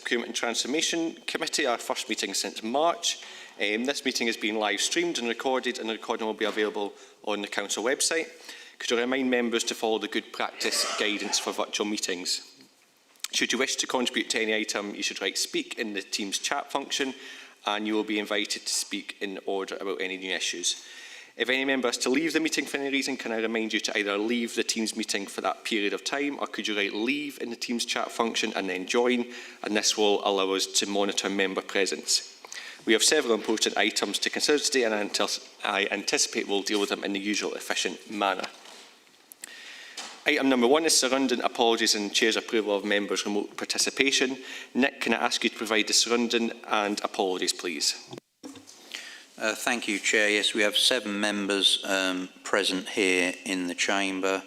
Procurement and Transformation Committee, our first meeting since March. This meeting has been live streamed and recorded, and the recording will be available on the Council website. Could I remind members to follow the good practice guidance for virtual meetings? Should you wish to contribute to any item, you should write speak in the Teams chat function, and you will be invited to speak in order about any new issues. If any member has to leave the meeting for any reason, can I remind you to either leave the Teams meeting for that period of time, or could you write leave in the Teams chat function and then join, and this will allow us to monitor member presence. We have several important items to consider today, and I anticipate we'll deal with them in the usual efficient manner. Item number 1 is surrounding apologies and Chair's approval of members' remote participation. Nick, can I ask you to provide the surrounding and apologies, please? Thank you, Chair. Yes, we have 7 members present here in the chamber.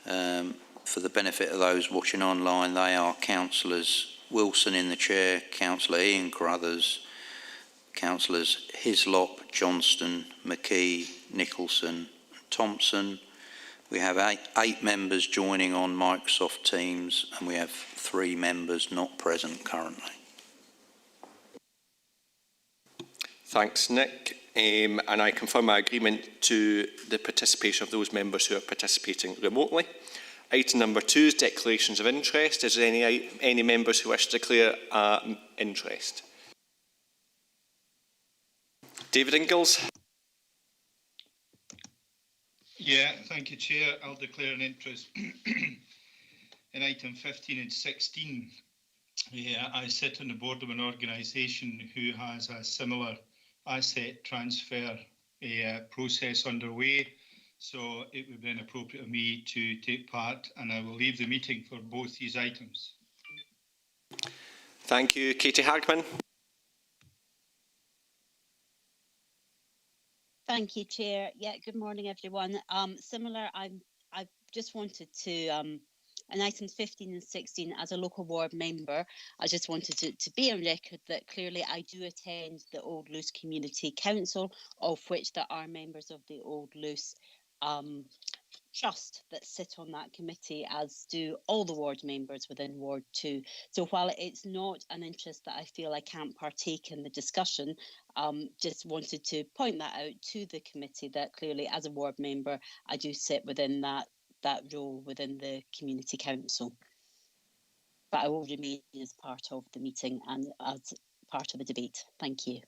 For the benefit of those watching online, they are Councillors Wilson in the chair, Councillor Ian Crothers, Councillors Hislop, Johnston, McKee, Nicholson, Thompson. We have 8 members joining on Microsoft Teams, and we have 3 members not present currently. Thanks, Nick. And I confirm my agreement to the participation of those members who are participating remotely. Item number 2 is declarations of interest. Is there any members who wish to declare interest? David Ingalls. Yeah, thank you, Chair. I'll declare an interest in item 15 and 16. I sit on the board of an organisation who has a similar asset transfer process underway, so it would be inappropriate of me to take part, and I will leave the meeting for both these items. Thank you. Katie Hagman. Thank you, Chair. Yeah, good morning, everyone. Similar, I just wanted to, in items 15 and 16, as a local ward member, I just wanted to be on record that clearly I do attend the Old Luce Community Council, of which there are members of the Old Luce Trust that sit on that committee, as do all the ward members within Ward 2. So while it's not an interest that I feel I can't partake in the discussion, just wanted to point that out to the committee that clearly as a ward member, I do sit within that role within the Community Council. But I will remain as part of the meeting and as part of the debate. Thank you.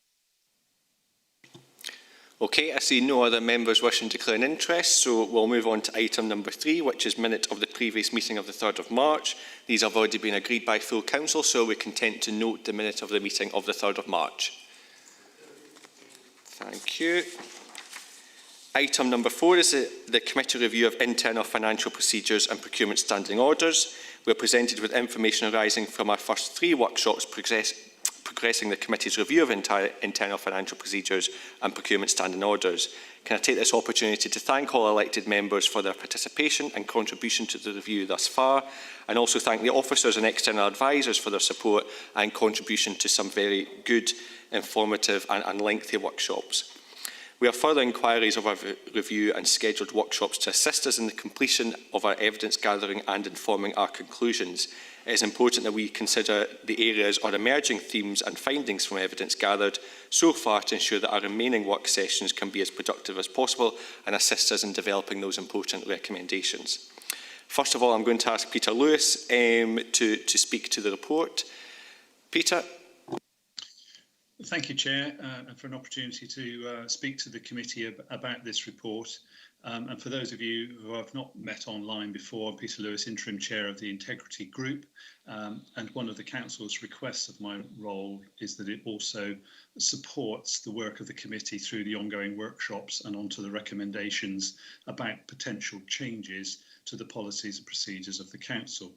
Okay, I see no other members wishing to declare an interest, so we'll move on to item number 3, which is minute of the previous meeting of the 3rd of March. These have already been agreed by full council, so we're content to note the minute of the meeting of the 3rd of March. Thank you. Item number 4 is the committee review of internal financial procedures and procurement standing orders. We are presented with information arising from our first 3 workshops progressing the committee's review of internal financial procedures and procurement standing orders. Can I take this opportunity to thank all elected members for their participation and contribution to the review thus far, and also thank the officers and external advisors for their support and contribution to some very good, informative and lengthy workshops. We have further inquiries of our review and scheduled workshops to assist us in the completion of our evidence gathering and informing our conclusions. It is important that we consider the areas or emerging themes and findings from evidence gathered so far to ensure that our remaining work sessions can be as productive as possible and assist us in developing those important recommendations. First of all, I'm going to ask Peter Lewis to speak to the report. Peter. Thank you, Chair, and for an opportunity to speak to the committee about this report. And for those of you who have not met online before, I'm Peter Lewis, Interim Chair of the Integrity Group, and one of the Council's requests of my role is that it also supports the work of the committee through the ongoing workshops and onto the recommendations about potential changes to the policies and procedures of the Council.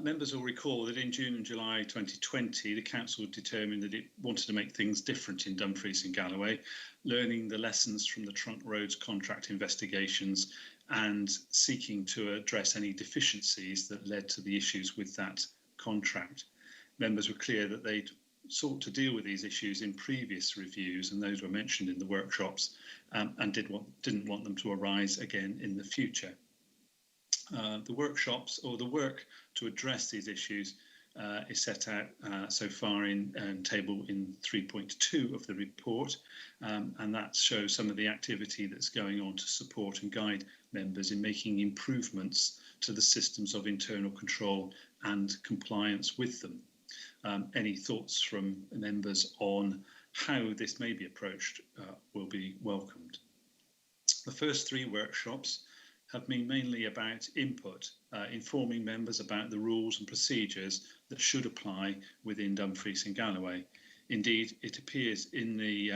Members will recall that in June and July 2020, the Council determined that it wanted to make things different in Dumfries and Galloway, learning the lessons from the Trunk Roads contract investigations and seeking to address any deficiencies that led to the issues with that contract. Members were clear that they'd sought to deal with these issues in previous reviews, and those were mentioned in the workshops, and didn't want them to arise again in the future. The workshops, or the work to address these issues, is set out so far in table in 3.2 of the report, and that shows some of the activity that's going on to support and guide members in making improvements to the systems of internal control and compliance with them. Any thoughts from members on how this may be approached will be welcomed. The first three workshops have been mainly about input, informing members about the rules and procedures that should apply within Dumfries and Galloway. Indeed, it appears in the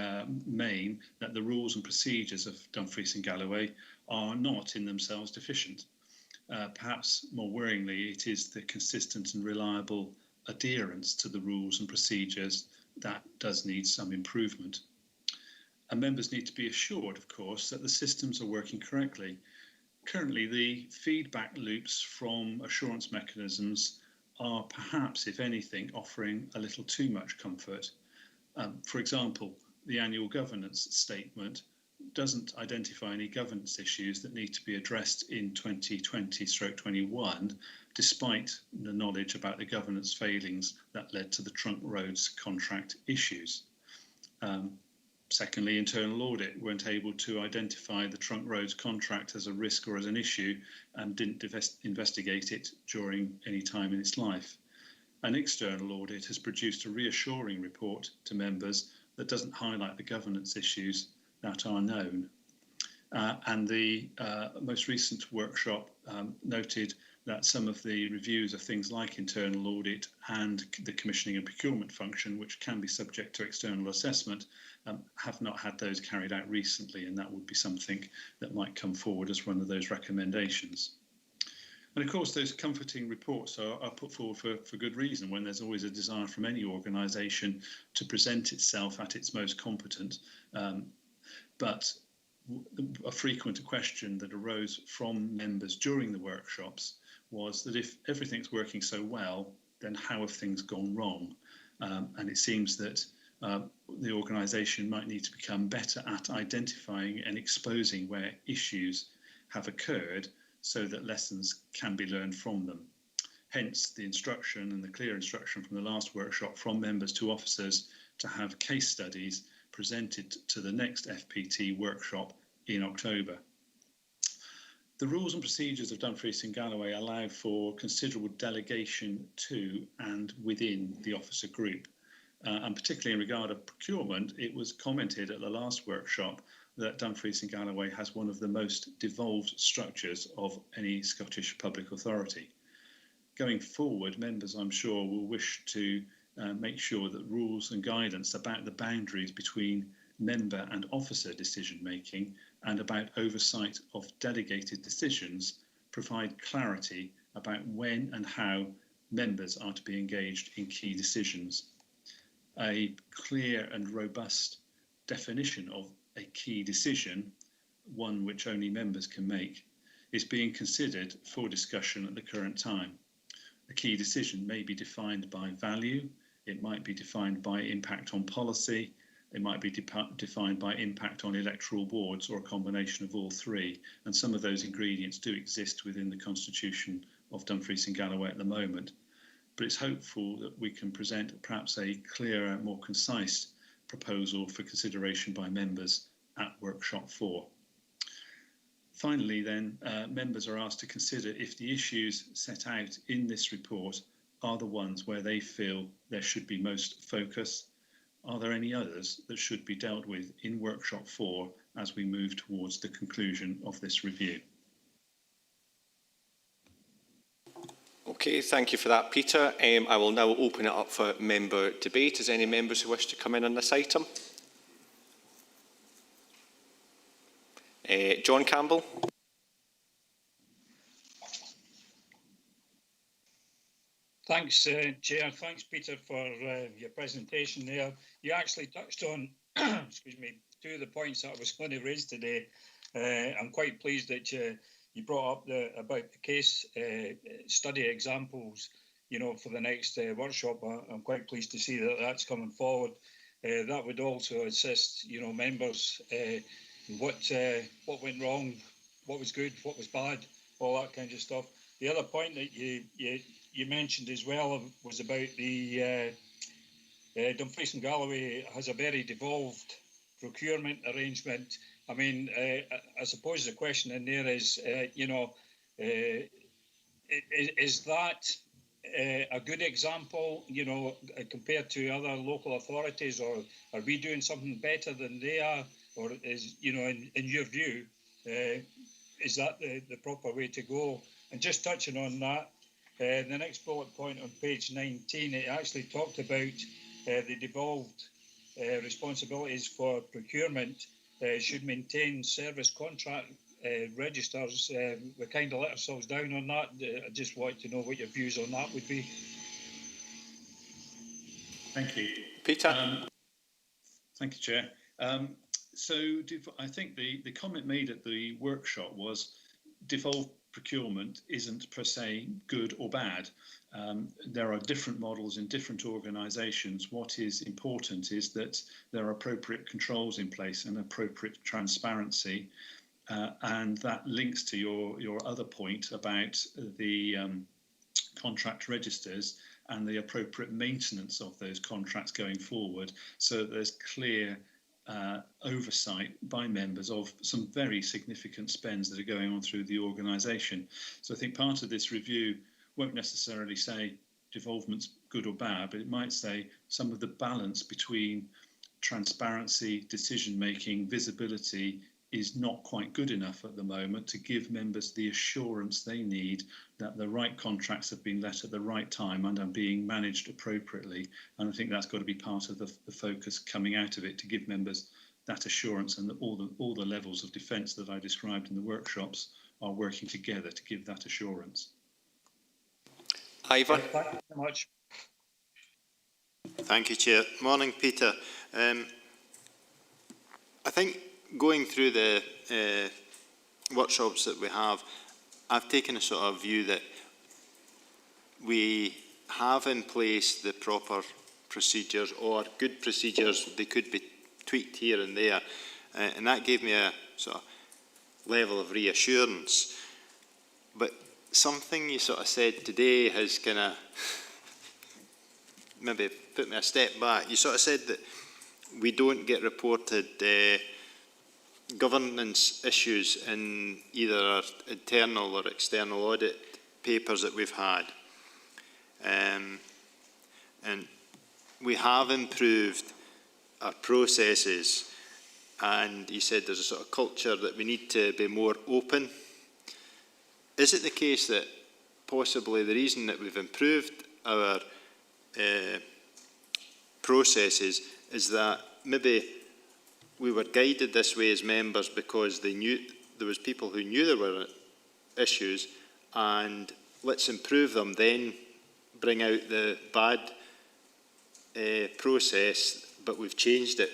main that the rules and procedures of Dumfries and Galloway are not in themselves deficient. Perhaps more worryingly, it is the consistent and reliable adherence to the rules and procedures that does need some improvement. And members need to be assured, of course, that the systems are working correctly. Currently, the feedback loops from assurance mechanisms are perhaps, if anything, offering a little too much comfort. For example, the annual governance statement doesn't identify any governance issues that need to be addressed in 2020/21, despite the knowledge about the governance failings that led to the trunk roads contract issues. Secondly, internal audit weren't able to identify the trunk roads contract as a risk or as an issue and didn't investigate it during any time in its life. An external audit has produced a reassuring report to members that doesn't highlight the governance issues that are known. And the most recent workshop noted that some of the reviews of things like internal audit and the commissioning and procurement function, which can be subject to external assessment, have not had those carried out recently, and that would be something that might come forward as one of those recommendations. And of course, those comforting reports are put forward for good reason, when there's always a desire from any organisation to present itself at its most competent. But a frequent question that arose from members during the workshops was that if everything's working so well, then how have things gone wrong? And it seems that the organisation might need to become better at identifying and exposing where issues have occurred so that lessons can be learned from them. Hence the instruction and the clear instruction from the last workshop from members to officers to have case studies presented to the next FPT workshop in October. The rules and procedures of Dumfries and Galloway allow for considerable delegation to and within the officer group. And particularly in regard of procurement, it was commented at the last workshop that Dumfries and Galloway has one of the most devolved structures of any Scottish public authority. Going forward, members, I'm sure, will wish to make sure that rules and guidance about the boundaries between member and officer decision making and about oversight of delegated decisions provide clarity about when and how members are to be engaged in key decisions. A clear and robust definition of a key decision, one which only members can make, is being considered for discussion at the current time. A key decision may be defined by value, it might be defined by impact on policy, it might be defined by impact on electoral wards, or a combination of all three. And some of those ingredients do exist within the constitution of Dumfries and Galloway at the moment. But it's hopeful that we can present perhaps a clearer, more concise proposal for consideration by members at workshop 4. Finally, then, members are asked to consider if the issues set out in this report are the ones where they feel there should be most focus. Are there any others that should be dealt with in workshop 4 as we move towards the conclusion of this review? Okay, thank you for that, Peter. I will now open it up for member debate. Is any members who wish to come in on this item? John Campbell. Thanks, Chair. Thanks, Peter, for your presentation there. You actually touched on, excuse me, two of the points that I was going to raise today. I'm quite pleased that you brought up about the case study examples, you know, for the next workshop. I'm quite pleased to see that that's coming forward. That would also assist, you know, members what went wrong, what was good, what was bad, all that kind of stuff. The other point that you you mentioned as well was about the Dumfries and Galloway has a very devolved procurement arrangement. I mean, I suppose the question in there is, is that a good example, compared to other local authorities, or are we doing something better than they are, or is, in your view, is that the proper way to go? And just touching on that, the next bullet point on page 19, it actually talked about the devolved responsibilities for procurement should maintain service contract registers. We kind of let ourselves down on that. I just wanted to know what your views on that would be. Thank you. Peter? Thank you, Chair. I think the comment made at the workshop was devolved procurement isn't per se good or bad. There are different models in different organisations. What is important is that there are appropriate controls in place and appropriate transparency. And that links to your other point about the contract registers and the appropriate maintenance of those contracts going forward, so that there's clear oversight by members of some very significant spends that are going on through the organisation. So I think part of this review won't necessarily say devolvement's good or bad, but it might say some of the balance between transparency, decision making, visibility is not quite good enough at the moment to give members the assurance they need that the right contracts have been let at the right time and are being managed appropriately. And I think that's got to be part of the focus coming out of it, to give members that assurance, and that all the levels of defence that I described in the workshops are working together to give that assurance. Ivor? Thank you so much. Thank you, Chair. Morning, Peter. I think going through the workshops that we have, I've taken a sort of view that we have in place the proper procedures, or good procedures. They could be tweaked here and there, and that gave me a sort of level of reassurance. But something you sort of said today has kind of maybe put me a step back. You sort of said that we don't get reported governance issues in either our internal or external audit papers that we've had. And we have improved our processes, and you said there's a sort of culture that we need to be more open. Is it the case that possibly the reason that we've improved our processes is that maybe we were guided this way as members because they knew there was people who knew there were issues, and let's improve them, then bring out the bad process, but we've changed it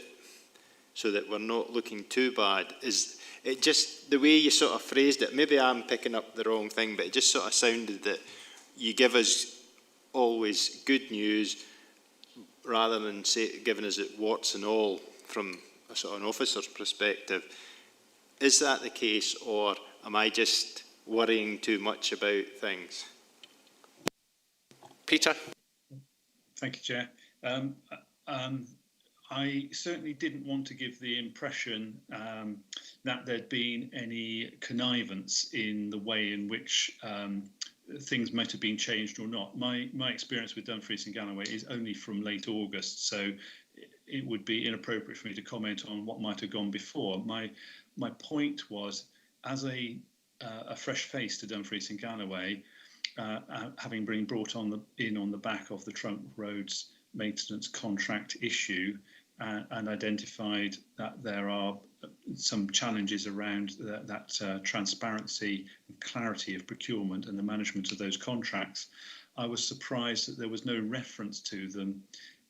so that we're not looking too bad? Is it just the way you sort of phrased it? Maybe I'm picking up the wrong thing, but it just sort of sounded that you give us always good news rather than giving us it warts and all from a sort of an officer's perspective. Is that the case, or am I just worrying too much about things? Peter? Thank you, Chair. I certainly didn't want to give the impression that there'd been any connivance in the way in which things might have been changed or not. My experience with Dumfries and Galloway is only from late August, so it would be inappropriate for me to comment on what might have gone before. My point was, as a fresh face to Dumfries and Galloway, having been brought in on the back of the Trunk Roads maintenance contract issue, and identified that there are some challenges around that transparency and clarity of procurement and the management of those contracts, I was surprised that there was no reference to them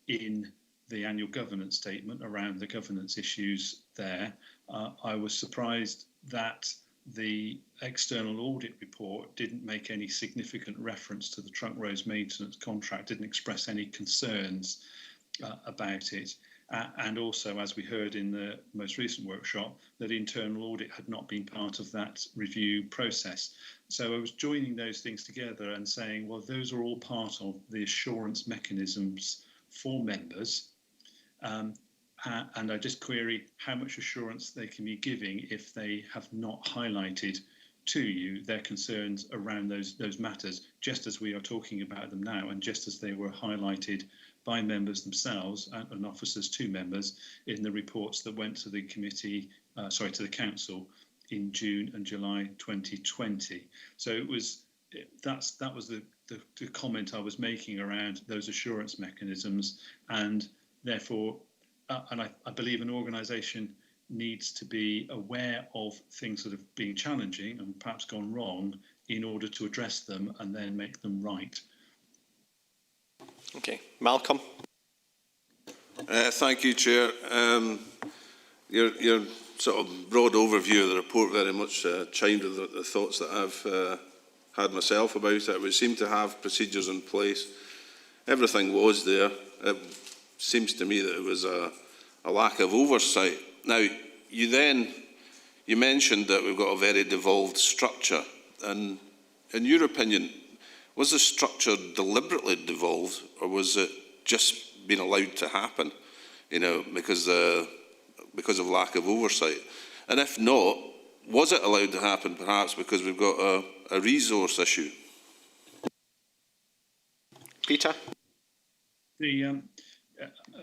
in the annual governance statement around the governance issues there. I was surprised that the external audit report didn't make any significant reference to the Trunk Roads maintenance contract, didn't express any concerns about it. And also, as we heard in the most recent workshop, that internal audit had not been part of that review process. So I was joining those things together and saying, well, those are all part of the assurance mechanisms for members. And I just query how much assurance they can be giving if they have not highlighted to you their concerns around those matters, just as we are talking about them now, and just as they were highlighted by members themselves and officers to members in the reports that went to the committee, to the council in June and July 2020. So that was the comment I was making around those assurance mechanisms, and therefore, I believe an organisation needs to be aware of things that have been challenging and perhaps gone wrong in order to address them and then make them right. Okay, Malcolm. Thank you, Chair. Your sort of broad overview of the report very much chimed with the thoughts that I've had myself about it. It would seem to have procedures in place. Everything was there. It seems to me that it was a lack of oversight. Now, you mentioned that we've got a very devolved structure, and in your opinion, was the structure deliberately devolved, or was it just been allowed to happen, because of lack of oversight? And if not, was it allowed to happen perhaps because we've got a resource issue? Peter?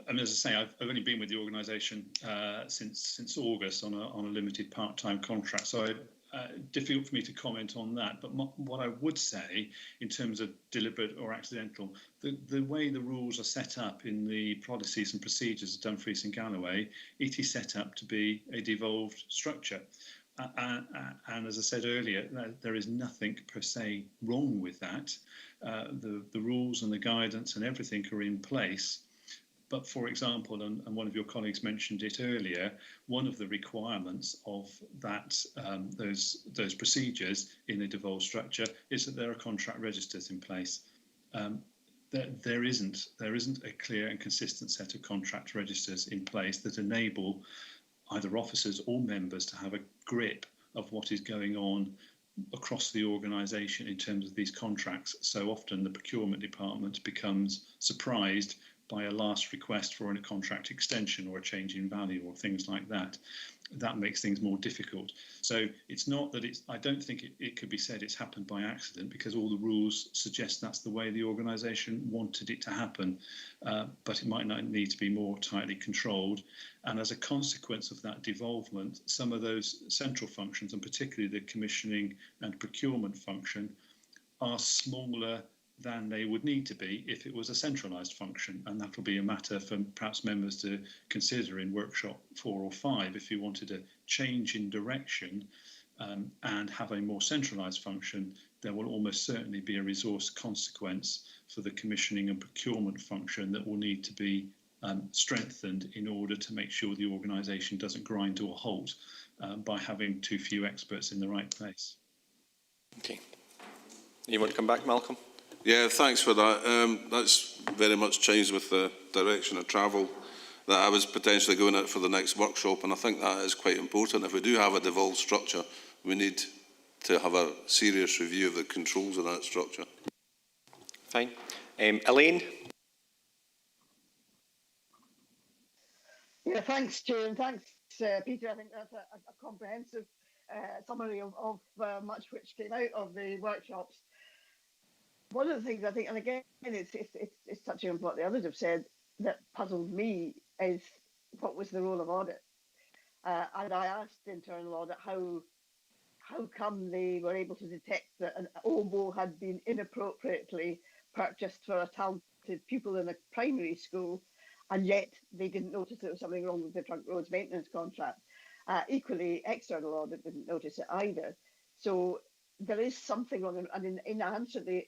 As I say, I've only been with the organisation since August on a limited part-time contract, so difficult for me to comment on that. But what I would say, in terms of deliberate or accidental, the way the rules are set up in the policies and procedures of Dumfries and Galloway, it is set up to be a devolved structure. And as I said earlier, there is nothing per se wrong with that. The rules and the guidance and everything are in place. But for example, and one of your colleagues mentioned it earlier, one of the requirements of that those procedures in a devolved structure is that there are contract registers in place. There isn't a clear and consistent set of contract registers in place that enable either officers or members to have a grip of what is going on across the organisation in terms of these contracts. So often the procurement department becomes surprised by a last request for a contract extension or a change in value or things like that. That makes things more difficult. So it's not that I don't think it could be said it's happened by accident, because all the rules suggest that's the way the organisation wanted it to happen, but it might not need to be more tightly controlled. And as a consequence of that devolvement, some of those central functions, and particularly the commissioning and procurement function, are smaller than they would need to be if it was a centralised function. And that will be a matter for perhaps members to consider in workshop 4 or 5. If you wanted a change in direction and have a more centralised function, there will almost certainly be a resource consequence for the commissioning and procurement function that will need to be strengthened in order to make sure the organisation doesn't grind to a halt by having too few experts in the right place. Okay. You want to come back, Malcolm? Yeah, thanks for that. That's very much changed with the direction of travel that I was potentially going at for the next workshop, and I think that is quite important. If we do have a devolved structure, we need to have a serious review of the controls of that structure. Fine. Elaine? Yeah, thanks, Chair, and thanks, Peter. I think that's a comprehensive summary of much which came out of the workshops. One of the things I think, and again, it's touching on what the others have said, that puzzled me is what was the role of audit. And I asked internal audit how come they were able to detect that an oboe had been inappropriately purchased for a talented pupil in a primary school, and yet they didn't notice there was something wrong with the trunk roads maintenance contract. Equally, external audit didn't notice it either. So there is something on, and in answer, the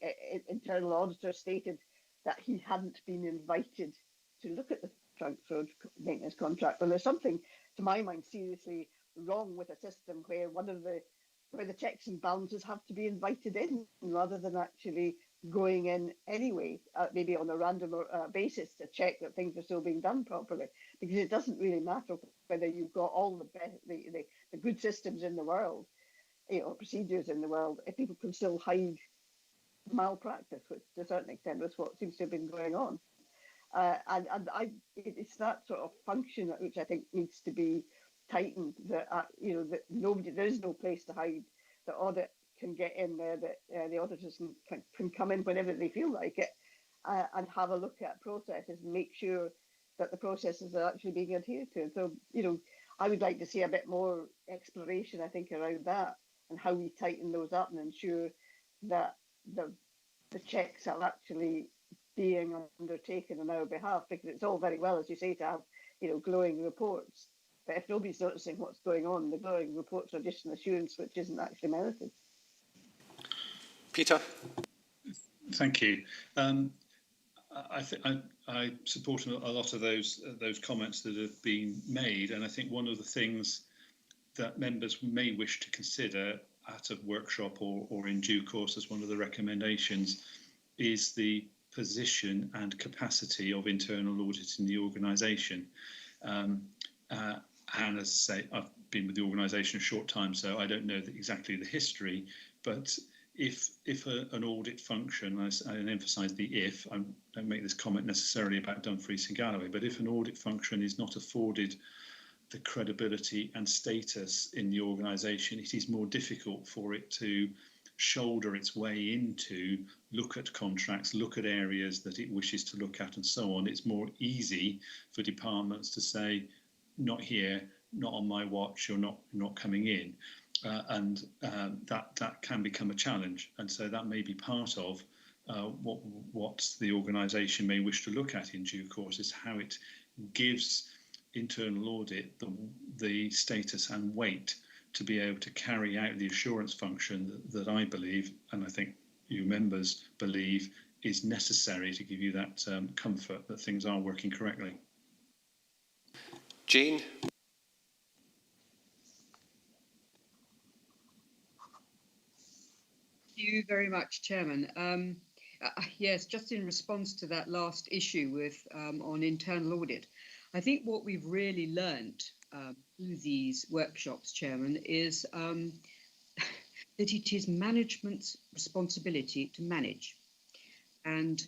internal auditor stated that he hadn't been invited to look at the trunk road maintenance contract. And there's something, to my mind, seriously wrong with a system where where the checks and balances have to be invited in rather than actually going in anyway, maybe on a random basis to check that things are still being done properly, because it doesn't really matter whether you've got all the good systems in the world, procedures in the world, if people can still hide malpractice, which to a certain extent is what seems to have been going on. It's that sort of function which I think needs to be tightened. That that there is no place to hide. The audit can get in there. That the auditors can come in whenever they feel like it, and have a look at processes and make sure that the processes are actually being adhered to. So I would like to see a bit more exploration, I think, around that and how we tighten those up and ensure that the checks are actually being undertaken on our behalf, because it's all very well, as you say, to have glowing reports, but if nobody's noticing what's going on, the glowing reports are just an assurance which isn't actually merited. Peter? Thank you. I support a lot of those comments that have been made, and I think one of the things that members may wish to consider at a workshop or in due course as one of the recommendations is the position and capacity of internal audit in the organisation. And as I say, I've been with the organisation a short time, so I don't know exactly the history, but if an audit function, I emphasise the if, I don't make this comment necessarily about Dumfries and Galloway, but if an audit function is not afforded the credibility and status in the organisation, it is more difficult for it to shoulder its way into, look at contracts, look at areas that it wishes to look at and so on. It's more easy for departments to say, not here, not on my watch, you're not coming in. That can become a challenge. And so that may be part of what the organisation may wish to look at in due course, is how it gives internal audit the status and weight to be able to carry out the assurance function that I believe, and I think you members believe, is necessary to give you that comfort that things are working correctly. Jane? Thank you very much, Chairman. Yes, just in response to that last issue with on internal audit, I think what we've really learnt through these workshops, Chairman, is that it is management's responsibility to manage, and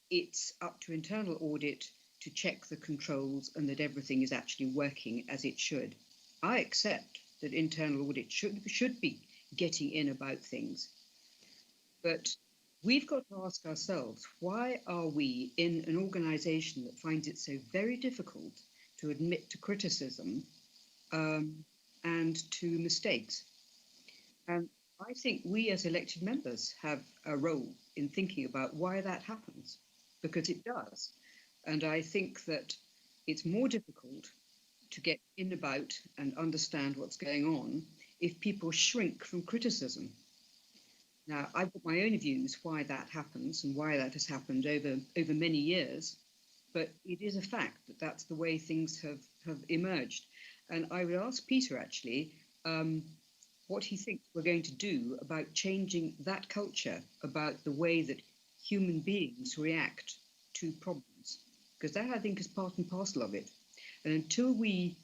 it's up to internal audit to check the controls and that everything is actually working as it should. I accept that internal audit should be getting in about things, but we've got to ask ourselves, why are we in an organisation that finds it so very difficult to admit to criticism and to mistakes? And I think we as elected members have a role in thinking about why that happens, because it does. And I think that it's more difficult to get in about and understand what's going on if people shrink from criticism. Now, I've got my own views why that happens and why that has happened over many years, but it is a fact that that's the way things have emerged. And I would ask Peter, actually, what he thinks we're going to do about changing that culture, about the way that human beings react to problems, because that, I think, is part and parcel of it. And until we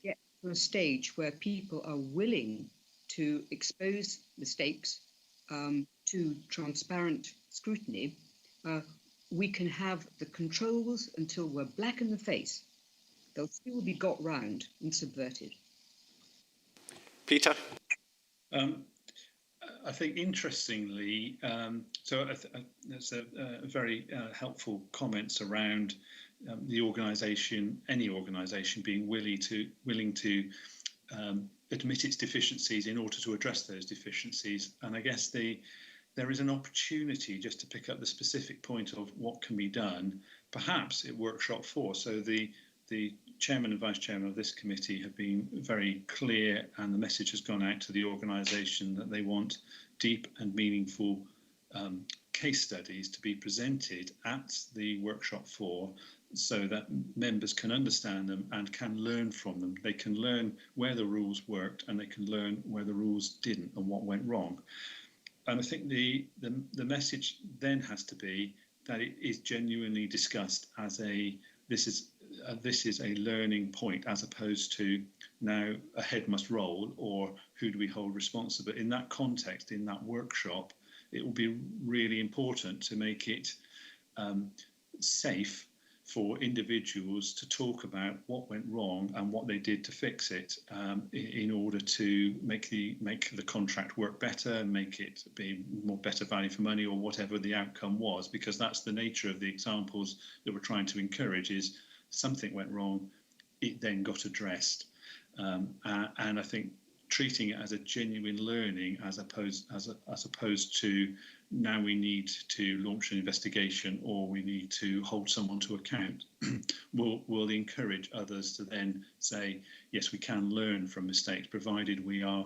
get to a stage where people are willing to expose mistakes to transparent scrutiny, we can have the controls until we're black in the face. They'll still be got round and subverted. Peter? I think interestingly, that's a very helpful comments around the organisation, any organisation being willing to admit its deficiencies in order to address those deficiencies. And I guess there is an opportunity, just to pick up the specific point of what can be done, perhaps at workshop 4. So the chairman and vice chairman of this committee have been very clear, and the message has gone out to the organisation that they want deep and meaningful case studies to be presented at the workshop 4, so that members can understand them and can learn from them. They can learn where the rules worked, and they can learn where the rules didn't and what went wrong. I think the message then has to be that it is genuinely discussed as this is a learning point, as opposed to now a head must roll or who do we hold responsible. In that context, in that workshop, it will be really important to make it safe for individuals to talk about what went wrong and what they did to fix it, in order to make the contract work better, make it be more better value for money, or whatever the outcome was, because that's the nature of the examples that we're trying to encourage. Is something went wrong, it then got addressed, and I think treating it as a genuine learning, as opposed to now we need to launch an investigation or we need to hold someone to account, will encourage others to then say, yes, we can learn from mistakes, provided we are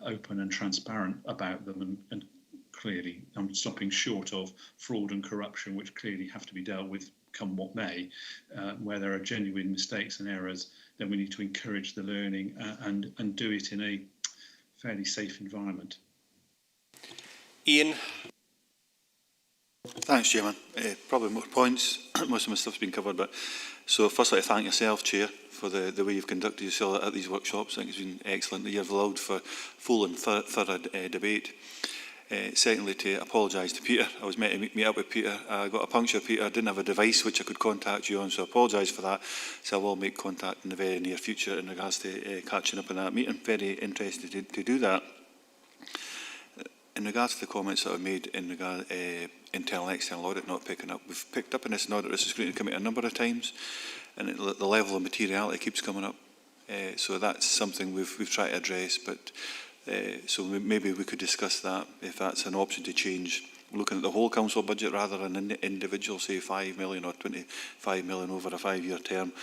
open and transparent about them, and clearly I'm stopping short of fraud and corruption, which clearly have to be dealt with come what may. Where there are genuine mistakes and errors, then we need to encourage the learning and do it in a fairly safe environment. Ian. Thanks, Chairman. Probably more points. Most of my stuff's been covered, but so firstly, to thank yourself, Chair, for the way you've conducted yourself at these workshops. I think it's been excellent. You've allowed for full and thorough debate. Secondly, to apologise to Peter. I was meant to meet up with Peter. I got a puncture, Peter. I didn't have a device which I could contact you on, so I apologise for that. So I will make contact in the very near future in regards to catching up in that meeting. Very interested to do that. In regards to the comments that I've made in regard internal and external audit not picking up, we've picked up in this Audit Risk Scrutiny Committee a number of times, and the level of materiality keeps coming up. So that's something we've tried to address, but so maybe we could discuss that, if that's an option to change, looking at the whole council budget rather than an individual, say 5 million or 25 million over a 5-year term,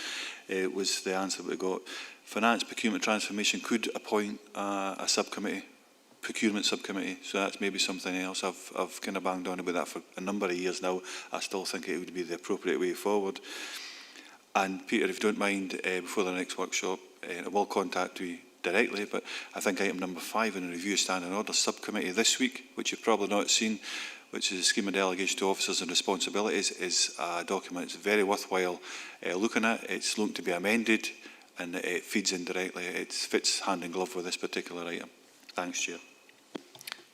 was the answer we got. Finance, Procurement, Transformation could appoint a subcommittee, Procurement subcommittee, so that's maybe something else. I've kind of banged on about that for a number of years now. I still think it would be the appropriate way forward. And Peter, if you don't mind, before the next workshop, I will contact you directly, but I think item number 5 in the review standing order subcommittee this week, which you've probably not seen, which is a scheme of delegation to officers and responsibilities, is a document that's very worthwhile looking at. It's looking to be amended, and it feeds in directly. It fits hand in glove with this particular item. Thanks, Chair.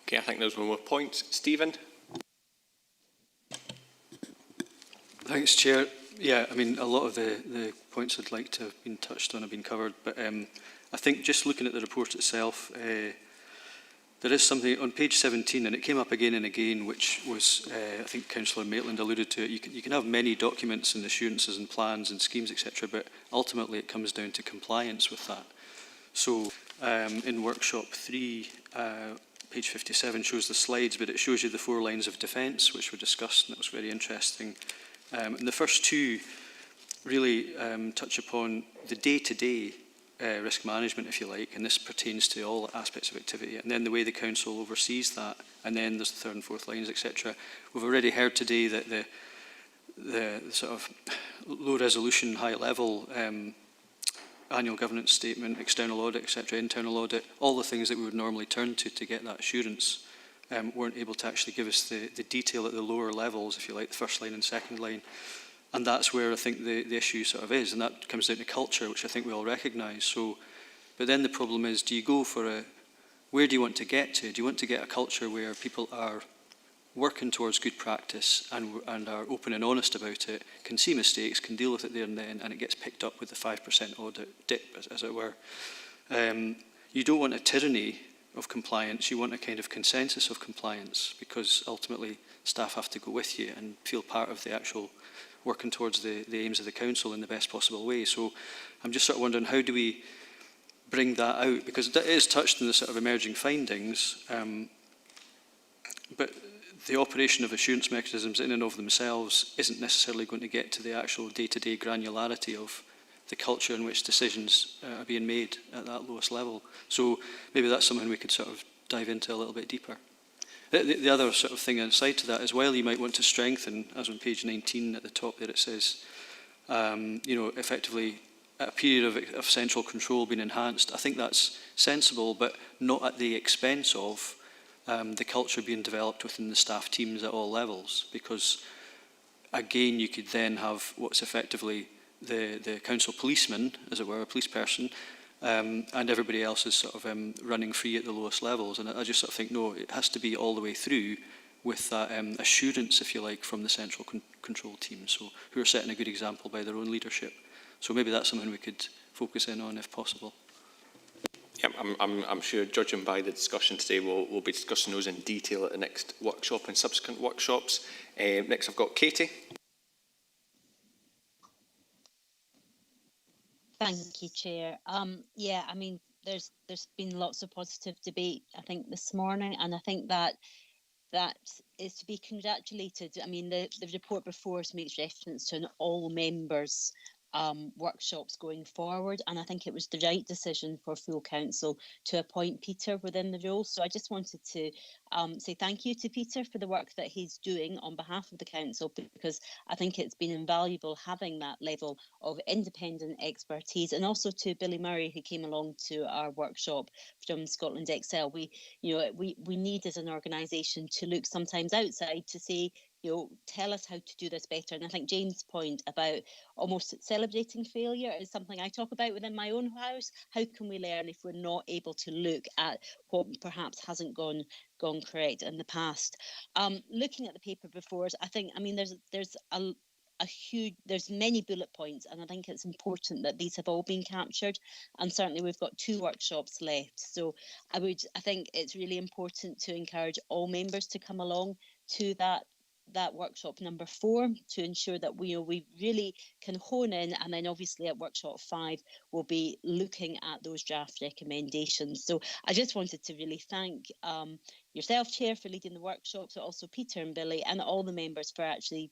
Okay, I think there's one more point. Stephen? Thanks, Chair. Yeah, I mean, a lot of the points I'd like to have been touched on have been covered, but I think just looking at the report itself, there is something on page 17, and it came up again and again, which was, I think Councillor Maitland alluded to it. You can have many documents and assurances and plans and schemes, etc., but ultimately it comes down to compliance with that. So in workshop 3, page 57 shows the slides, but it shows you the 4 lines of defence, which were discussed, and it was very interesting. And the first 2 really touch upon the day-to-day risk management, if you like, and this pertains to all aspects of activity, and then the way the council oversees that, and then there's the 3rd and 4th lines, etc. We've already heard today that the sort of low-resolution, high-level annual governance statement, external audit, etc., internal audit, all the things that we would normally turn to get that assurance, weren't able to actually give us the detail at the lower levels, if you like, the first line and second line. And that's where I think the issue sort of is, and that comes down to culture, which I think we all recognise. So, but then the problem is, do you go for where do you want to get to? Do you want to get a culture where people are working towards good practice and are open and honest about it, can see mistakes, can deal with it there and then, and it gets picked up with the 5% audit dip, as it were. You don't want a tyranny of compliance, you want a kind of consensus of compliance, because ultimately staff have to go with you and feel part of the actual working towards the aims of the council in the best possible way. So I'm just sort of wondering, how do we bring that out? Because it is touched in the sort of emerging findings, but the operation of assurance mechanisms in and of themselves isn't necessarily going to get to the actual day-to-day granularity of the culture in which decisions are being made at that lowest level. So maybe that's something we could sort of dive into a little bit deeper. The other sort of thing aside to that as well, you might want to strengthen, as on page 19 at the top there it says, effectively a period of central control being enhanced. I think that's sensible, but not at the expense of the culture being developed within the staff teams at all levels, because again, you could then have what's effectively the council policeman, as it were, a police person, and everybody else is sort of running free at the lowest levels. And I just sort of think, no, it has to be all the way through with that assurance, if you like, from the central control team, so who are setting a good example by their own leadership. So maybe that's something we could focus in on if possible. Yeah, I'm sure, judging by the discussion today, we'll be discussing those in detail at the next workshop and subsequent workshops. Next, I've got Katie. Thank you, Chair. Yeah, I mean, there's been lots of positive debate, I think, this morning, and I think that is to be congratulated. I mean, the report before us makes reference to an all members workshops going forward, and I think it was the right decision for full council to appoint Peter within the role. So I just wanted to say thank you to Peter for the work that he's doing on behalf of the council, because I think it's been invaluable having that level of independent expertise, and also to Billy Murray, who came along to our workshop from Scotland Excel. We need as an organisation to look sometimes outside to say, tell us how to do this better. And I think Jane's point about almost celebrating failure is something I talk about within my own house. How can we learn if we're not able to look at what perhaps hasn't gone correct in the past? Looking at the paper before us, I think, I mean, there's many bullet points, and I think it's important that these have all been captured, and certainly we've got 2 workshops left. So I think it's really important to encourage all members to come along to that workshop number 4 to ensure that we really can hone in, and then obviously at workshop 5 we'll be looking at those draft recommendations. So I just wanted to really thank yourself, Chair, for leading the workshops, but also Peter and Billy and all the members for actually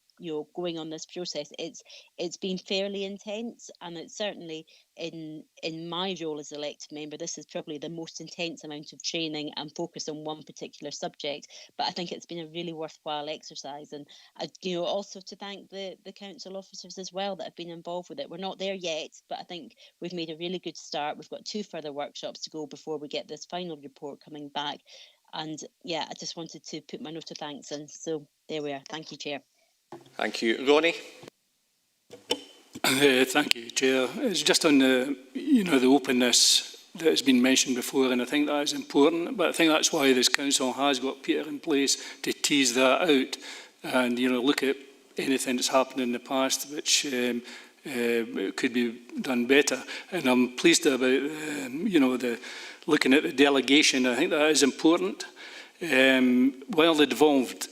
going on this process. It's been fairly intense, and it's certainly in my role as elected member, this is probably the most intense amount of training and focus on one particular subject, but I think it's been a really worthwhile exercise. And also to thank the council officers as well that have been involved with it. We're not there yet, but I think we've made a really good start. We've got 2 further workshops to go before we get this final report coming back. And yeah, I just wanted to put my note of thanks in. So there we are. Thank you, Chair. Thank you. Ronnie? Thank you, Chair. It's just on the openness that has been mentioned before, and I think that is important. But I think that's why this council has got Peter in place to tease that out and look at anything that's happened in the past which could be done better. And I'm pleased about looking at the delegation. I think that is important. While the devolved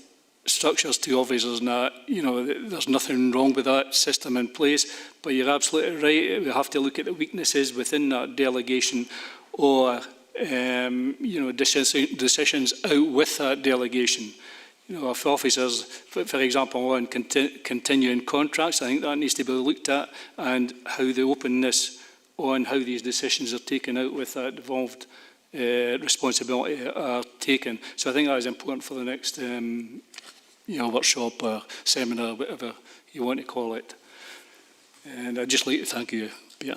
structures to officers and that, there's nothing wrong with that system in place, but you're absolutely right. We have to look at the weaknesses within that delegation, or decisions out with that delegation. If officers, for example, on continuing contracts, I think that needs to be looked at, and how the openness on how these decisions are taken out with that devolved responsibility are taken. So I think that is important for the next workshop or seminar, whatever you want to call it. And I'd just like to thank you, Peter.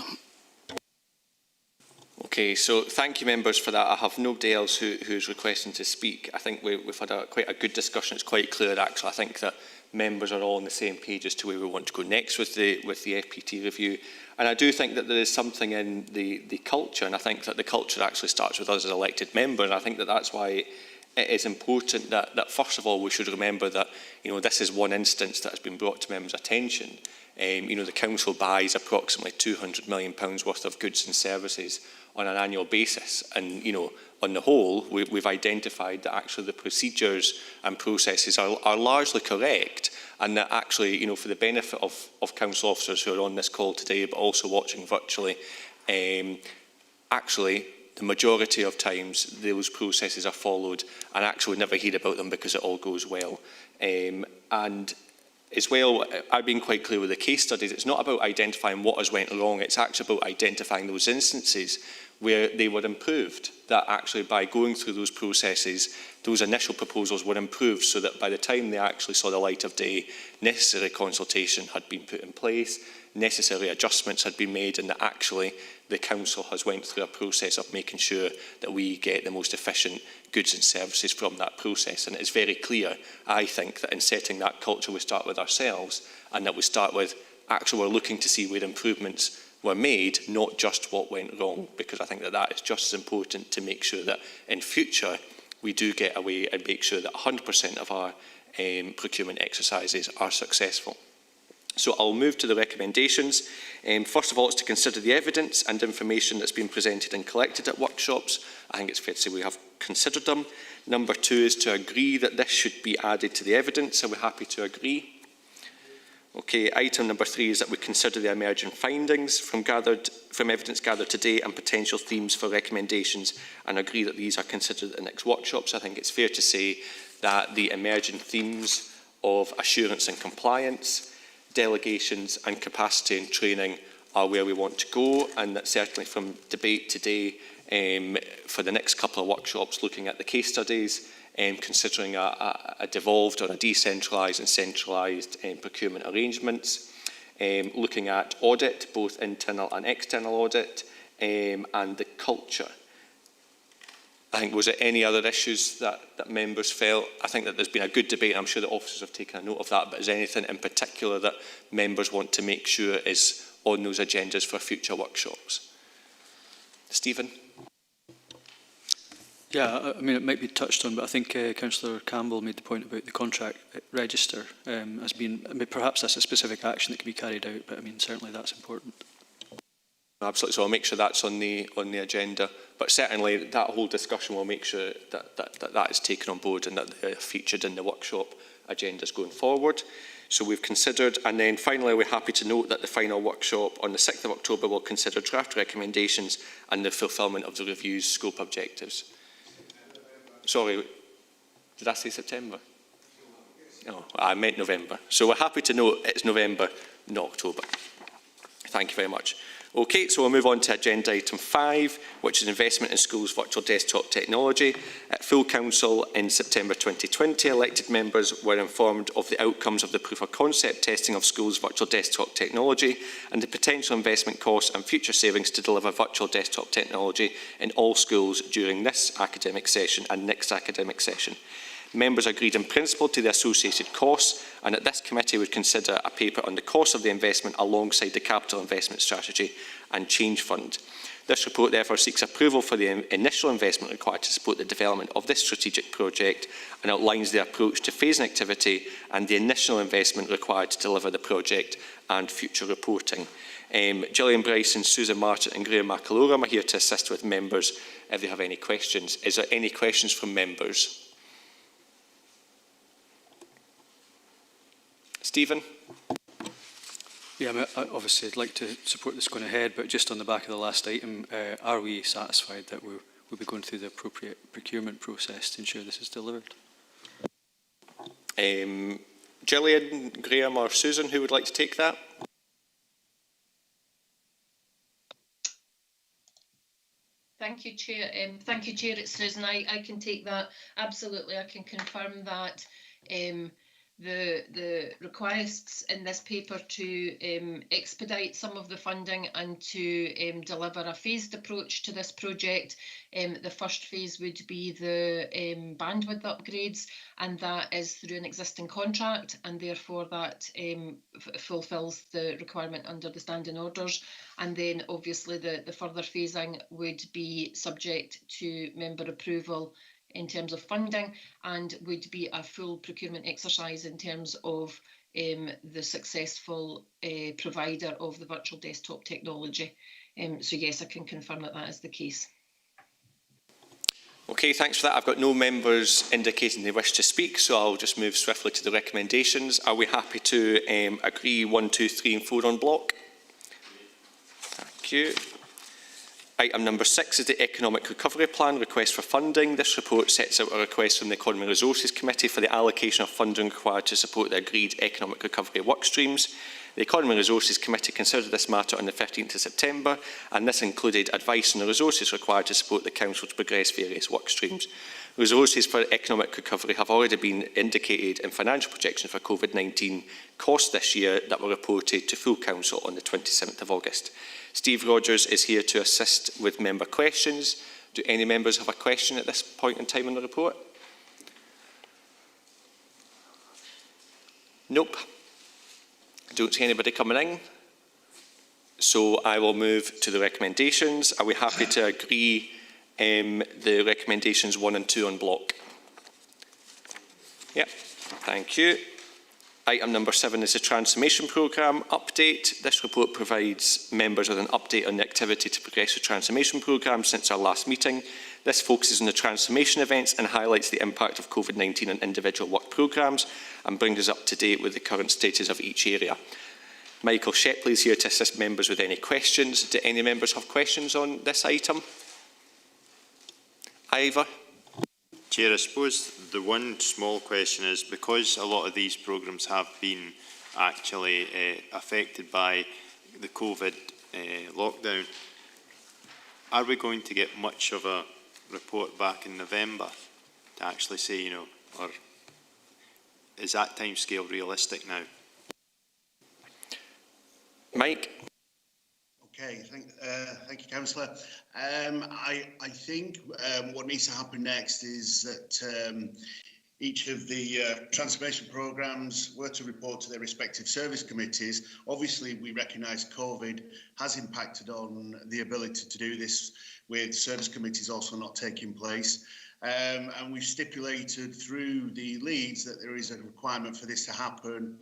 Okay, so thank you, members, for that. I have nobody else who's requesting to speak. I think we've had quite a good discussion. It's quite clear, actually. I think that members are all on the same page as to where we want to go next with the FPT review. And I do think that there is something in the culture, and I think that the culture actually starts with us as elected members. And I think that that's why it is important that first of all, we should remember that this is one instance that has been brought to members' attention. The council buys approximately £200 million worth of goods and services on an annual basis, and on the whole, we've identified that actually the procedures and processes are largely correct, and that actually, for the benefit of council officers who are on this call today, but also watching virtually, actually the majority of times those processes are followed, and actually we never hear about them because it all goes well. And as well, I've been quite clear with the case studies, it's not about identifying what has went wrong, it's actually about identifying those instances where they were improved, that actually by going through those processes, those initial proposals were improved so that by the time they actually saw the light of day, necessary consultation had been put in place, necessary adjustments had been made, and that actually the Council has went through a process of making sure that we get the most efficient goods and services from that process. And it's very clear, I think, that in setting that culture we start with ourselves, and that we start with actually we're looking to see where improvements were made, not just what went wrong, because I think that that is just as important to make sure that in future we do get away and make sure that 100% of our procurement exercises are successful. So I'll move to the recommendations. First of all, it's to consider the evidence and information that's been presented and collected at workshops. I think it's fair to say we have considered them. Number 2 is to agree that this should be added to the evidence. Are we happy to agree? Okay, item number 3 is that we consider the emerging findings from evidence gathered today and potential themes for recommendations, and agree that these are considered at the next workshops. I think it's fair to say that the emerging themes of assurance and compliance, delegations and capacity and training are where we want to go, and that certainly from debate today for the next couple of workshops looking at the case studies, considering a devolved or a decentralised and centralised procurement arrangements, looking at audit, both internal and external audit, and the culture. I think, was there any other issues that members felt? I think that there's been a good debate. I'm sure the officers have taken a note of that, but is there anything in particular that members want to make sure is on those agendas for future workshops? Stephen? Yeah, I mean, it might be touched on, but I think Councillor Campbell made the point about the contract register as being, I mean, perhaps that's a specific action that can be carried out, but I mean, certainly that's important. Absolutely, so I'll make sure that's on the agenda, but certainly that whole discussion will make sure that is taken on board and that they are featured in the workshop agendas going forward. So we've considered, and then finally we're happy to note that the final workshop on the 6th of October will consider draft recommendations and the fulfilment of the review's scope objectives. Sorry, did I say September? No, I meant November. So we're happy to note it's November, not October. Thank you very much. Okay, so we'll move on to agenda item 5, which is investment in schools' virtual desktop technology. At full council in September 2020, elected members were informed of the outcomes of the proof of concept testing of schools' virtual desktop technology and the potential investment costs and future savings to deliver virtual desktop technology in all schools during this academic session and next academic session. Members agreed in principle to the associated costs, and that this committee would consider a paper on the cost of the investment alongside the capital investment strategy and change fund. This report therefore seeks approval for the initial investment required to support the development of this strategic project and outlines the approach to phasing activity and the initial investment required to deliver the project and future reporting. Gillian Bryson, Susan Martin and Graham McAlorum are here to assist with members if they have any questions. Is there any questions from members? Stephen? Yeah, I mean, obviously I'd like to support this going ahead, but just on the back of the last item, are we satisfied that we'll be going through the appropriate procurement process to ensure this is delivered? Gillian, Graham or Susan, who would like to take that? Thank you, Chair. Thank you, Chair. It's Susan. I can take that. Absolutely, I can confirm that the requests in this paper to expedite some of the funding and to deliver a phased approach to this project. The first phase would be the bandwidth upgrades, and that is through an existing contract, and therefore that fulfills the requirement under the standing orders. And then obviously the further phasing would be subject to member approval in terms of funding, and would be a full procurement exercise in terms of the successful provider of the virtual desktop technology. So yes, I can confirm that that is the case. Okay, thanks for that. I've got no members indicating they wish to speak, so I'll just move swiftly to the recommendations. Are we happy to agree 1, 2, 3 and 4 on block? Thank you. Item number 6 is the Economic Recovery Plan request for funding. This report sets out a request from the Economic Resources Committee for the allocation of funding required to support the agreed economic recovery work streams. The Economy and Resources Committee considered this matter on the 15th of September, and this included advice on the resources required to support the Council to progress various work streams. Resources for economic recovery have already been indicated in financial projections for COVID-19 costs this year that were reported to full Council on the 27th of August. Steve Rogers is here to assist with member questions. Do any members have a question at this point in time on the report? Nope. I don't see anybody coming in. So I will move to the recommendations. Are we happy to agree the recommendations 1 and 2 on block? Yep, thank you. Item number 7 is the Transformation Programme update. This report provides members with an update on the activity to progress the Transformation Programme since our last meeting. This focuses on the transformation events and highlights the impact of COVID-19 on individual work programmes and brings us up to date with the current status of each area. Michael Shepley is here to assist members with any questions. Do any members have questions on this item? Ivor? Chair, I suppose the one small question is, because a lot of these programmes have been actually affected by the COVID lockdown, are we going to get much of a report back in November to actually say, you know, or is that timescale realistic now? Mike? Okay, thank you, Councillor. I think what needs to happen next is that each of the transformation programmes were to report to their respective service committees. Obviously, we recognise COVID has impacted on the ability to do this, with service committees also not taking place. And we've stipulated through the leads that there is a requirement for this to happen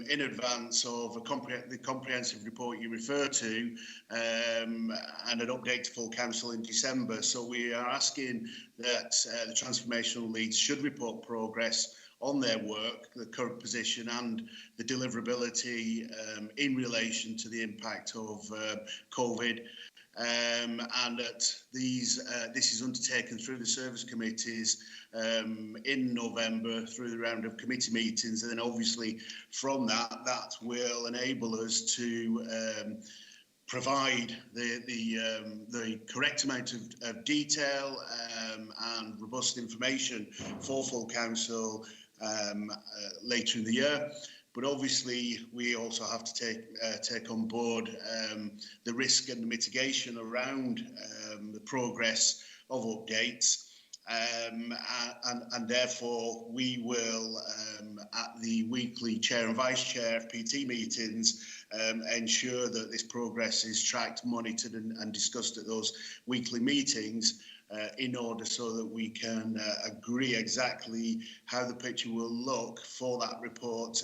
in advance of the comprehensive report you refer to and an update to full council in December. So we are asking that the transformational leads should report progress on their work, the current position and the deliverability in relation to the impact of COVID. And that this is undertaken through the service committees in November through the round of committee meetings, and then obviously from that will enable us to provide the correct amount of detail and robust information for full council later in the year. But obviously, we also have to take on board the risk and the mitigation around the progress of updates. And therefore, we will, at the weekly chair and vice chair FPT meetings, ensure that this progress is tracked, monitored and discussed at those weekly meetings in order so that we can agree exactly how the picture will look for that report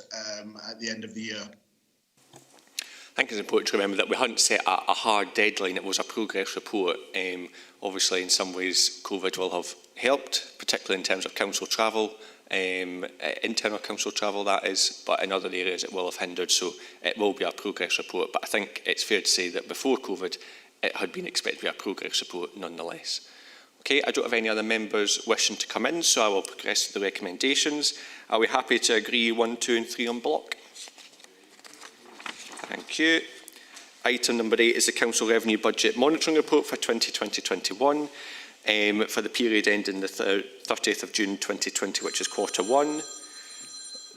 at the end of the year. I think it's important to remember that we hadn't set a hard deadline. It was a progress report. Obviously, in some ways, COVID will have helped, particularly in terms of council travel, internal council travel, that is, but in other areas it will have hindered, so it will be a progress report. But I think it's fair to say that before COVID, it had been expected to be a progress report nonetheless. Okay, I don't have any other members wishing to come in, so I will progress to the recommendations. Are we happy to agree 1, 2 and 3 on block? Thank you. Item number 8 is the Council Revenue Budget Monitoring Report for 2020-21 for the period ending the 30th of June 2020, which is Q1.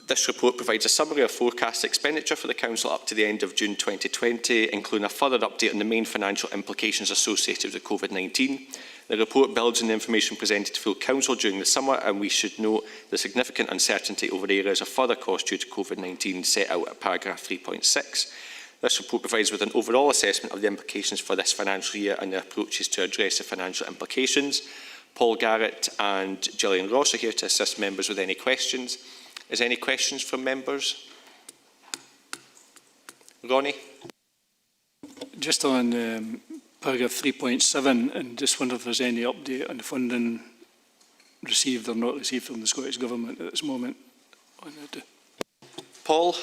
This report provides a summary of forecast expenditure for the Council up to the end of June 2020, including a further update on the main financial implications associated with COVID-19. The report builds on the information presented to full Council during the summer, and we should note the significant uncertainty over areas of further cost due to COVID-19 set out at paragraph 3.6. This report provides with an overall assessment of the implications for this financial year and the approaches to address the financial implications. Paul Garrett and Gillian Ross are here to assist members with any questions. Is there any questions from members? Ronnie? Just on paragraph 3.7, and just wonder if there's any update on the funding received or not received from the Scottish Government at this moment. Paul?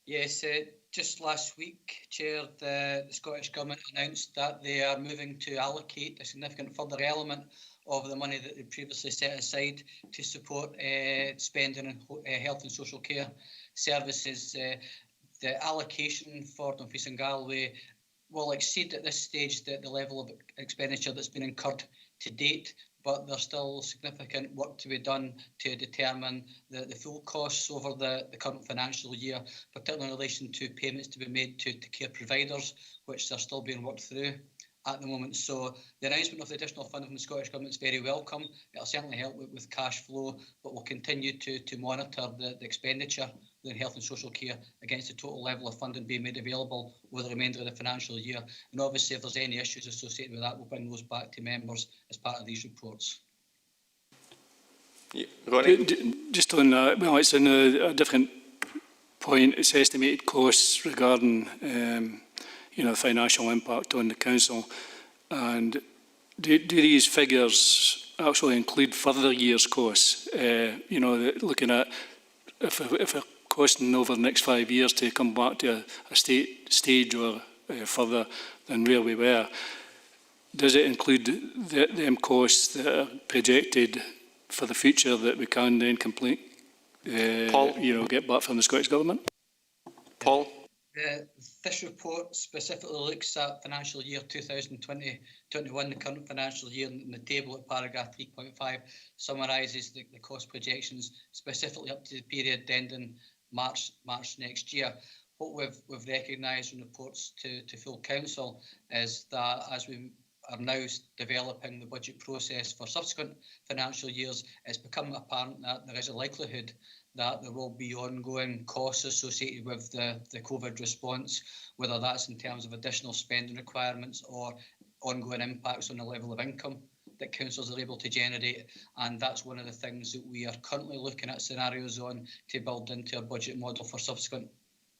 Yes, just last week, Chair, the Scottish Government announced that they are moving to allocate a significant further element of the money that they previously set aside to support spending on health and social care services. The allocation for Dumfries and Galloway will exceed at this stage the level of expenditure that's been incurred to date, but there's still significant work to be done to determine the full costs over the current financial year, particularly in relation to payments to be made to care providers, which are still being worked through at the moment. So the announcement of the additional funding from the Scottish Government is very welcome. It'll certainly help with cash flow, but we'll continue to monitor the expenditure within health and social care against the total level of funding being made available over the remainder of the financial year. And obviously, if there's any issues associated with that, we'll bring those back to members as part of these reports. Yeah. Just on that, well, it's in a different point. It's estimated costs regarding financial impact on the council. And do these figures actually include further years' costs? Looking at if we're costing over the next 5 years to come back to a stage or further than where we were, does it include them costs that are projected for the future that we can then complete? Paul? Get back from the Scottish Government? Paul? This report specifically looks at financial year 2020-21, the current financial year, and the table at paragraph 3.5 summarises the cost projections specifically up to the period ending March next year. What we've recognised in reports to full council is that as we are now developing the budget process for subsequent financial years, it's become apparent that there is a likelihood that there will be ongoing costs associated with the COVID response, whether that's in terms of additional spending requirements or ongoing impacts on the level of income that councils are able to generate. And that's one of the things that we are currently looking at scenarios on to build into our budget model for subsequent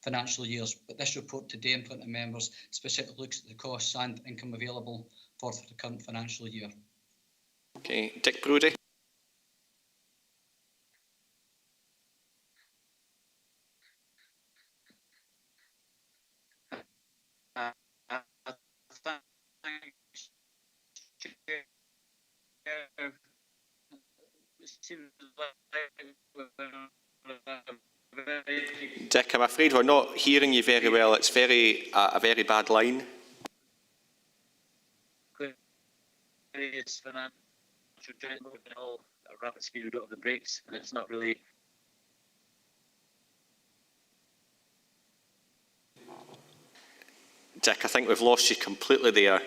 financial years. But this report today in front of members specifically looks at the costs and income available for the current financial year. Okay, Dick Brodie. Dick, I'm afraid we're not hearing you very well. It's a very bad line. It's financial moving all a rapid speed out of the brakes, and it's not really. Dick, I think we've lost you completely there.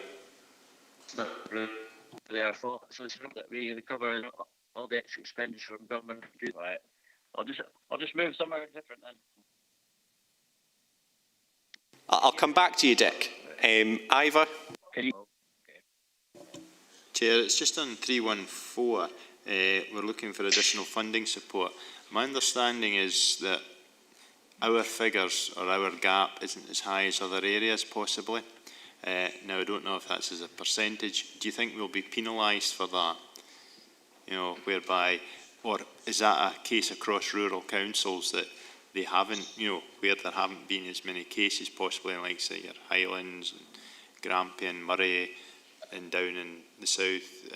It's not really our fault. So it's not that we recover all the extra expenditure from government to do that. I'll just move somewhere different then. I'll come back to you, Dick. Ivor? Chair, it's just on 314. We're looking for additional funding support. My understanding is that our figures or our gap isn't as high as other areas, possibly. Now, I don't know if that's as a percentage. Do you think we'll be penalised for that? Whereby, or is that a case across rural councils that they haven't, where there haven't been as many cases, possibly like, say, your Highlands, and Grampian, Murray, and down in the south?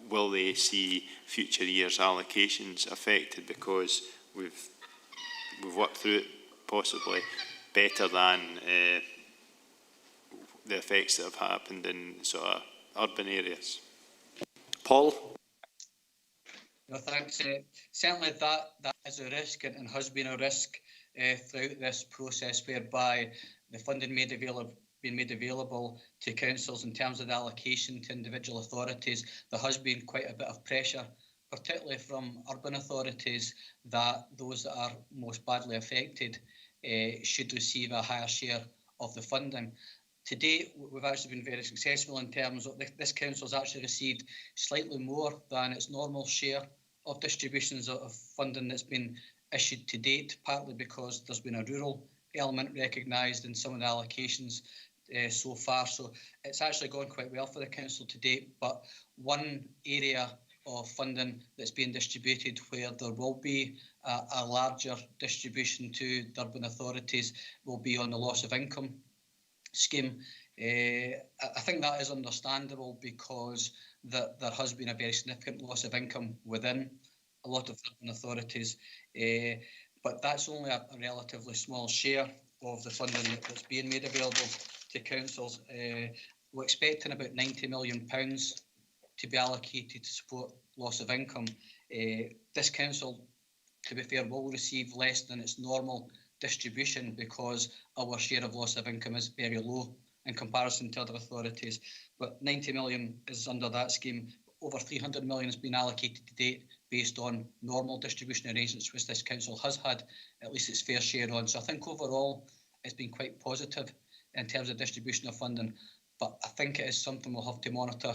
Will they see future years' allocations affected because we've worked through it possibly better than the effects that have happened in sort of urban areas? Paul? No, thanks. Certainly that is a risk and has been a risk throughout this process, whereby the funding being made available to councils in terms of the allocation to individual authorities. There has been quite a bit of pressure, particularly from urban authorities, that those that are most badly affected should receive a higher share of the funding. To date, we've actually been very successful in terms of this council has actually received slightly more than its normal share of distributions of funding that's been issued to date, partly because there's been a rural element recognised in some of the allocations so far. So it's actually gone quite well for the council to date. But one area of funding that's being distributed where there will be a larger distribution to the urban authorities will be on the loss of income scheme. I think that is understandable because there has been a very significant loss of income within a lot of urban authorities. but that's only a relatively small share of the funding that's being made available to councils. We're expecting about £90 million to be allocated to support loss of income. This council, to be fair, will receive less than its normal distribution because our share of loss of income is very low in comparison to other authorities. But 90 million is under that scheme. Over 300 million has been allocated to date based on normal distribution arrangements, which this council has had at least its fair share on. So I think overall it's been quite positive in terms of distribution of funding. But I think it is something we'll have to monitor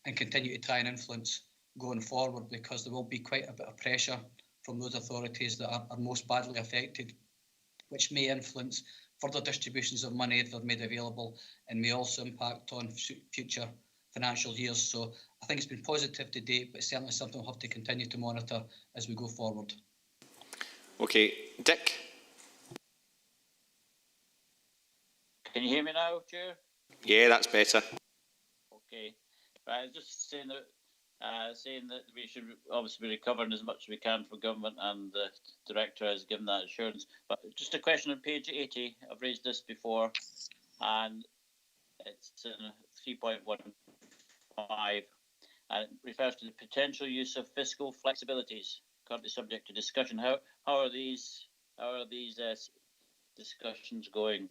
and continue to try and influence going forward, because there will be quite a bit of pressure from those authorities that are most badly affected, which may influence further distributions of money that are made available and may also impact on future financial years. So I think it's been positive to date, but certainly something we'll have to continue to monitor as we go forward. Okay, Dick? Can you hear me now, Chair? Yeah, that's better. Okay. Right, just saying that we should obviously be recovering as much as we can for government, and the Director has given that assurance. But just a question on page 80, I've raised this before, and it's in 3.15, and it refers to the potential use of fiscal flexibilities, currently subject to discussion. How are these discussions going?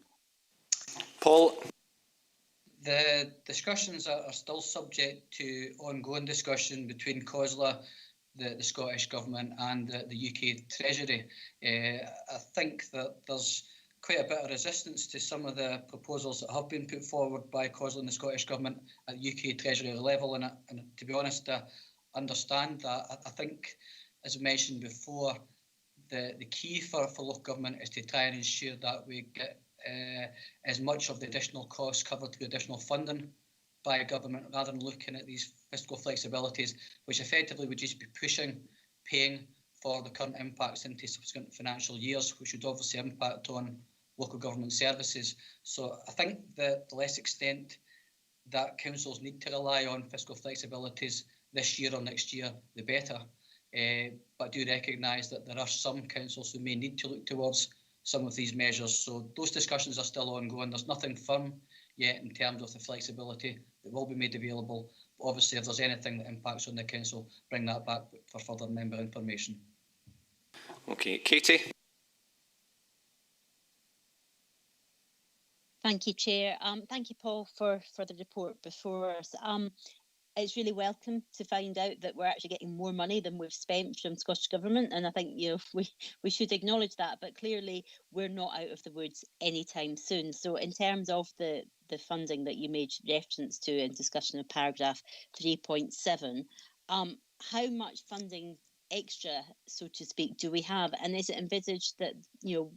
Paul? The discussions are still subject to ongoing discussion between COSLA, the Scottish Government and the UK Treasury. I think that there's quite a bit of resistance to some of the proposals that have been put forward by COSLA and the Scottish Government at UK Treasury level, and to be honest, I understand that. I think, as mentioned before, the key for local government is to try and ensure that we get as much of the additional costs covered through additional funding by government, rather than looking at these fiscal flexibilities, which effectively would just be paying for the current impacts into subsequent financial years, which would obviously impact on local government services. So I think that the less extent that councils need to rely on fiscal flexibilities this year or next year, the better. But I do recognise that there are some councils who may need to look towards some of these measures. So those discussions are still ongoing. There's nothing firm yet in terms of the flexibility that will be made available. But obviously, if there's anything that impacts on the council, bring that back for further member information. Okay, Katie? Thank you, Chair. Thank you, Paul, for the report before us. It's really welcome to find out that we're actually getting more money than we've spent from Scottish Government, and I think we should acknowledge that. But clearly, we're not out of the woods anytime soon. So, in terms of the funding that you made reference to in discussion of paragraph 3.7, how much funding extra, so to speak, do we have, and is it envisaged that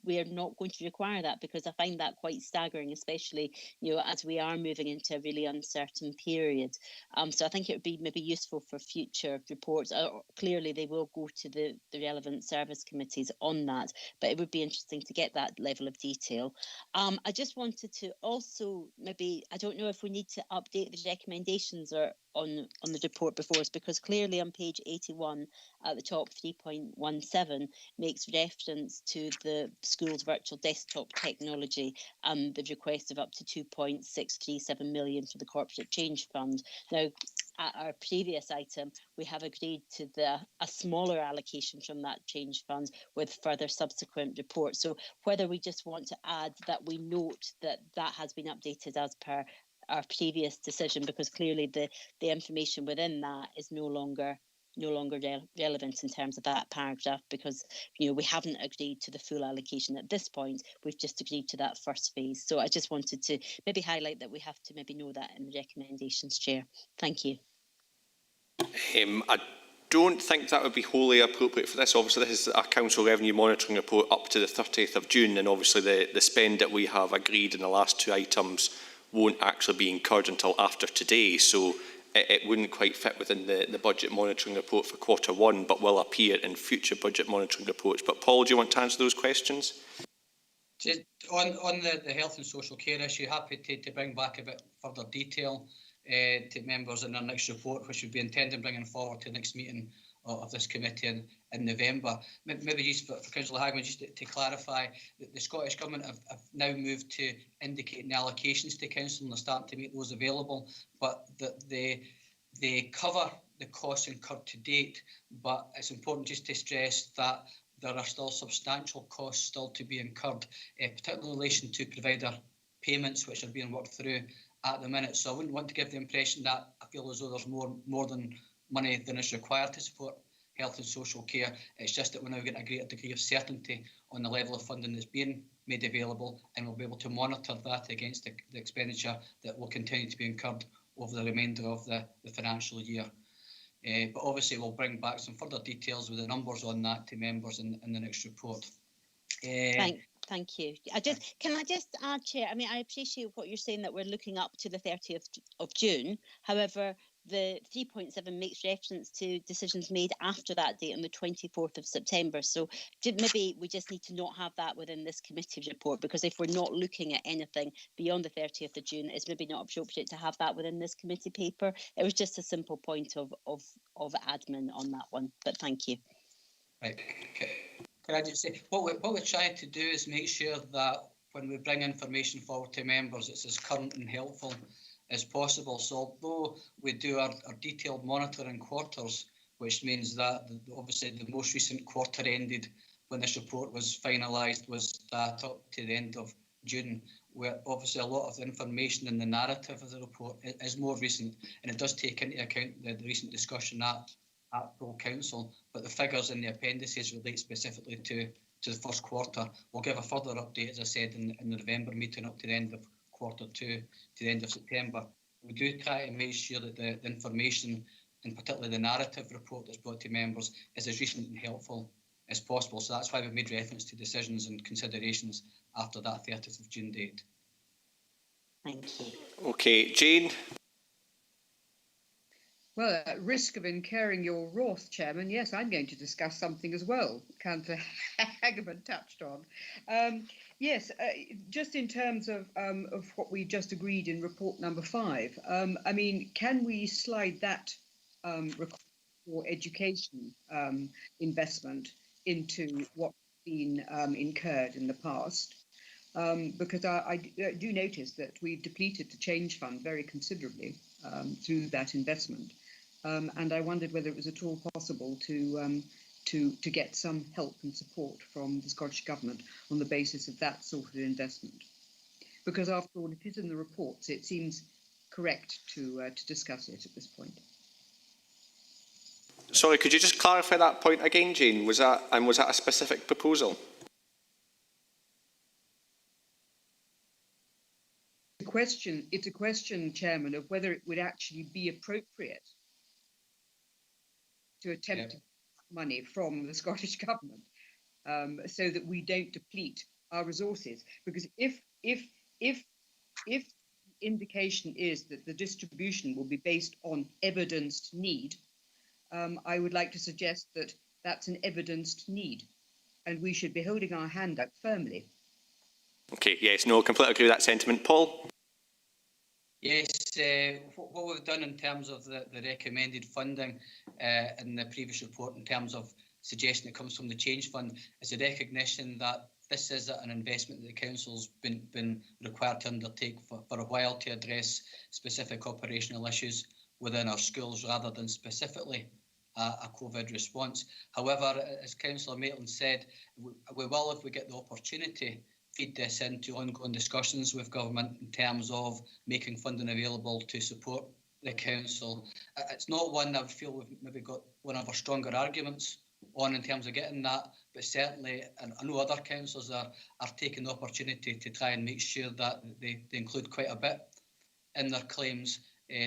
we're not going to require that? Because I find that quite staggering, especially as we are moving into a really uncertain period. So I think it would be maybe useful for future reports. Clearly they will go to the relevant service committees on that, but it would be interesting to get that level of detail. I just wanted to also maybe, I don't know if we need to update the recommendations or on the report before us, because clearly on page 81 at the top, 3.17 makes reference to the school's virtual desktop technology and the request of up to 2.637 million for the corporate change fund. Now, at our previous item, we have agreed to a smaller allocation from that change fund with further subsequent reports. So whether we just want to add that we note that that has been updated as per our previous decision, because clearly the information within that is no longer relevant in terms of that paragraph, because we haven't agreed to the full allocation at this point. We've just agreed to that first phase. So I just wanted to maybe highlight that we have to maybe know that in the recommendations, Chair. Thank you. I don't think that would be wholly appropriate for this. Obviously, this is a council revenue monitoring report up to the 30th of June, and obviously the spend that we have agreed in the last two items won't actually be incurred until after today. So it wouldn't quite fit within the budget monitoring report for Q1, but will appear in future budget monitoring reports. But Paul, do you want to answer those questions? Just on the health and social care issue, happy to bring back a bit further detail to members in our next report, which we'll be intending bringing forward to the next meeting of this committee in November. Maybe just for Councillor Hagman, just to clarify, that the Scottish Government have now moved to indicating the allocations to Council and they're starting to make those available, but that they cover the costs incurred to date, but it's important just to stress that there are still substantial costs still to be incurred, particularly in relation to provider payments, which are being worked through at the minute. So I wouldn't want to give the impression that I feel as though there's more than money than is required to support health and social care. It's just that we're now getting a greater degree of certainty on the level of funding that's being made available, and we'll be able to monitor that against the expenditure that will continue to be incurred over the remainder of the financial year. But obviously we'll bring back some further details with the numbers on that to members in the next report. Thank you. Can I just add, Chair? I mean, I appreciate what you're saying, that we're looking up to the 30th of June. However, the 3.7 makes reference to decisions made after that date on the 24th of September. So maybe we just need to not have that within this committee report, because if we're not looking at anything beyond the 30th of June, it's maybe not appropriate to have that within this committee paper. It was just a simple point of admin on that one, but thank you. Right. Okay. Can I just say, what we're trying to do is make sure that when we bring information forward to members, it's as current and helpful as possible. So although we do our detailed monitoring quarters, which means that obviously the most recent quarter ended when this report was finalised was that up to the end of June, where obviously a lot of the information in the narrative of the report is more recent, and it does take into account the recent discussion at full council, but the figures in the appendices relate specifically to the first quarter. We'll give a further update, as I said, in the November meeting up to the end of quarter 2 to the end of September. We do try to make sure that the information, and particularly the narrative report that's brought to members, is as recent and helpful as possible. So that's why we've made reference to decisions and considerations after that 30th of June date. Thank you. Okay, Jane. Well, at risk of incurring your wrath, Chairman, yes, I'm going to discuss something as well, Councillor Hagman touched on. Yes, just in terms of what we just agreed in report number 5, I mean, can we slide that request for education investment into what's been incurred in the past? Because I do notice that we've depleted the change fund very considerably through that investment. And I wondered whether it was at all possible to get some help and support from the Scottish Government on the basis of that sort of investment. Because after all, it is in the reports, it seems correct to discuss it at this point. Sorry, could you just clarify that point again, Jane? Was that a specific proposal? It's a question, Chairman, of whether it would actually be appropriate to attempt to get money from the Scottish Government so that we don't deplete our resources. Because if indication is that the distribution will be based on evidenced need, I would like to suggest that that's an evidenced need, and we should be holding our hand up firmly. Okay, yes, no, completely agree with that sentiment. Paul? Yes, what we've done in terms of the recommended funding in the previous report, in terms of suggestion that comes from the Change Fund, is a recognition that this is an investment that the Council's been required to undertake for a while to address specific operational issues within our schools rather than specifically a COVID response. However, as Councillor Maitland said, we will, if we get the opportunity, feed this into ongoing discussions with government in terms of making funding available to support the council. It's not one that I feel we've maybe got one of our stronger arguments on in terms of getting that, but certainly, and I know other councils are taking the opportunity to try and make sure that they include quite a bit in their claims.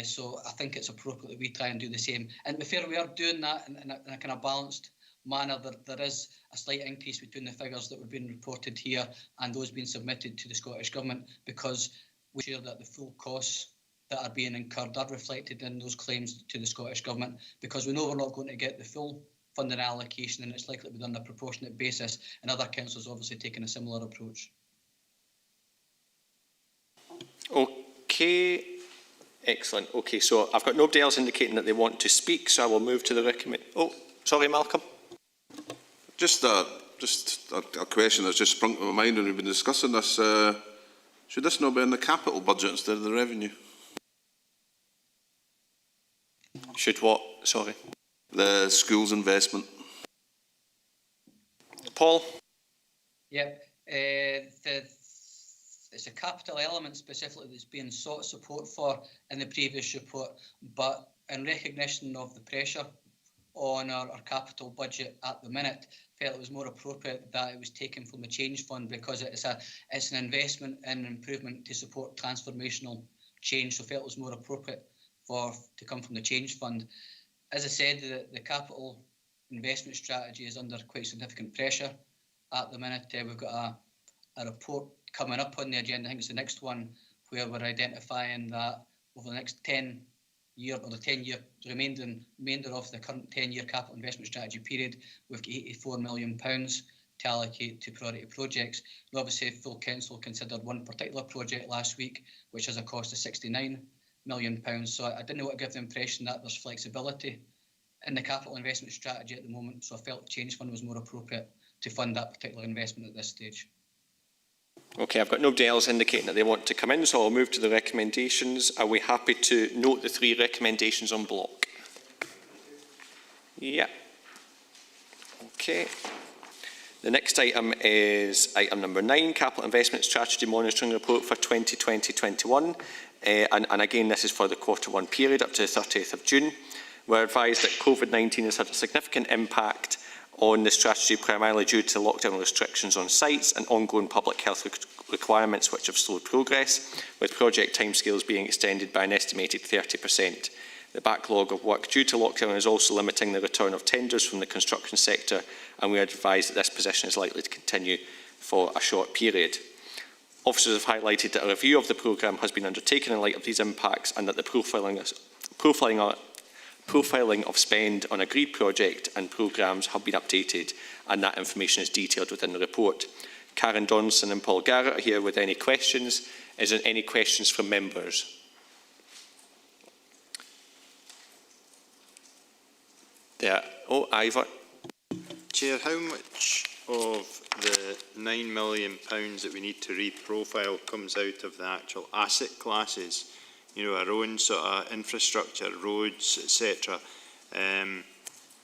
So I think it's appropriate that we try and do the same. And to be fair, we are doing that in a kind of balanced manner. There is a slight increase between the figures that were being reported here and those being submitted to the Scottish Government, because we share that the full costs that are being incurred are reflected in those claims to the Scottish Government, because we know we're not going to get the full funding allocation, and it's likely to be done on a proportionate basis, and other councils obviously taking a similar approach. Okay, excellent. Okay, so I've got nobody else indicating that they want to speak, so I will move to the recommend. Oh, sorry, Malcolm. Just a question that's just sprung to my mind when we've been discussing this. Should this not be in the capital budget instead of the revenue? Should what? Sorry. The schools investment. Paul? Yep. It's a capital element specifically that's being sought support for in the previous report, but in recognition of the pressure on our capital budget at the minute, felt it was more appropriate that it was taken from the change fund because it's an investment in improvement to support transformational change, so felt it was more appropriate to come from the change fund. As I said, the capital investment strategy is under quite significant pressure at the minute. We've got a report coming up on the agenda, I think it's the next one, where we're identifying that over the next 10-year or the remainder of the current 10-year capital investment strategy period, we've got £84 million to allocate to priority projects. And obviously, full council considered one particular project last week, which has a cost of £69 million. So I didn't want to give the impression that there's flexibility in the capital investment strategy at the moment. So I felt the change fund was more appropriate to fund that particular investment at this stage. Okay, I've got nobody else indicating that they want to come in, so I'll move to the recommendations. Are we happy to note the 3 recommendations on block? Yeah. Okay. The next item is item number 9, Capital Investment Strategy Monitoring Report for 2020-21. And again, this is for the Q1 period up to the 30th of June. We're advised that COVID-19 has had a significant impact on the strategy, primarily due to lockdown restrictions on sites and ongoing public health requirements which have slowed progress, with project timescales being extended by an estimated 30%. The backlog of work due to lockdown is also limiting the return of tenders from the construction sector, and we are advised that this position is likely to continue for a short period. Officers have highlighted that a review of the programme has been undertaken in light of these impacts, and that the profiling of spend on agreed project and programmes have been updated, and that information is detailed within the report. Karen Donaldson and Paul Garrett are here with any questions. Is there any questions from members? There. Oh, Ivor. Chair, how much of the £9 million that we need to reprofile comes out of the actual asset classes? You know, our own sort of infrastructure, roads, etc.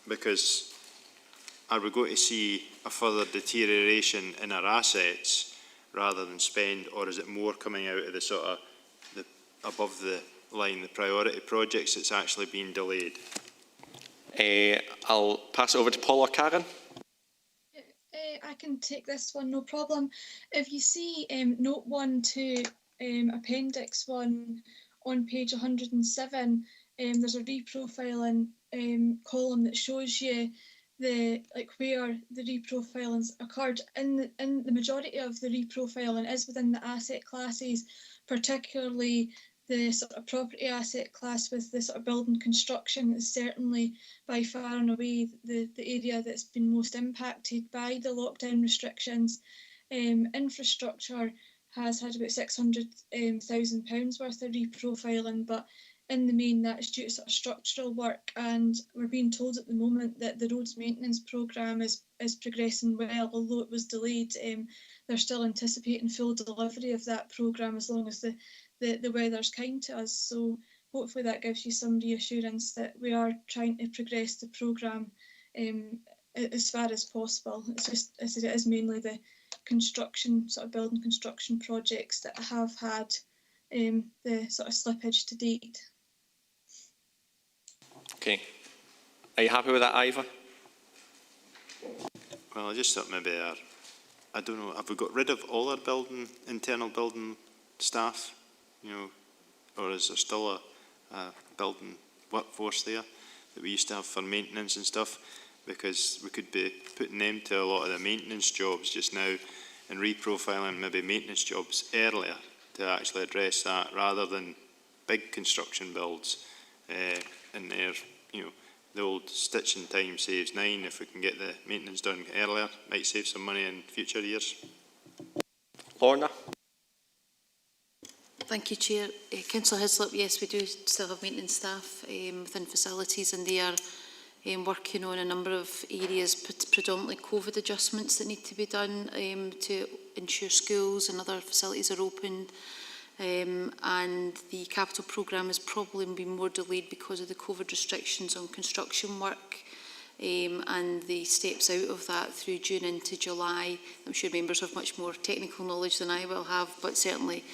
Because are we going to see a further deterioration in our assets rather than spend, or is it more coming out of the sort of above the line, the priority projects that's actually being delayed? I'll pass it over to Paul or Karen. I can take this one, no problem. If you see note 1 to appendix 1 on page 107, there's a reprofiling column that shows you where the reprofilings occurred. In the majority of the reprofiling is within the asset classes, particularly the sort of property asset class with the sort of building construction is certainly by far and away the area that's been most impacted by the lockdown restrictions. Infrastructure has had about £600,000 worth of reprofiling, but in the main that's due to sort of structural work, and we're being told at the moment that the roads maintenance programme is progressing well, although it was delayed. They're still anticipating full delivery of that programme as long as the weather's kind to us. So hopefully that gives you some reassurance that we are trying to progress the programme as far as possible. It's just, as it is mainly the construction, sort of building construction projects that have had the sort of slippage to date. Okay. Are you happy with that, Ivor? Well, I just thought maybe I don't know, have we got rid of all our internal building staff? You know, or is there still a building workforce there that we used to have for maintenance and stuff? Because we could be putting them to a lot of the maintenance jobs just now and reprofiling maybe maintenance jobs earlier to actually address that, rather than big construction builds. And there, you know, the old stitching time saves 9. If we can get the maintenance done earlier, might save some money in future years. Lorna. Thank you, Chair. Councillor Hislop, yes, we do still have maintenance staff within facilities, and they are working on a number of areas, predominantly COVID adjustments that need to be done to ensure schools and other facilities are opened. And the capital programme has probably been more delayed because of the COVID restrictions on construction work. And the steps out of that through June into July. I'm sure members have much more technical knowledge than I will have, but certainly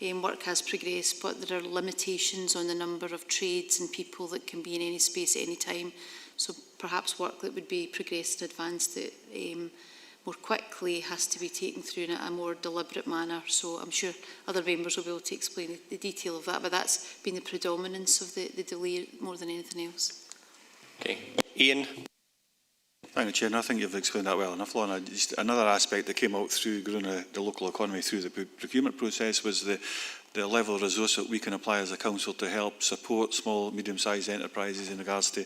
work has progressed, but there are limitations on the number of trades and people that can be in any space at any time. So perhaps work that would be progressed and advanced more quickly has to be taken through in a more deliberate manner. So I'm sure other members will be able to explain the detail of that, but that's been the predominance of the delay more than anything else. Okay. Ian. Thank you, Chair. And I think you've explained that well enough, Lorna. Just another aspect that came out through growing the local economy through the procurement process was the level of resource that we can apply as a council to help support small, medium-sized enterprises in regards to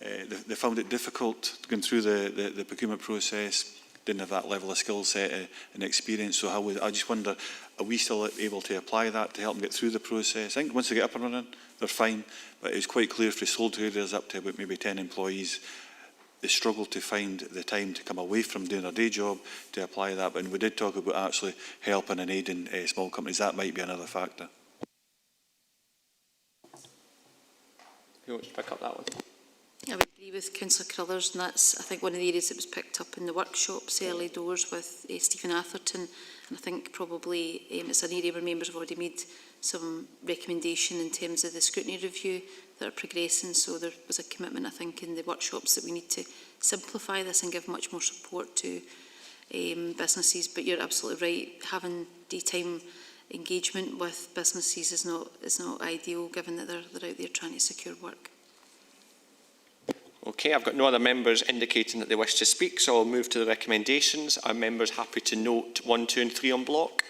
they found it difficult going through the procurement process, didn't have that level of skill set and experience. So I just wonder, are we still able to apply that to help them get through the process? I think once they get up and running, they're fine. But it was quite clear for sole traders up to about maybe 10 employees, they struggle to find the time to come away from doing their day job to apply that. And we did talk about actually helping and aiding small companies. That might be another factor. Who wants to pick up that one? I would agree with Councillor Crothers, and that's, I think, one of the areas that was picked up in the workshops early doors with Stephen Atherton. And I think probably it's an area where members have already made some recommendation in terms of the scrutiny review that are progressing. So there was a commitment, I think, in the workshops that we need to simplify this and give much more support to businesses. But you're absolutely right, having daytime engagement with businesses is not ideal, given that they're out there trying to secure work. Okay, I've got no other members indicating that they wish to speak, so I'll move to the recommendations. Are members happy to note 1, 2 and 3 on block?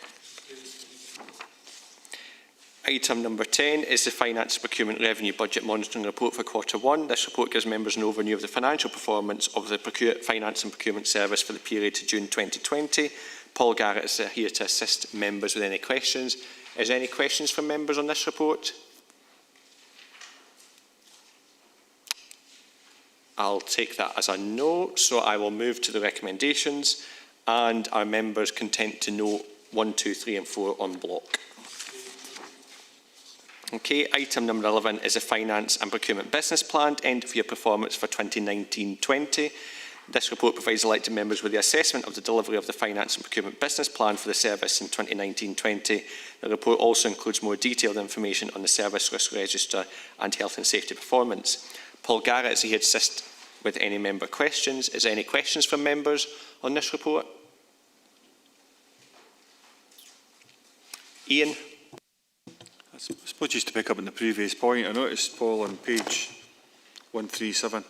Item number 10 is the Finance and Procurement Revenue Budget Monitoring Report for Q1. This report gives members an overview of the financial performance of the Finance and Procurement Service for the period to June 2020. Paul Garrett is here to assist members with any questions. Is there any questions from members on this report? I'll take that as a no, so I will move to the recommendations. And are members content to note 1, 2, 3 and 4 on block? Okay, item number 11 is a Finance and Procurement Business Plan, end of year performance for 2019-20. This report provides elected members with the assessment of the delivery of the Finance and Procurement Business Plan for the service in 2019-20. The report also includes more detailed information on the Service Risk Register and health and safety performance. Paul Garrett is here to assist with any member questions. Is there any questions from members on this report? Ian? I suppose just to pick up on the previous point, I noticed, Paul, on page 137,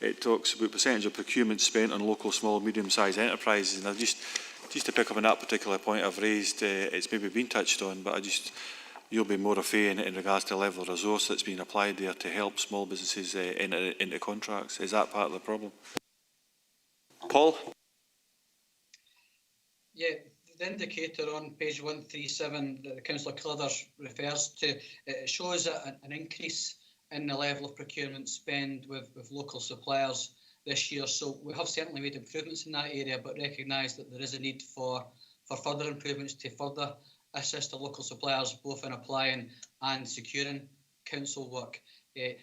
it talks about percentage of procurement spent on local small, medium-sized enterprises. And just to pick up on that particular point I've raised, it's maybe been touched on, but you'll be more of in regards to the level of resource that's being applied there to help small businesses into contracts. Is that part of the problem? Paul? Yeah, the indicator on page 137 that Councillor Crothers refers to, it shows an increase in the level of procurement spend with local suppliers this year. So we have certainly made improvements in that area, but recognise that there is a need for further improvements to further assist the local suppliers both in applying and securing council work.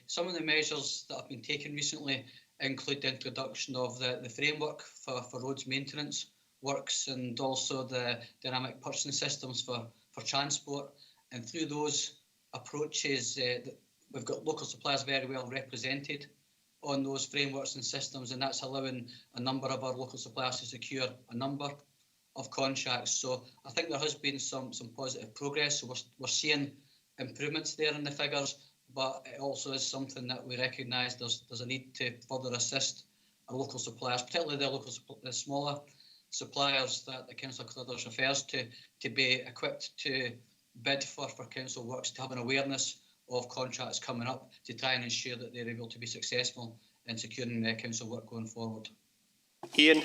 Some of the measures that have been taken recently include the introduction of the framework for roads maintenance works and also the dynamic purchasing systems for transport. And through those approaches, we've got local suppliers very well represented on those frameworks and systems, and that's allowing a number of our local suppliers to secure a number of contracts. So I think there has been some positive progress. So we're seeing improvements there in the figures, but it also is something that we recognise there's a need to further assist our local suppliers, particularly the smaller suppliers that the Councillor Crothers refers to be equipped to bid for council works, to have an awareness of contracts coming up, to try and ensure that they're able to be successful in securing council work going forward. Ian?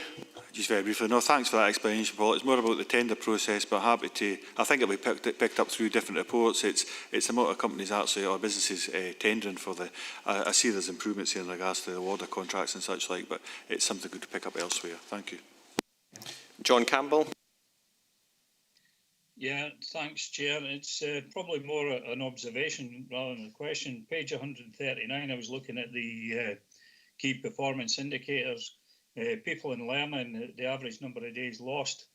Just very briefly, no, thanks for that explanation, Paul. It's more about the tender process, but happy to, I think it'll be picked up through different reports. It's the amount of companies actually, or businesses tendering for the, I see there's improvements here in regards to the water contracts and such like, but it's something good to pick up elsewhere. Thank you. John Campbell? Yeah, thanks, Chair. It's probably more an observation rather than a question. Page 139, I was looking at the key performance indicators. People in learning, the average number of days lost,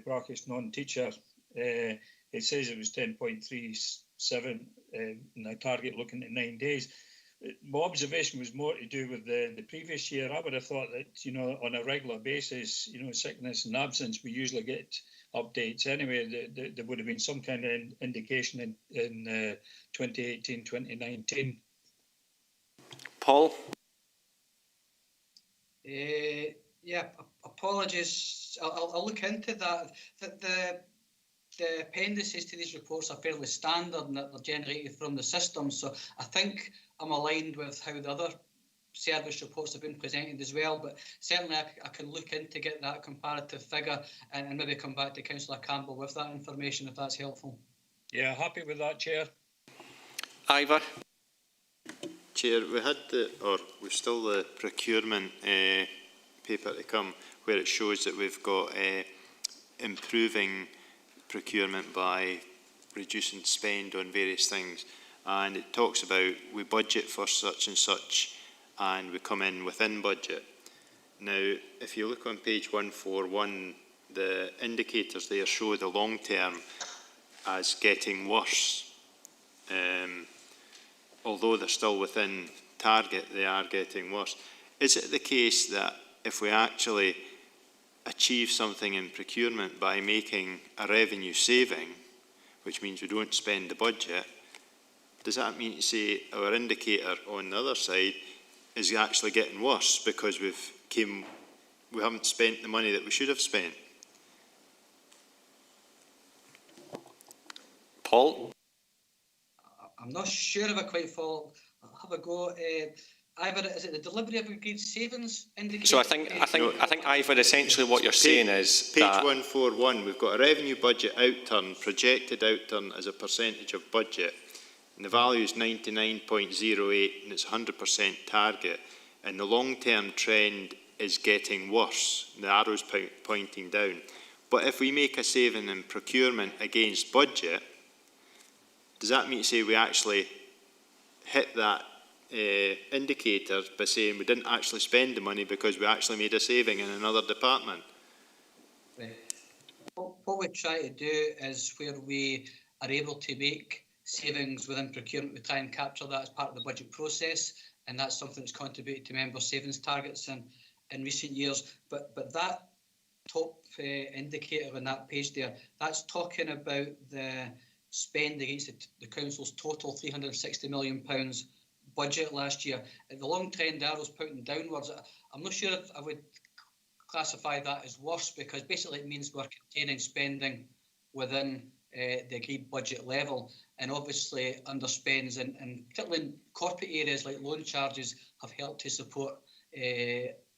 brackets non-teacher, it says it was 10.37 and the target looking at 9 days. My observation was more to do with the previous year. I would have thought that, you know, on a regular basis, you know, sickness and absence, we usually get updates anyway. There would have been some kind of indication in 2018, 2019. Paul? Yeah, apologies. I'll look into that. The appendices to these reports are fairly standard and that they're generated from the system. So I think I'm aligned with how the other service reports have been presented as well. But certainly I can look in to get that comparative figure and maybe come back to Councillor Campbell with that information if that's helpful. Yeah, happy with that, Chair. Ivor? Chair, we've still the procurement paper to come, where it shows that we've got improving procurement by reducing spend on various things, and it talks about we budget for such and such and we come in within budget. Now, if you look on page 141, the indicators there show the long term as getting worse. Although they're still within target, they are getting worse. Is it the case that if we actually achieve something in procurement by making a revenue saving, which means we don't spend the budget, does that mean to say our indicator on the other side is actually getting worse because we haven't spent the money that we should have spent? Paul? I'm not sure if I quite follow. I'll have a go. Ivor, is it the delivery of agreed savings indicator? So I think Ivor, essentially what you're saying is page that 141, we've got a revenue budget outturn, projected outturn as a percentage of budget, and the value is 99.08 and it's 100% target, and the long-term trend is getting worse. The arrow's pointing down. But if we make a saving in procurement against budget, does that mean to say we actually hit that indicator by saying we didn't actually spend the money because we actually made a saving in another department? What we try to do is where we are able to make savings within procurement, we try and capture that as part of the budget process, and that's something that's contributed to member savings targets in recent years. But that top indicator on that page there, that's talking about the spend against the Council's total £360 million budget last year. The long trend arrow's pointing downwards. I'm not sure if I would classify that as worse, because basically it means we're containing spending within the agreed budget level, and obviously underspends and particularly in corporate areas like loan charges have helped to support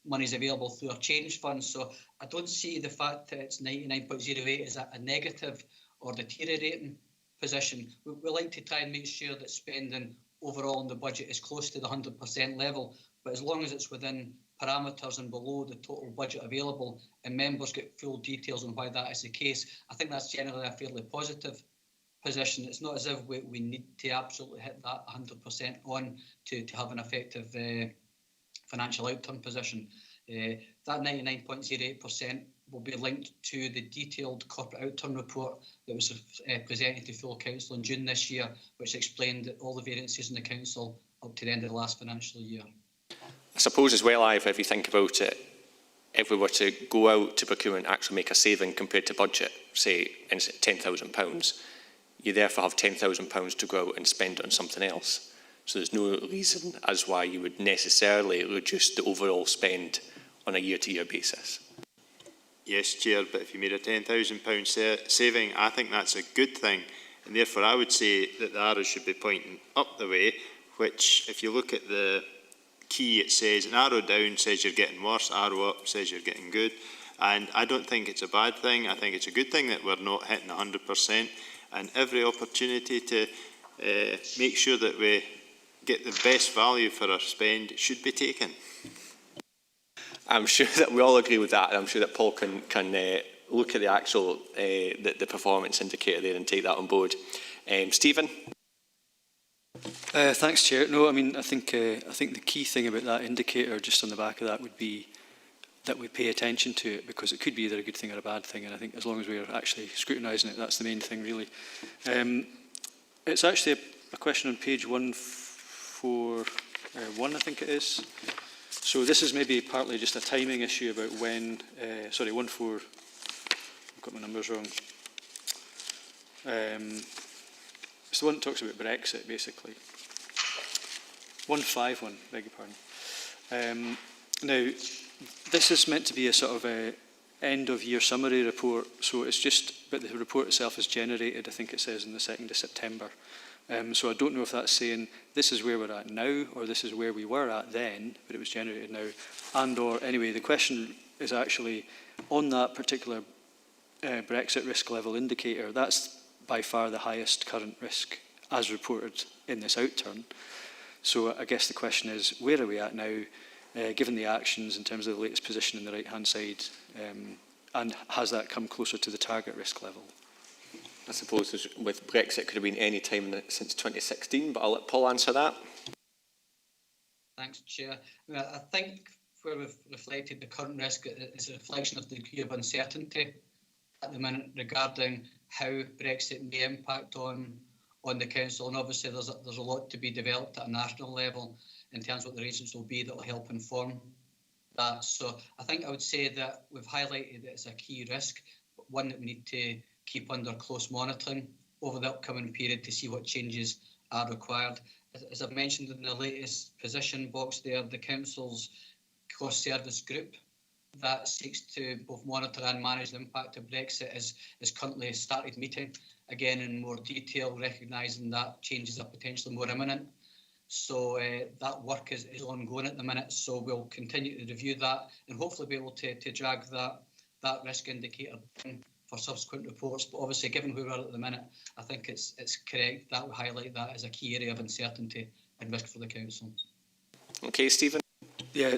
monies available through our change funds. So I don't see the fact that it's 99.08 as a negative or deteriorating position. We like to try and make sure that spending overall in the budget is close to the 100% level, but as long as it's within parameters and below the total budget available and members get full details on why that is the case, I think that's generally a fairly positive position. It's not as if we need to absolutely hit that 100% on to have an effective financial outturn position. That 99.08% will be linked to the detailed corporate outturn report that was presented to full council in June this year, which explained all the variances in the council up to the end of the last financial year. I suppose as well, Ivor, if you think about it, if we were to go out to procurement and actually make a saving compared to budget, say £10,000, you therefore have £10,000 to go out and spend on something else. So there's no reason as why you would necessarily reduce the overall spend on a year-to-year basis. Yes, Chair, but if you made a £10,000 saving, I think that's a good thing, and therefore I would say that the arrow should be pointing up the way, which, if you look at the key, it says an arrow down says you're getting worse, arrow up says you're getting good. And I don't think it's a bad thing. I think it's a good thing that we're not hitting 100%, and every opportunity to make sure that we get the best value for our spend should be taken. I'm sure that we all agree with that, and I'm sure that Paul can look at the actual the performance indicator there and take that on board. Stephen? Thanks, Chair. No, I mean, I think the key thing about that indicator, just on the back of that, would be that we pay attention to it, because it could be either a good thing or a bad thing, and I think as long as we're actually scrutinising it, that's the main thing, really. It's actually a question on page 141, I think it is. So this is maybe partly just a timing issue about when, sorry, 14, I've got my numbers wrong. It's the one that talks about Brexit, basically. 151, beg your pardon. Now, this is meant to be a sort of a end-of-year summary report, so it's just, but the report itself is generated, I think it says, on the 2nd of September. So I don't know if that's saying this is where we're at now, or this is where we were at then, but it was generated now, and or anyway, the question is actually on that particular Brexit risk level indicator. That's by far the highest current risk as reported in this outturn. So I guess the question is, where are we at now, given the actions in terms of the latest position on the right-hand side, and has that come closer to the target risk level? I suppose with Brexit, it could have been any time since 2016, but I'll let Paul answer that. Thanks, Chair. I think where we've reflected the current risk is a reflection of the degree of uncertainty at the minute regarding how Brexit may impact on the Council, and obviously there's a lot to be developed at a national level in terms of what the arrangements will be that will help inform that. So I think I would say that we've highlighted it as a key risk, but one that we need to keep under close monitoring over the upcoming period to see what changes are required. As I've mentioned in the latest position box there, the Council's cost service group that seeks to both monitor and manage the impact of Brexit is currently started meeting again in more detail, recognising that changes are potentially more imminent. So that work is ongoing at the minute, so we'll continue to review that and hopefully be able to drag that risk indicator in for subsequent reports. But obviously, given where we are at the minute, I think it's correct that we highlight that as a key area of uncertainty and risk for the Council. Okay, Stephen. Yeah,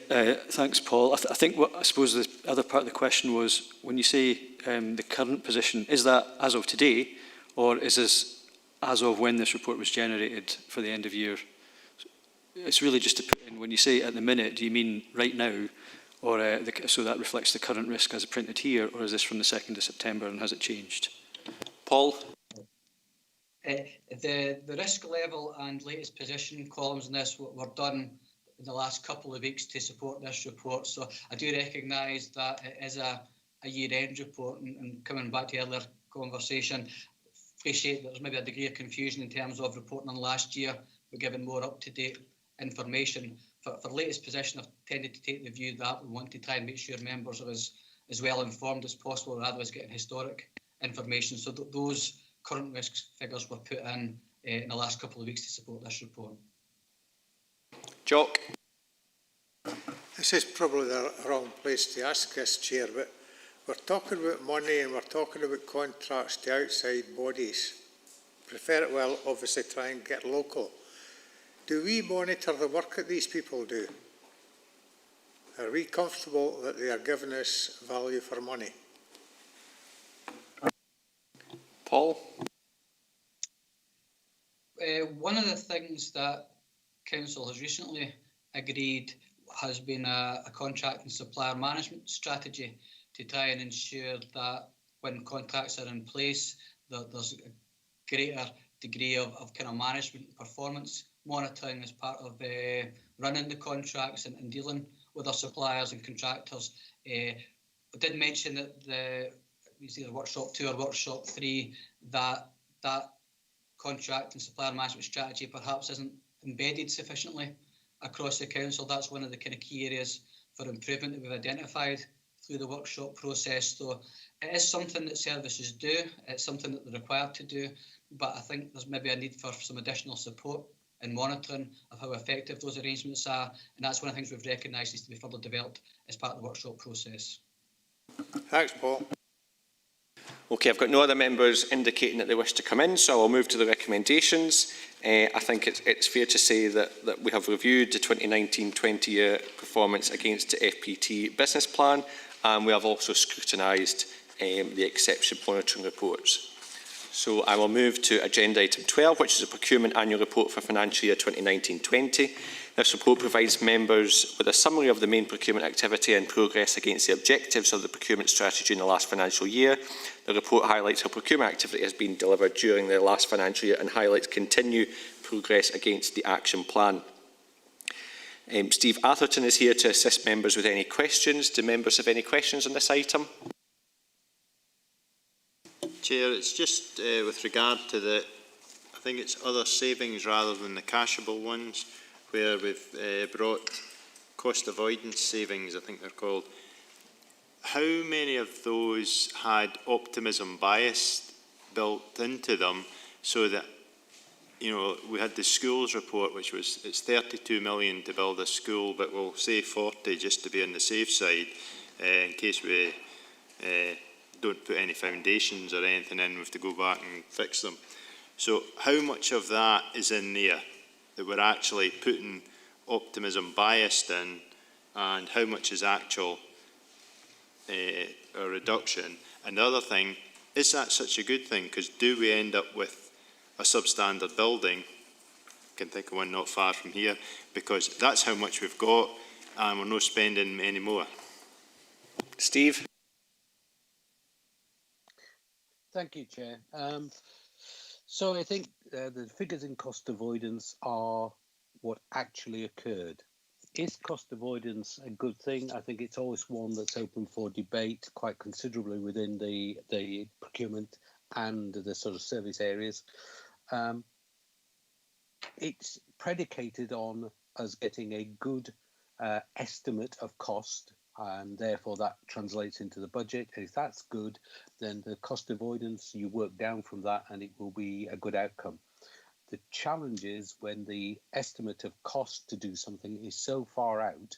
thanks, Paul. I think what I suppose the other part of the question was, when you say the current position, is that as of today, or is this as of when this report was generated for the end of year? It's really just to put in, when you say at the minute, do you mean right now? Or so that reflects the current risk as printed here, or is this from the 2nd of September and has it changed? Paul? The risk level and latest position columns in this were done in the last couple of weeks to support this report. So I do recognise that it is a year-end report, and coming back to earlier conversation, appreciate that there's maybe a degree of confusion in terms of reporting on last year, but given more up-to-date information. For the latest position, I've tended to take the view that we want to try and make sure members are as well informed as possible, rather than getting historic information. So those current risk figures were put in the last couple of weeks to support this report. Jock? This is probably the wrong place to ask this, Chair, but we're talking about money and we're talking about contracts to outside bodies. Prefer it, well, obviously try and get local. Do we monitor the work that these people do? Are we comfortable that they are giving us value for money? Paul? One of the things that Council has recently agreed has been a contract and supplier management strategy to try and ensure that when contracts are in place, that there's a greater degree of kind of management and performance monitoring as part of running the contracts and dealing with our suppliers and contractors. I did mention that it's either workshop 2 or workshop 3 that contract and supplier management strategy perhaps isn't embedded sufficiently across the Council. That's one of the kind of key areas for improvement that we've identified through the workshop process. So it is something that services do, it's something that they're required to do, but I think there's maybe a need for some additional support and monitoring of how effective those arrangements are. And that's one of the things we've recognised needs to be further developed as part of the workshop process. Thanks, Paul. Okay, I've got no other members indicating that they wish to come in, so I'll move to the recommendations. I think it's fair to say that we have reviewed the 2019-20 year performance against the FPT business plan, and we have also scrutinised the exception monitoring reports. So I will move to agenda item 12, which is a procurement annual report for financial year 2019-20. This report provides members with a summary of the main procurement activity and progress against the objectives of the procurement strategy in the last financial year. The report highlights how procurement activity has been delivered during the last financial year and highlights continued progress against the action plan. Steve Atherton is here to assist members with any questions. Do members have any questions on this item? Chair, it's just with regard to the, I think it's other savings rather than the cashable ones, where we've brought cost avoidance savings, I think they're called. How many of those had optimism bias built into them, so that, you know, we had the schools report, which was, it's 32 million to build a school, but we'll say 40 just to be on the safe side, in case we don't put any foundations or anything in, we have to go back and fix them. So how much of that is in there that we're actually putting optimism biased in, and how much is actual a reduction? And the other thing, is that such a good thing? Because do we end up with a substandard building? I can think of one not far from here, because that's how much we've got and we're not spending any more. Steve? Thank you, Chair. So I think the figures in cost avoidance are what actually occurred. Is cost avoidance a good thing? I think it's always one that's open for debate quite considerably within the procurement and the sort of service areas. It's predicated on us getting a good estimate of cost, and therefore that translates into the budget. And if that's good, then the cost avoidance, you work down from that and it will be a good outcome. The challenge is when the estimate of cost to do something is so far out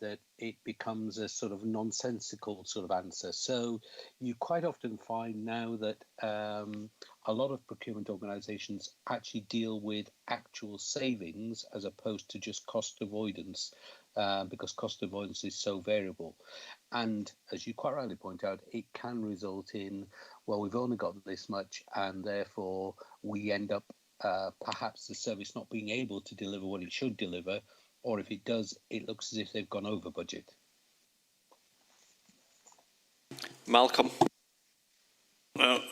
that it becomes a sort of nonsensical sort of answer. So you quite often find now that a lot of procurement organisations actually deal with actual savings as opposed to just cost avoidance, because cost avoidance is so variable. And as you quite rightly point out, it can result in, well, we've only got this much, and therefore we end up perhaps the service not being able to deliver what it should deliver, or if it does, it looks as if they've gone over budget. Malcolm.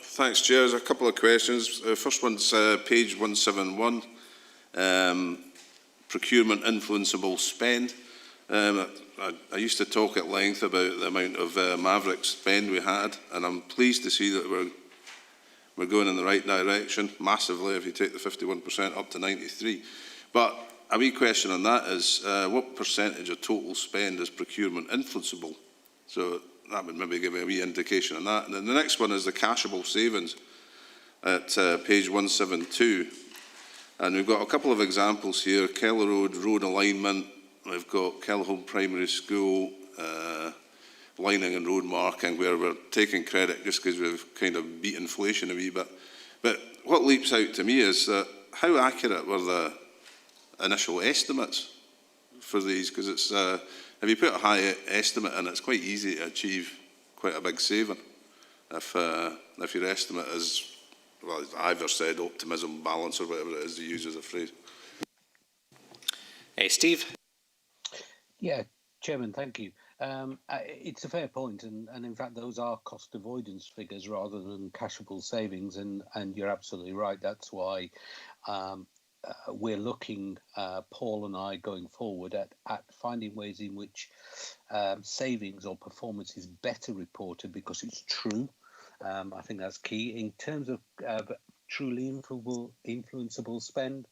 Thanks, Chair. There's a couple of questions. First one's page 171, procurement influenceable spend. I used to talk at length about the amount of maverick spend we had, and I'm pleased to see that we're going in the right direction massively if you take the 51% up to 93. But a wee question on that is, what percentage of total spend is procurement influenceable? So that would maybe give me a wee indication on that. And then the next one is the cashable savings at page 172. And we've got a couple of examples here: Keller Road, road alignment. We've got Kelholm Primary School, lining and road marking, where we're taking credit just because we've kind of beat inflation a wee bit. But what leaps out to me is that how accurate were the initial estimates for these? Because it's if you put a high estimate in, it's quite easy to achieve quite a big saving if your estimate is, well, as Ivor said, optimism balance or whatever it is to use as a phrase. Steve? Yeah, Chairman, thank you. It's a fair point, and in fact those are cost avoidance figures rather than cashable savings, and you're absolutely right. That's why we're looking, Paul and I, going forward at finding ways in which savings or performance is better reported because it's true. I think that's key. In terms of truly influenceable spend,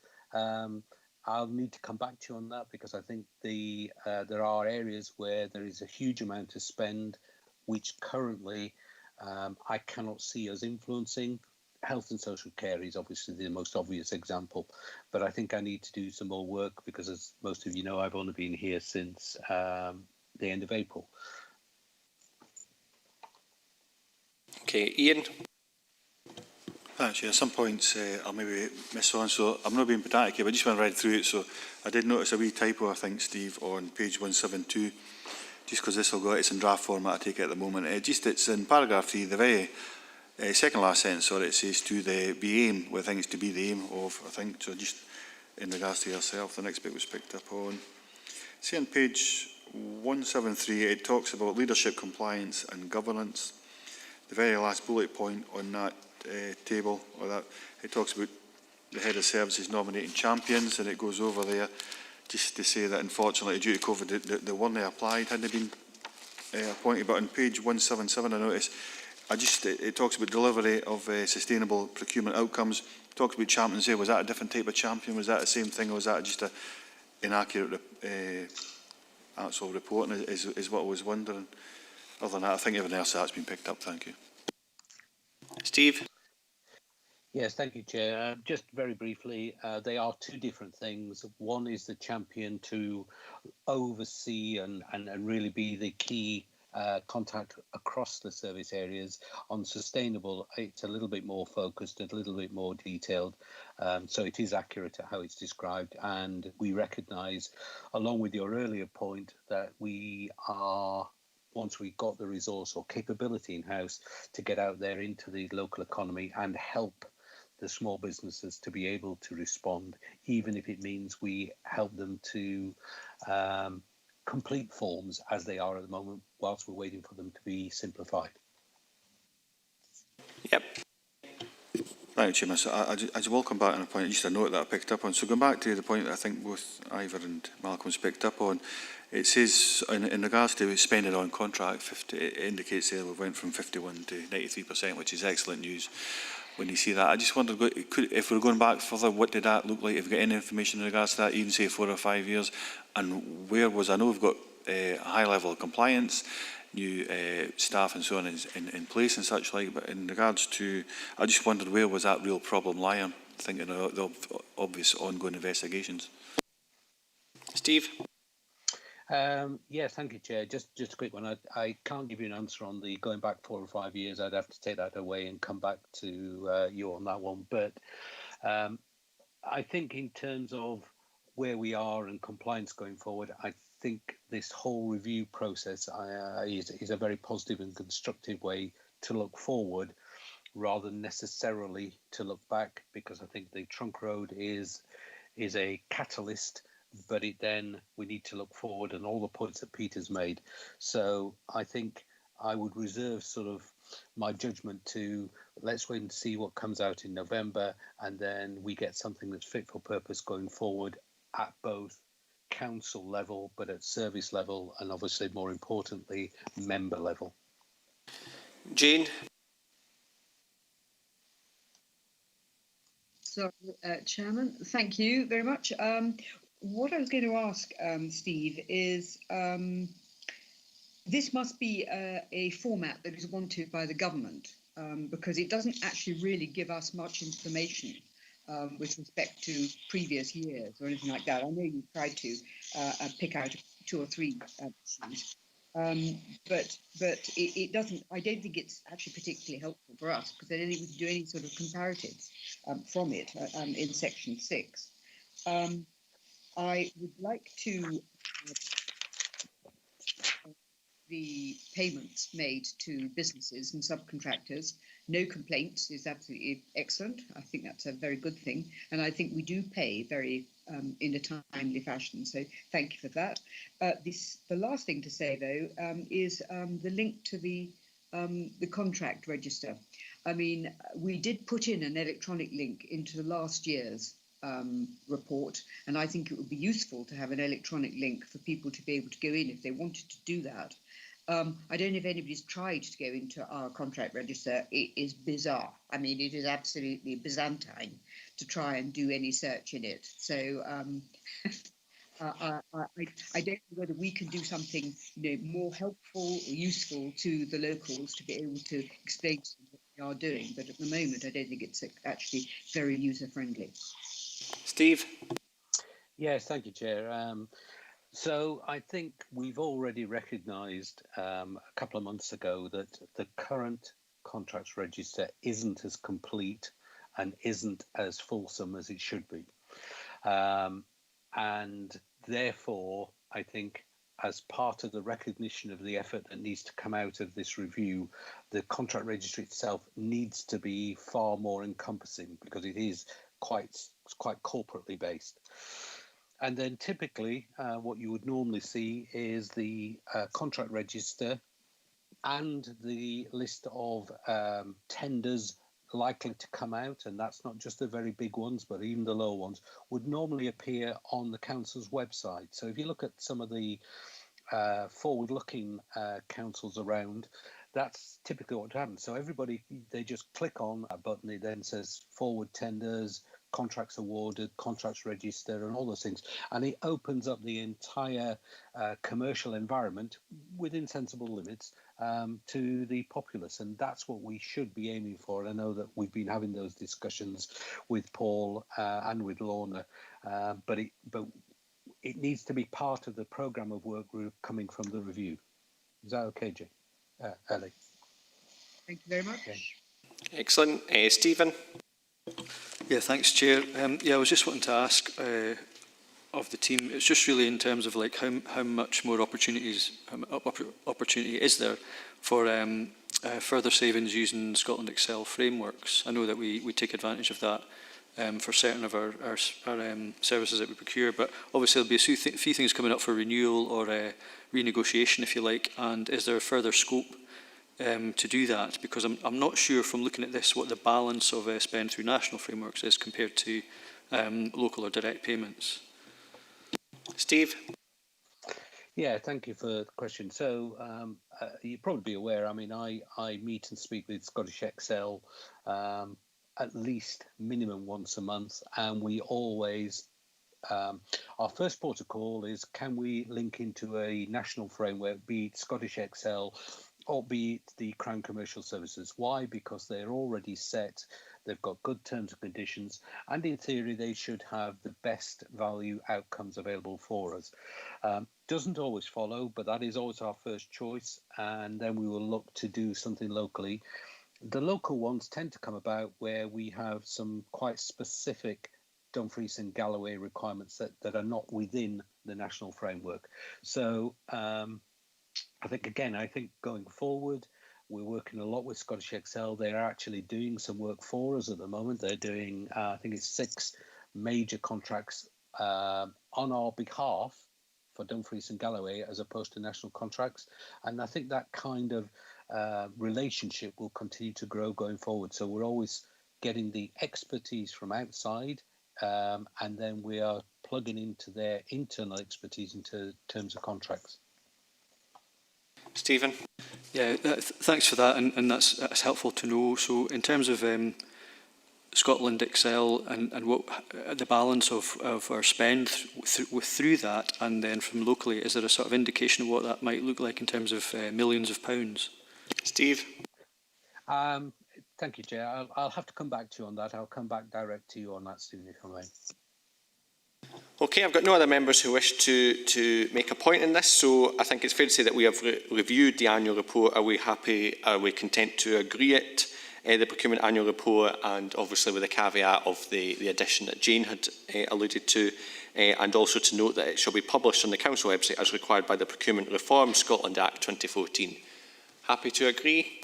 I'll need to come back to you on that, because I think there are areas where there is a huge amount of spend which currently I cannot see us influencing. health and social care is obviously the most obvious example, but I think I need to do some more work because, as most of you know, I've only been here since the end of April. Okay, Ian. Thanks, yeah. Some points I'll maybe miss on, so I'm not being pedantic here, but I just want to read through it. So I did notice a wee typo, I think, Steve, on page 172, just because this will go, it's in draft format, I take it at the moment. It's in paragraph 3, the very second last sentence, sorry, it says to the be aim, well, I think it's to be the aim of, I think, so just in regards to yourself, the next bit was picked up on. See on page 173, it talks about leadership, compliance and governance. The very last bullet point on that table, or that, it talks about the head of services nominating champions, and it goes over there just to say that unfortunately due to COVID the one they applied hadn't been appointed. But on page 177 I noticed it talks about delivery of sustainable procurement outcomes. It talks about champions there. Was that a different type of champion? Was that the same thing, or was that just an inaccurate actual reporting is what I was wondering. Other than that, I think everything else that's been picked up. Thank you. Steve? Yes, thank you, Chair. Just very briefly, they are two different things. One is the champion to oversee and really be the key contact across the service areas. On sustainable, it's a little bit more focused and a little bit more detailed. So it is accurate at how it's described. And we recognise, along with your earlier point, that we are, once we've got the resource or capability in-house, to get out there into the local economy and help the small businesses to be able to respond, even if it means we help them to complete forms as they are at the moment, whilst we're waiting for them to be simplified. Yep. Thank you, Chairman. So I just will come back on a point, just a note that I picked up on. So going back to the point that I think both Ivor and Malcolm's picked up on, it says in regards to spending on contract, it indicates there we went from 51 to 93%, which is excellent news. When you see that, I just wondered, if we're going back further, what did that look like? If you got any information in regards to that, even say 4 or 5 years, and where was, I know we've got a high level of compliance, new staff and so on in place and such like, but in regards to, I just wondered where was that real problem lying, thinking of the obvious ongoing investigations. Steve? Yes, thank you, Chair. Just a quick one. I can't give you an answer on the going back 4 or 5 years. I'd have to take that away and come back to you on that one. But I think in terms of where we are and compliance going forward, I think this whole review process is a very positive and constructive way to look forward rather than necessarily to look back, because I think the trunk road is a catalyst, but we need to look forward, and all the points that Peter's made. So I think I would reserve sort of my judgment to let's wait and see what comes out in November, and then we get something that's fit for purpose going forward at both council level, but at service level, and obviously more importantly, member level. Jane? So, Chairman, thank you very much. What I was going to ask, Steve, is this must be a format that is wanted by the government, because it doesn't actually really give us much information with respect to previous years or anything like that. I know you tried to pick out 2 or 3 issues, but it doesn't. I don't think it's actually particularly helpful for us, because I don't think we can do any sort of comparatives from it in section 6. I would like to the payments made to businesses and subcontractors. No complaints is absolutely excellent. I think that's a very good thing, and I think we do pay very in a timely fashion. So thank you for that. The last thing to say though is the link to the contract register. I mean, we did put in an electronic link into last year's report, and I think it would be useful to have an electronic link for people to be able to go in if they wanted to do that. I don't know if anybody's tried to go into our contract register. It is bizarre. I mean, it is absolutely Byzantine to try and do any search in it. So I don't know whether we can do something more helpful or useful to the locals to be able to explain to them are doing, but at the moment I don't think it's actually very user-friendly. Steve? Yes, thank you, Chair. So I think we've already recognised a couple of months ago that the current contracts register isn't as complete and isn't as fulsome as it should be. And therefore, I think as part of the recognition of the effort that needs to come out of this review, the contract registry itself needs to be far more encompassing because it is quite corporately based. And then typically what you would normally see is the contract register and the list of tenders likely to come out, and that's not just the very big ones, but even the low ones, would normally appear on the council's website. So if you look at some of the forward-looking councils around, that's typically what happens. So everybody, they just click on a button, it then says forward tenders, contracts awarded, contracts register, and all those things. And it opens up the entire commercial environment within sensible limits to the populace. And that's what we should be aiming for. And I know that we've been having those discussions with Paul and with Lorna, but it needs to be part of the programme of work group coming from the review. Is that okay, Jay? Ellie? Thank you very much. Okay. Excellent. Stephen? Yeah, thanks, Chair. Yeah, I was just wanting to ask of the team, it's just really in terms of like how much more opportunity is there for further savings using Scotland Excel frameworks. I know that we take advantage of that for certain of our services that we procure, but obviously there'll be a few things coming up for renewal or renegotiation, if you like, and is there a further scope to do that? Because I'm not sure from looking at this what the balance of spend through national frameworks is compared to local or direct payments. Steve? Yeah, thank you for the question. So you'd probably be aware, I mean, I meet and speak with Scottish Excel at least minimum once a month, and we always, our first port of call is, can we link into a national framework, be it Scottish Excel or be it the Crown Commercial Services? Why? Because they're already set, they've got good terms and conditions, and in theory they should have the best value outcomes available for us. Doesn't always follow, but that is always our first choice, and then we will look to do something locally. The local ones tend to come about where we have some quite specific Dumfries and Galloway requirements that are not within the national framework. So I think going forward, we're working a lot with Scottish Excel. They're actually doing some work for us at the moment. They're doing, I think it's 6 major contracts on our behalf for Dumfries and Galloway as opposed to national contracts. And I think that kind of relationship will continue to grow going forward. So we're always getting the expertise from outside, and then we are plugging into their internal expertise into terms of contracts. Stephen? Yeah, thanks for that, and that's helpful to know. So in terms of Scotland Excel and what the balance of our spend through that, and then from locally, is there a sort of indication of what that might look like in terms of millions of pounds? Steve? Thank you, Chair. I'll have to come back to you on that. I'll come back direct to you on that, Stephen, if I may. Okay, I've got no other members who wish to make a point in this, so I think it's fair to say that we have reviewed the annual report. Are we happy, are we content to agree it, the procurement annual report, and obviously with the caveat of the addition that Jane had alluded to, and also to note that it shall be published on the council website as required by the Procurement Reform Scotland Act 2014. Happy to agree?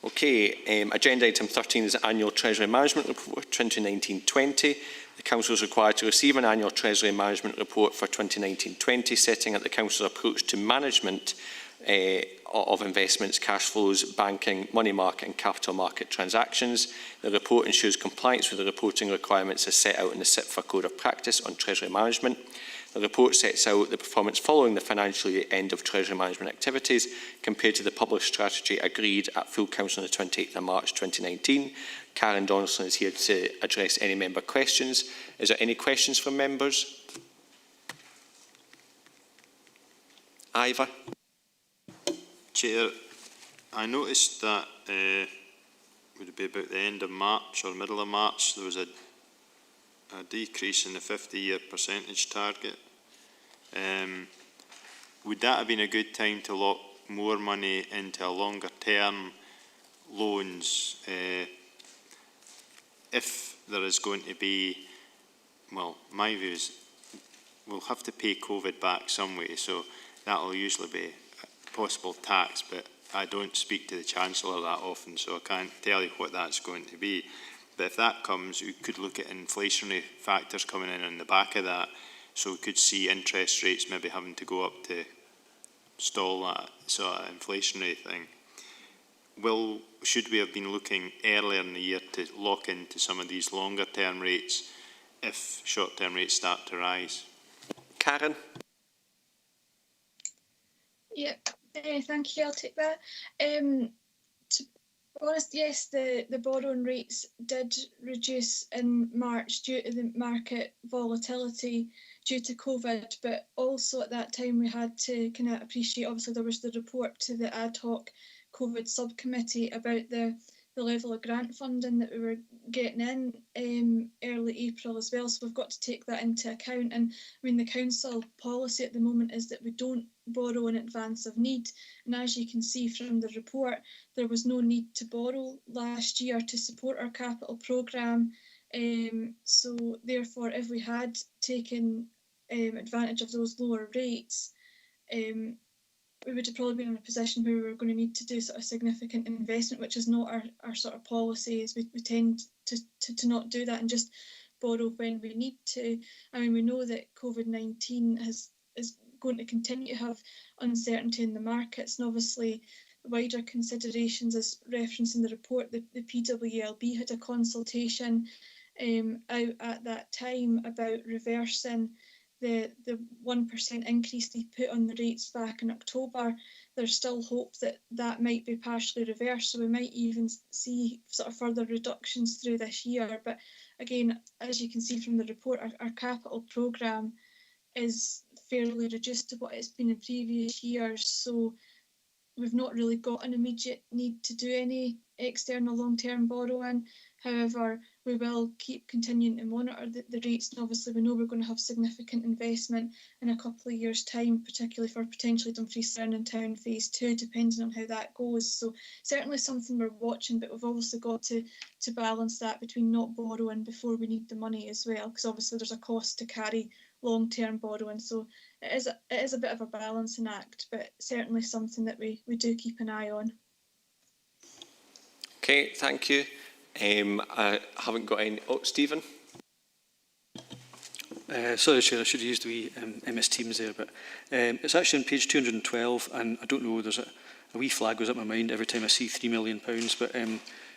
Okay, agenda item 13 is the Annual Treasury Management Report 2019-20. The Council is required to receive an Annual Treasury Management Report for 2019-20, setting out the Council's approach to management of investments, cash flows, banking, money market and capital market transactions. The report ensures compliance with the reporting requirements as set out in the SIPFA Code of Practice on Treasury Management. The report sets out the performance following the financial year end of Treasury Management activities compared to the published strategy agreed at full council on the 28th of March 2019. Karen Donaldson is here to address any member questions. Is there any questions from members? Ivor? Chair, I noticed that, would it be about the end of March or middle of March, there was a decrease in the 50-year percentage target. Would that have been a good time to lock more money into a longer term loans if there is going to be, well, my view is we'll have to pay COVID back some way, so that will usually be a possible tax, but I don't speak to the Chancellor that often, so I can't tell you what that's going to be. But if that comes, we could look at inflationary factors coming in on the back of that, so we could see interest rates maybe having to go up to stall that sort of inflationary thing. Should we have been looking earlier in the year to lock into some of these longer term rates if short term rates start to rise? Karen? Yeah, thank you. I'll take that. To be honest, yes, the borrowing rates did reduce in March due to the market volatility due to COVID, but also at that time we had to kind of appreciate, obviously there was the report to the ad hoc COVID subcommittee about the level of grant funding that we were getting in early April as well, so we've got to take that into account. And I mean, the council policy at the moment is that we don't borrow in advance of need, and as you can see from the report, there was no need to borrow last year to support our capital programme, so therefore if we had taken advantage of those lower rates, we would have probably been in a position where we were going to need to do sort of significant investment, which is not our sort of policy. Is we tend to not do that and just borrow when we need to. I mean, we know that COVID-19 is going to continue to have uncertainty in the markets, and obviously wider considerations as referenced in the report. The PWLB had a consultation out at that time about reversing the 1% increase they put on the rates back in October. There's still hope that that might be partially reversed, so we might even see sort of further reductions through this year. But again, as you can see from the report, our capital programme is fairly reduced to what it's been in previous years, so we've not really got an immediate need to do any external long-term borrowing. However, we will keep continuing to monitor the rates, and obviously we know we're going to have significant investment in a couple of years' time, particularly for potentially Dumfries Surrounding Town Phase 2, depending on how that goes. So certainly something we're watching, but we've obviously got to balance that between not borrowing before we need the money as well, because obviously there's a cost to carry long-term borrowing. So it is a bit of a balancing act, but certainly something that we do keep an eye on. Okay, thank you. I haven't got any. Oh, Stephen? Sorry, Chair, I should have used the MS Teams there, but it's actually on page 212, and I don't know, there's a wee flag goes up my mind every time I see £3 million, but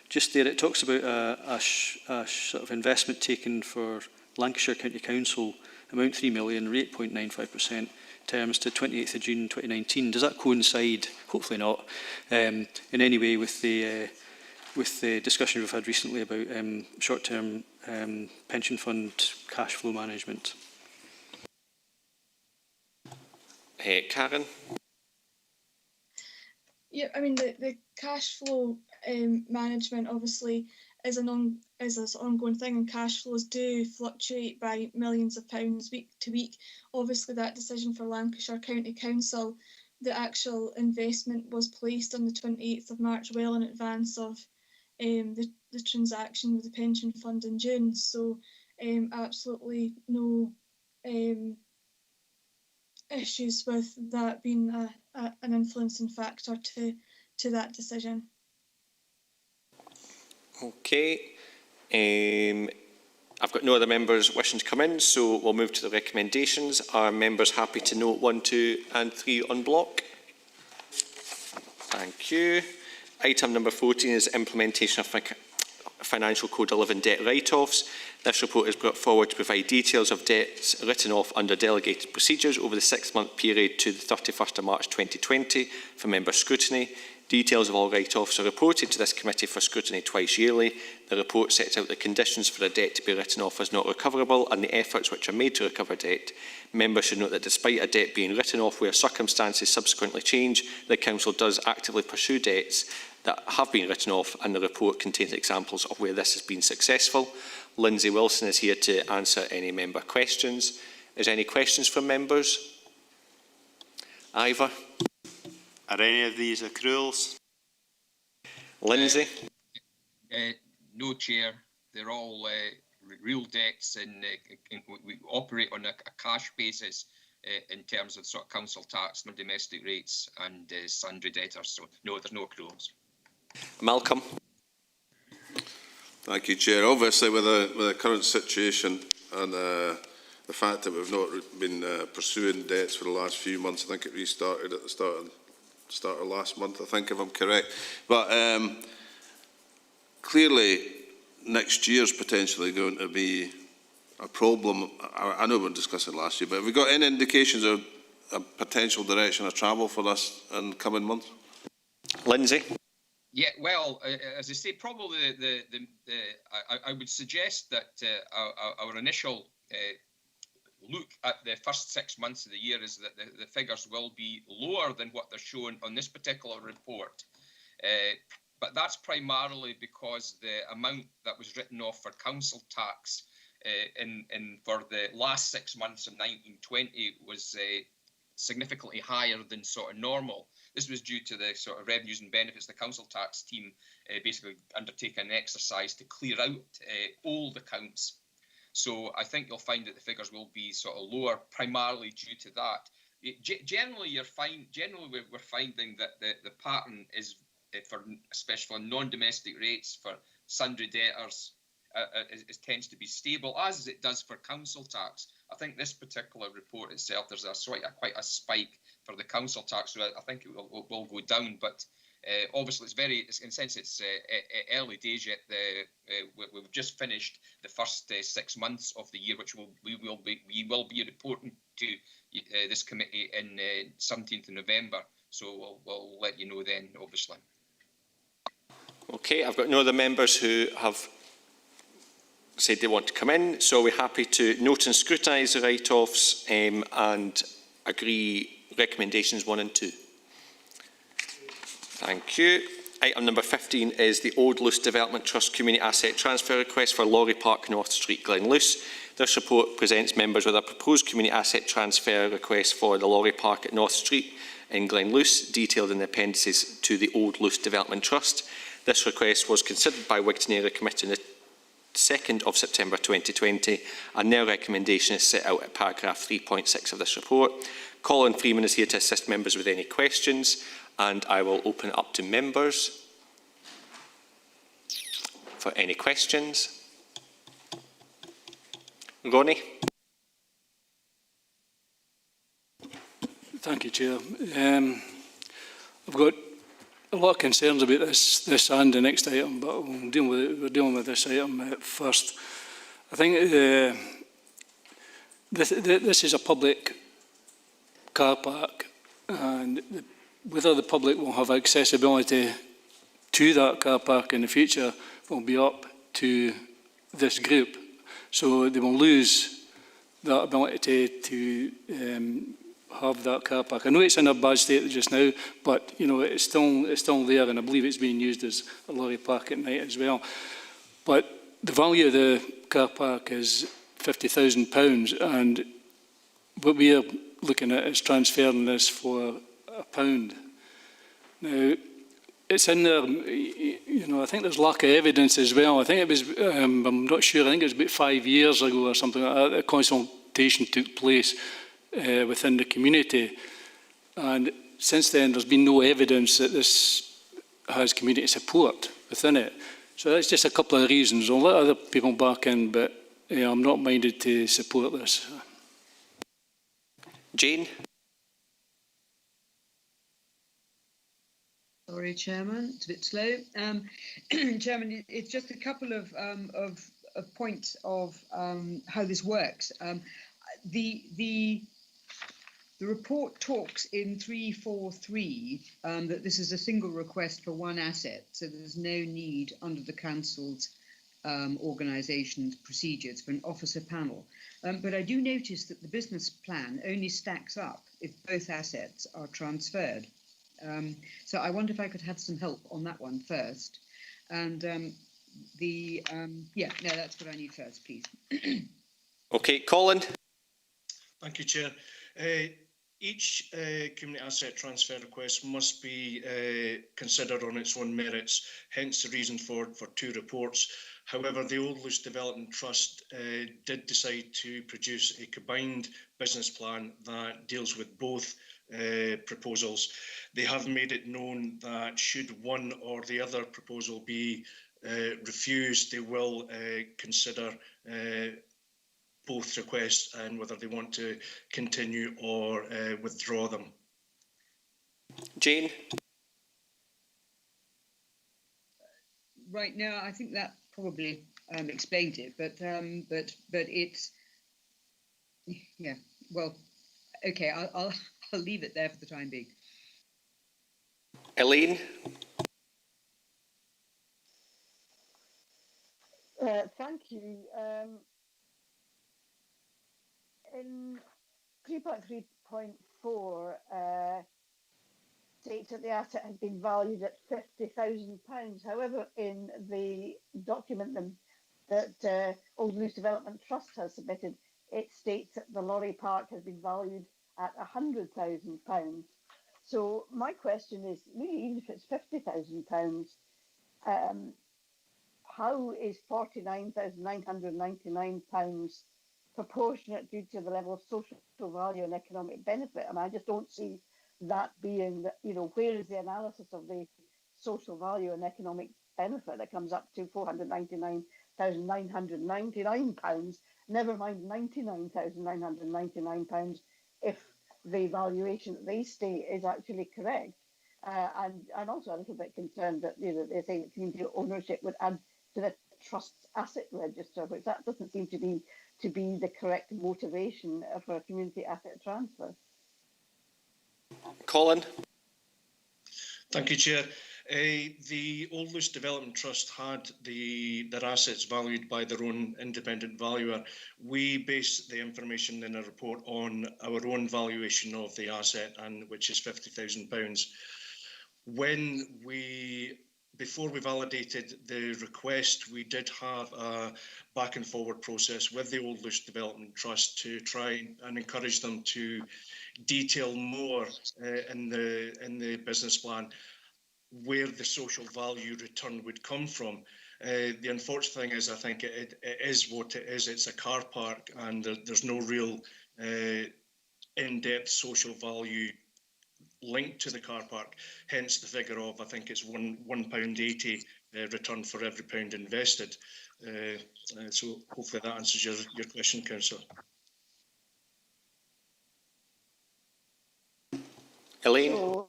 just there it talks about a sort of investment taken for Lancashire County Council, amount 3 million, rate 0.95%, terms to 28th of June 2019. Does that coincide, hopefully not, in any way with the discussion we've had recently about short-term pension fund cash flow management? Karen? Yeah, I mean, the cash flow management obviously is an ongoing thing, and cash flows do fluctuate by millions of pounds week to week. Obviously, that decision for Lancashire County Council, the actual investment was placed on the 28th of March, well in advance of the transaction with the pension fund in June. So absolutely no issues with that being an influencing factor to that decision. Okay. I've got no other members wishing to come in, so we'll move to the recommendations. Are members happy to note 1, 2 and 3 on block? Thank you. Item number 14 is implementation of Financial Code 11 debt write-offs. This report is brought forward to provide details of debts written off under delegated procedures over the 6-month period to the 31st of March 2020 for member scrutiny. Details of all write-offs are reported to this committee for scrutiny twice yearly. The report sets out the conditions for a debt to be written off as not recoverable and the efforts which are made to recover debt. Members should note that despite a debt being written off where circumstances subsequently change, the Council does actively pursue debts that have been written off, and the report contains examples of where this has been successful. Lindsay Wilson is here to answer any member questions. Is there any questions from members? Ivor? Are any of these accruals? Lindsay? No, Chair. They're all real debts, and we operate on a cash basis in terms of sort of council tax, non-domestic rates, and sundry debtors. So no, there's no accruals. Malcolm? Thank you, Chair. Obviously, with the current situation and the fact that we've not been pursuing debts for the last few months, I think it restarted at the start of last month, I think, if I'm correct. But clearly, next year's potentially going to be a problem. I know we were discussing last year, but have we got any indications of a potential direction of travel for us in coming months? Lindsay? Yeah, well, as I say, probably I would suggest that our initial look at the first 6 months of the year is that the figures will be lower than what they're shown on this particular report. But that's primarily because the amount that was written off for council tax for the last 6 months of 1920 was significantly higher than sort of normal. This was due to the sort of revenues and benefits. The council tax team basically undertaking an exercise to clear out old accounts. So I think you'll find that the figures will be sort of lower, primarily due to that. Generally, we're finding that the pattern is, especially for non-domestic rates for sundry debtors, it tends to be stable, as it does for council tax. I think this particular report itself, there's quite a spike for the council tax, so I think it will go down. But obviously, in a sense, it's early days yet. We've just finished the first 6 months of the year, which we will be reporting to this committee in 17th of November. So we'll let you know then, obviously. Okay, I've got no other members who have said they want to come in, so we're happy to note and scrutinise the write-offs and agree recommendations 1 and 2. Thank you. Item number 15 is the Old Luce Development Trust Community Asset Transfer Request for Lorry Park, North Street, Glenluce. This report presents members with a proposed community asset transfer request for the Lorry Park at North Street in Glenluce, detailed in the appendices to the Old Luce Development Trust. This request was considered by Wigton Area Committee on the 2nd of September 2020, and their recommendation is set out at paragraph 3.6 of this report. Colin Freeman is here to assist members with any questions, and I will open it up to members for any questions. Ronnie? Thank you, Chair. I've got a lot of concerns about this and the next item, but we're dealing with this item first. I think this is a public car park, and whether the public will have accessibility to that car park in the future will be up to this group. So they will lose that ability to have that car park. I know it's in a bad state just now, but you know it's still there, and I believe it's being used as a lorry park at night as well. But the value of the car park is £50,000, and what we are looking at is transferring this for £1. Now, it's in there, you know, I think there's lack of evidence as well. I think it was, I'm not sure, I think it was about 5 years ago or something like that, a consultation took place within the community. And since then, there's been no evidence that this has community support within it. So that's just a couple of reasons. I'll let other people back in, but I'm not minded to support this. Jane? Sorry, Chairman, it's a bit slow. Chairman, it's just a couple of points of how this works. The The report talks in 343 that this is a single request for one asset, so there's no need under the Council's organisation's procedures for an officer panel. But I do notice that the business plan only stacks up if both assets are transferred. So I wonder if I could have some help on that one first. And yeah, no, that's what I need first, please. Okay, Colin. Thank you, Chair. Each community asset transfer request must be considered on its own merits, hence the reason for two reports. However, the Old Luce Development Trust did decide to produce a combined business plan that deals with both proposals. They have made it known that should one or the other proposal be refused, they will consider both requests and whether they want to continue or withdraw them. Jane? Right now, I think that probably explained it, but it's, yeah, well, okay, I'll leave it there for the time being. Elaine? Thank you. In 3.3.4 states that the asset has been valued at £50,000. However, in the document that Old Luce Development Trust has submitted, it states that the lorry park has been valued at £100,000. So my question is, really, even if it's £50,000, how is £49,999 proportionate due to the level of social value and economic benefit? I mean, I just don't see that being, where is the analysis of the social value and economic benefit that comes up to £499,999, never mind £99,999 if the valuation that they state is actually correct. And I'm also a little bit concerned that they say that community ownership would add to the trust's asset register, which that doesn't seem to be the correct motivation for a community asset transfer. Colin? Thank you, Chair. The Old Luce Development Trust had their assets valued by their own independent valuer. We base the information in a report on our own valuation of the asset, and which is £50,000. Before we validated the request, we did have a back and forward process with the Old Luce Development Trust to try and encourage them to detail more in the business plan where the social value return would come from. The unfortunate thing is, I think it is what it is. It's a car park, and there's no real in-depth social value linked to the car park, hence the figure of, I think it's £1.80 return for every pound invested. So hopefully that answers your question, Councillor. Elaine? So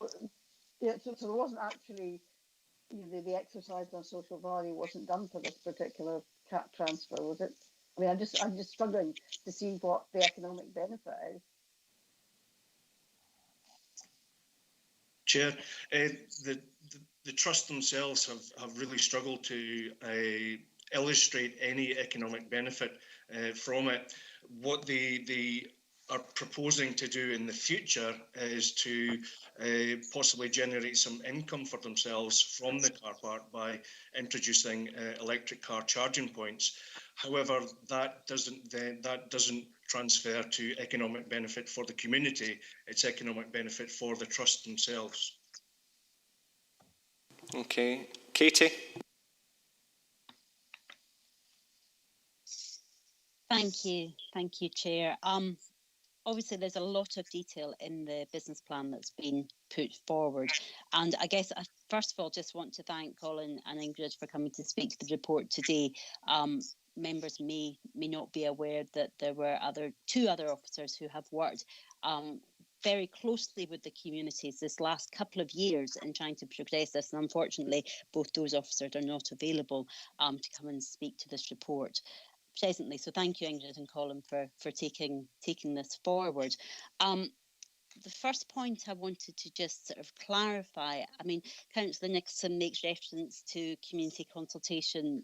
there wasn't actually, the exercise on social value wasn't done for this particular cap transfer, was it? I mean, I'm just struggling to see what the economic benefit is. Chair, the trust themselves have really struggled to illustrate any economic benefit from it. What they are proposing to do in the future is to possibly generate some income for themselves from the car park by introducing electric car charging points. However, that doesn't transfer to economic benefit for the community. It's economic benefit for the trust themselves. Okay. Katie? Thank you, Chair. Obviously, there's a lot of detail in the business plan that's been put forward. And I guess I first of all just want to thank Colin and Ingrid for coming to speak to the report today. Members may not be aware that there were two other officers who have worked very closely with the communities this last couple of years in trying to progress this. And unfortunately, both those officers are not available to come and speak to this report presently. So thank you, Ingrid and Colin, for taking this forward. the first point I wanted to just sort of clarify, I mean, Councillor Nicholson makes reference to community consultation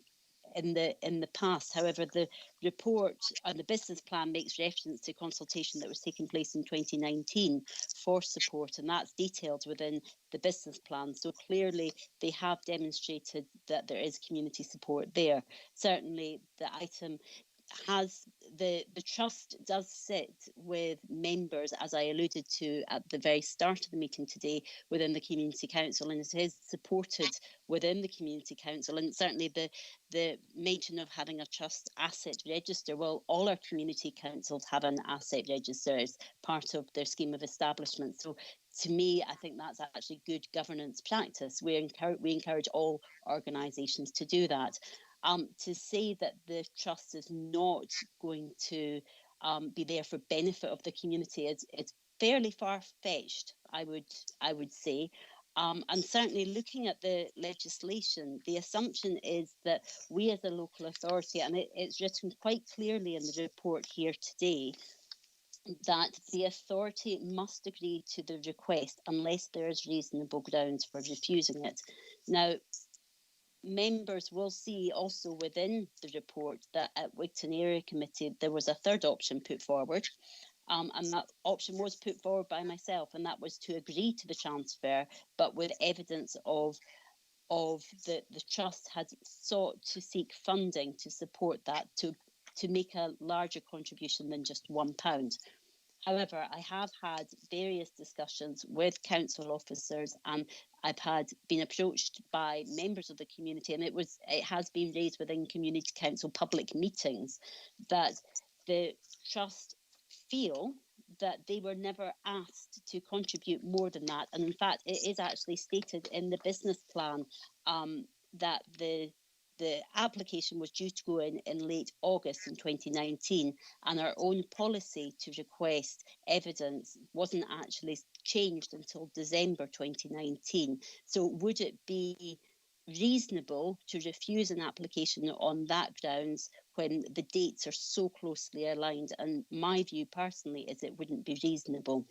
in the past. However, the report and the business plan makes reference to consultation that was taking place in 2019 for support, and that's detailed within the business plan. So clearly they have demonstrated that there is community support there. Certainly the item has the trust does sit with members, as I alluded to at the very start of the meeting today, within the Community Council, and it is supported within the Community Council. And certainly the mention of having a trust asset register, well, all our community councils have an asset register as part of their scheme of establishment. So to me, I think that's actually good governance practice. We encourage all organisations to do that. To say that the trust is not going to be there for benefit of the community it's fairly far-fetched, I would say. And certainly looking at the legislation, the assumption is that we as a local authority, and it's written quite clearly in the report here today, that the authority must agree to the request unless there is reasonable grounds for refusing it. Now, members will see also within the report that at Wigton Area Committee there was a third option put forward, and that option was put forward by myself, and that was to agree to the transfer, but with evidence of the trust had sought to seek funding to support that, to make a larger contribution than just £1. However, I have had various discussions with council officers, and I've been approached by members of the community, and it has been raised within community council public meetings that the trust feel that they were never asked to contribute more than that. And in fact, it is actually stated in the business plan that the application was due to go in late August in 2019, and our own policy to request evidence wasn't actually changed until December 2019. So would it be reasonable to refuse an application on that grounds when the dates are so closely aligned? And my view personally is it wouldn't be reasonable.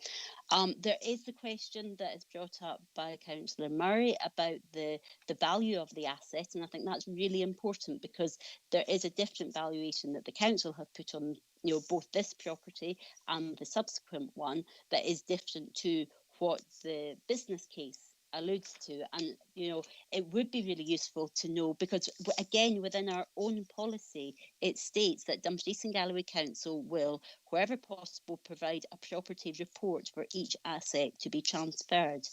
There is the question that is brought up by Councillor Murray about the value of the asset, and I think that's really important because there is a different valuation that the council have put on, both this property and the subsequent one that is different to what the business case alludes to. And it would be really useful to know, because again within our own policy it states that Dumfries and Galloway Council will, wherever possible, provide a property report for each asset to be transferred.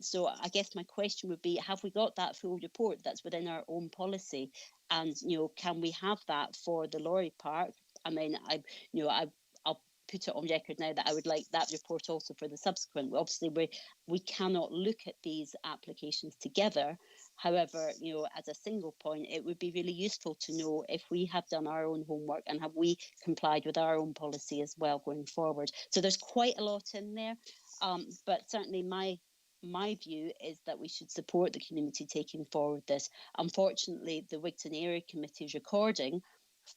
So I guess my question would be, have we got that full report that's within our own policy? And can we have that for the lorry park? I mean, I'll put it on record now that I would like that report also for the subsequent. Obviously, we cannot look at these applications together. However, as a single point, it would be really useful to know if we have done our own homework and have we complied with our own policy as well going forward. So there's quite a lot in there, but certainly my view is that we should support the community taking forward this. Unfortunately, the Wigton Area Committee's recording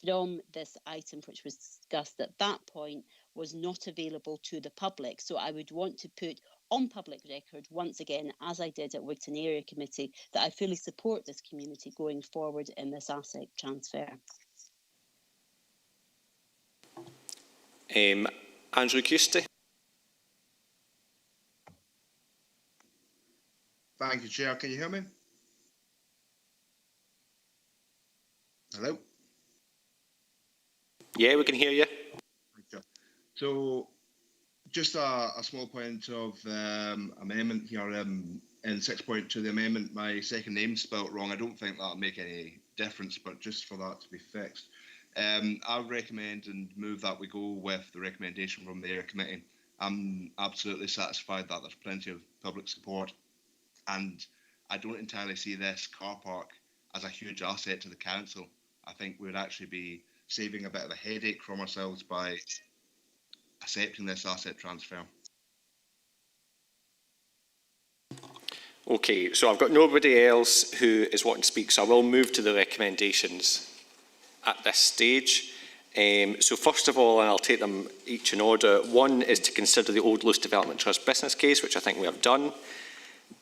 from this item, which was discussed at that point, was not available to the public. So I would want to put on public record once again, as I did at Wigton Area Committee, that I fully support this community going forward in this asset transfer. Andrew Custy. Thank you, Chair. Can you hear me? Hello? Yeah, we can hear you. So, just a small point of amendment here. In 6.2 the amendment, my second name's spelt wrong. I don't think that'll make any difference, but just for that to be fixed. I recommend and move that we go with the recommendation from the Area Committee. I'm absolutely satisfied that there's plenty of public support, and I don't entirely see this car park as a huge asset to the council. I think we would actually be saving a bit of a headache from ourselves by accepting this asset transfer. Okay, so I've got nobody else who is wanting to speak, so I will move to the recommendations at this stage. So first of all, and I'll take them each in order, one is to consider the Old Luce Development Trust business case, which I think we have done.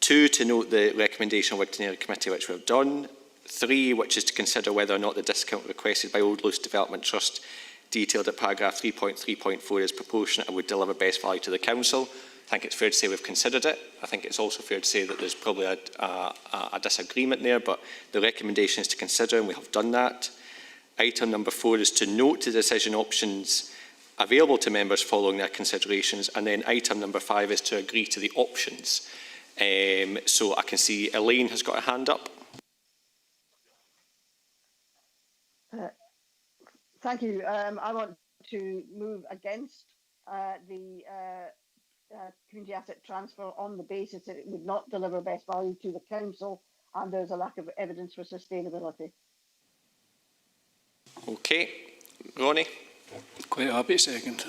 2, to note the recommendation of the Ordinary Committee, which we have done. 3, which is to consider whether or not the discount requested by Old Luce Development Trust, detailed at paragraph 3.3.4, is proportionate and would deliver best value to the Council. I think it's fair to say we've considered it. I think it's also fair to say that there's probably a disagreement there, but the recommendation is to consider, and we have done that. Item number 4 is to note the decision options available to members following their considerations, and then item number 5 is to agree to the options. So I can see Elaine has got a hand up. Thank you. I want to move against the community asset transfer on the basis that it would not deliver best value to the Council and there's a lack of evidence for sustainability. Okay. Ronnie? Quite happy second.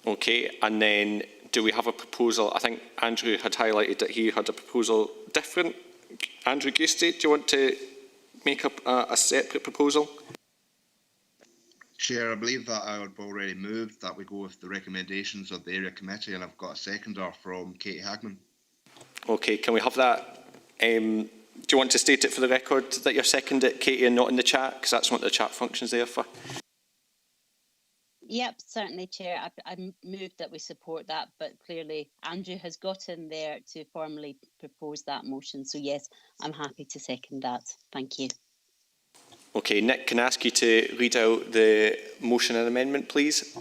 Okay, and then do we have a proposal? I think Andrew had highlighted that he had a proposal different. Andrew Giusti, do you want to make up a separate proposal? Chair, I believe that I have already moved that we go with the recommendations of the area committee, and I've got a seconder from Katie Hagman. Okay, can we have that? Do you want to state it for the record that you're seconded, Katie, and not in the chat? Because that's what the chat function's there for. Yep, certainly, Chair. I moved that we support that, but clearly Andrew has got in there to formally propose that motion. So yes, I'm happy to second that. Thank you. Okay, Nick, can I ask you to read out the motion and amendment, please?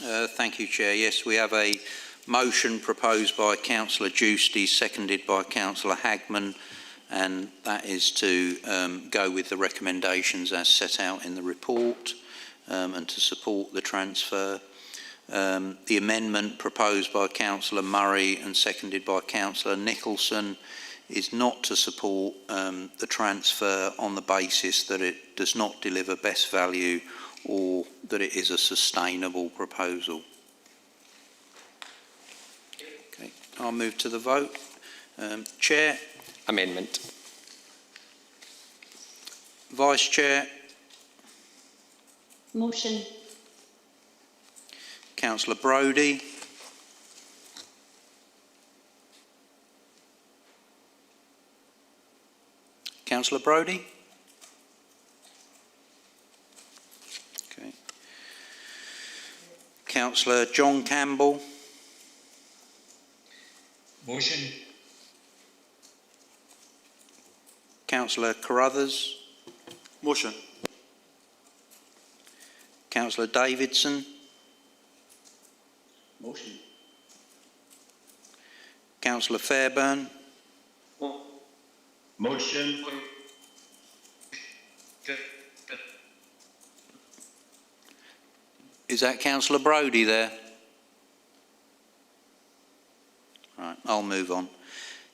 Thank you, Chair. Yes, we have a motion proposed by Councillor Giusti, seconded by Councillor Hagman, and that is to go with the recommendations as set out in the report and to support the transfer. The amendment proposed by Councillor Murray and seconded by Councillor Nicholson is not to support the transfer on the basis that it does not deliver best value or that it is a sustainable proposal. Okay, I'll move to the vote. Chair? Amendment. Vice Chair? Motion. Councillor Brodie? Councillor Brodie? Okay. Councillor John Campbell? Motion. Councillor Carruthers? Motion. Councillor Davidson? Motion. Councillor Fairbairn? Motion. Is that Councillor Brodie there? Right, I'll move on.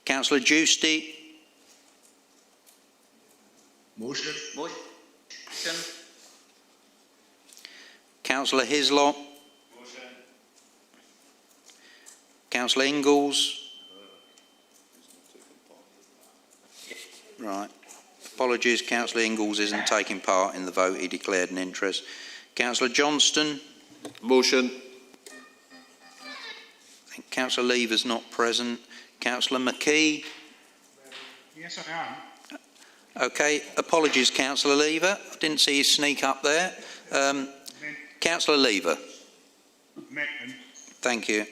Councillor Giusti? Motion. Motion. Councillor Hislop? Motion. Councillor Ingalls? Right. Apologies, Councillor Ingalls isn't taking part in the vote. He declared an interest. Councillor Johnston? Motion. I think Councillor Lever's not present. Councillor McKee? Yes, I am. Okay, apologies, Councillor Lever. I didn't see you sneak up there. Councillor Lever? Thank you.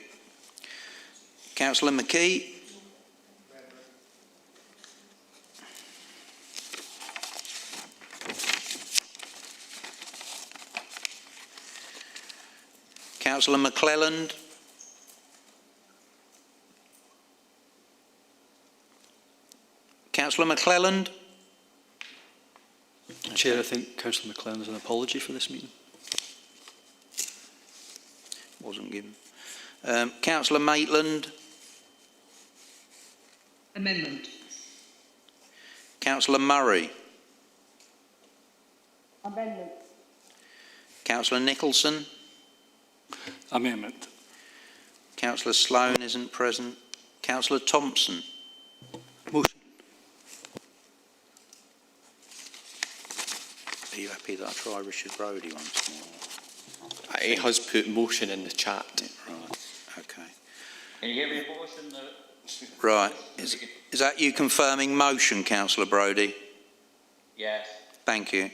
Councillor McKee? Councillor McClelland? Councillor McClelland? Chair, I think Councillor McLean has an apology for this meeting. Wasn't given. Councillor Maitland? Amendment. Councillor Murray? Amendment. Councillor Nicholson? Amendment. Councillor Sloan isn't present. Councillor Thompson? Motion. Are you happy that I try Richard Brodie once more? He has put motion in the chat. Right, okay. Can you hear me, motion? Right, is that you confirming motion, Councillor Brodie? Yes. Thank you.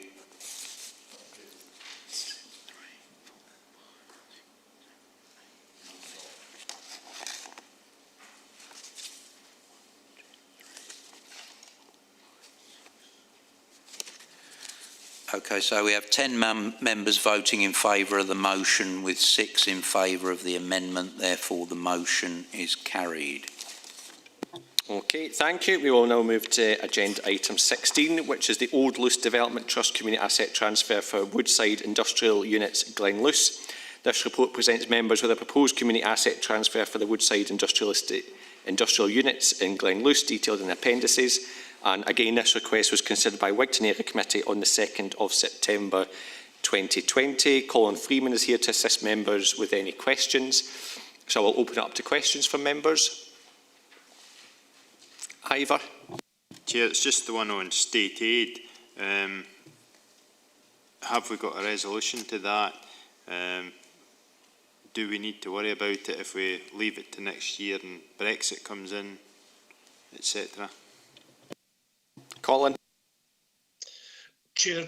Okay, so we have 10 members voting in favour of the motion with 6 in favour of the amendment. Therefore, the motion is carried. Okay, thank you. We will now move to agenda item 16, which is the Old Luce Development Trust Community Asset Transfer for Woodside Industrial Units, Glenluce. This report presents members with a proposed community asset transfer for the Woodside Industrial Units in Glenluce, detailed in the appendices. And again, this request was considered by Wigton Area Committee on the 2nd of September 2020. Colin Freeman is here to assist members with any questions. So I will open it up to questions from members. Ivor. Chair, it's just the one on state aid. Have we got a resolution to that? Do we need to worry about it if we leave it to next year and Brexit comes in, etc.? Colin. Chair,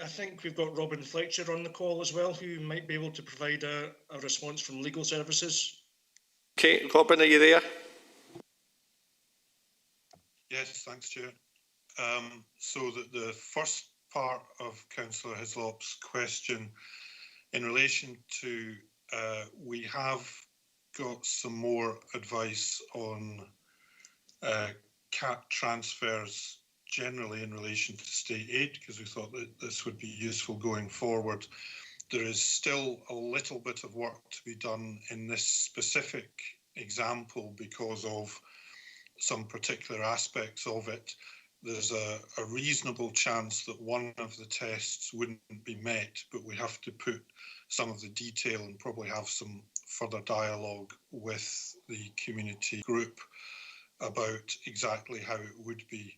I think we've got Robin Fletcher on the call as well, who might be able to provide a response from legal services. Okay, Robin, are you there? Yes, thanks, Chair. So the first part of Councillor Hislop's question in relation to we have got some more advice on CAT transfers generally in relation to state aid, because we thought that this would be useful going forward. There is still a little bit of work to be done in this specific example because of some particular aspects of it. There's a reasonable chance that one of the tests wouldn't be met, but we have to put some of the detail and probably have some further dialogue with the community group about exactly how it would be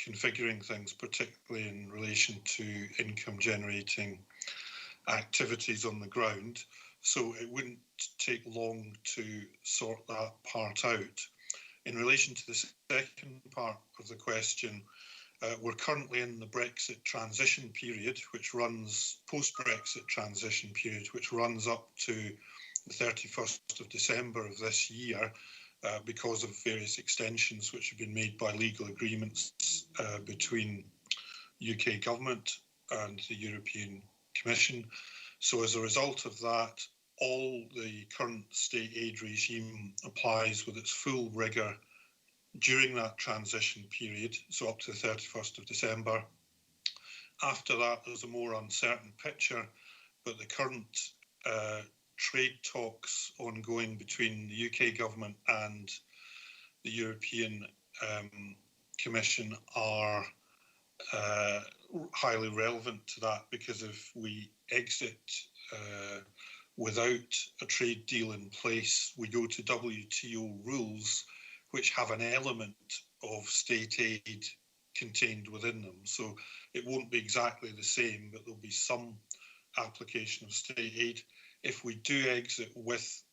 configuring things, particularly in relation to income generating activities on the ground. So it wouldn't take long to sort that part out. In relation to the second part of the question, we're currently in the Brexit transition period, which runs post-Brexit transition period, which runs up to the 31st of December of this year, because of various extensions which have been made by legal agreements between UK government and the European Commission. So as a result of that, all the current state aid regime applies with its full rigour during that transition period, so up to the 31st of December. After that, there's a more uncertain picture, but the current trade talks ongoing between the UK government and the European Commission are highly relevant to that, because if we exit without a trade deal in place, we go to WTO rules which have an element of state aid contained within them. So it won't be exactly the same, but there'll be some application of state aid. If we do exit with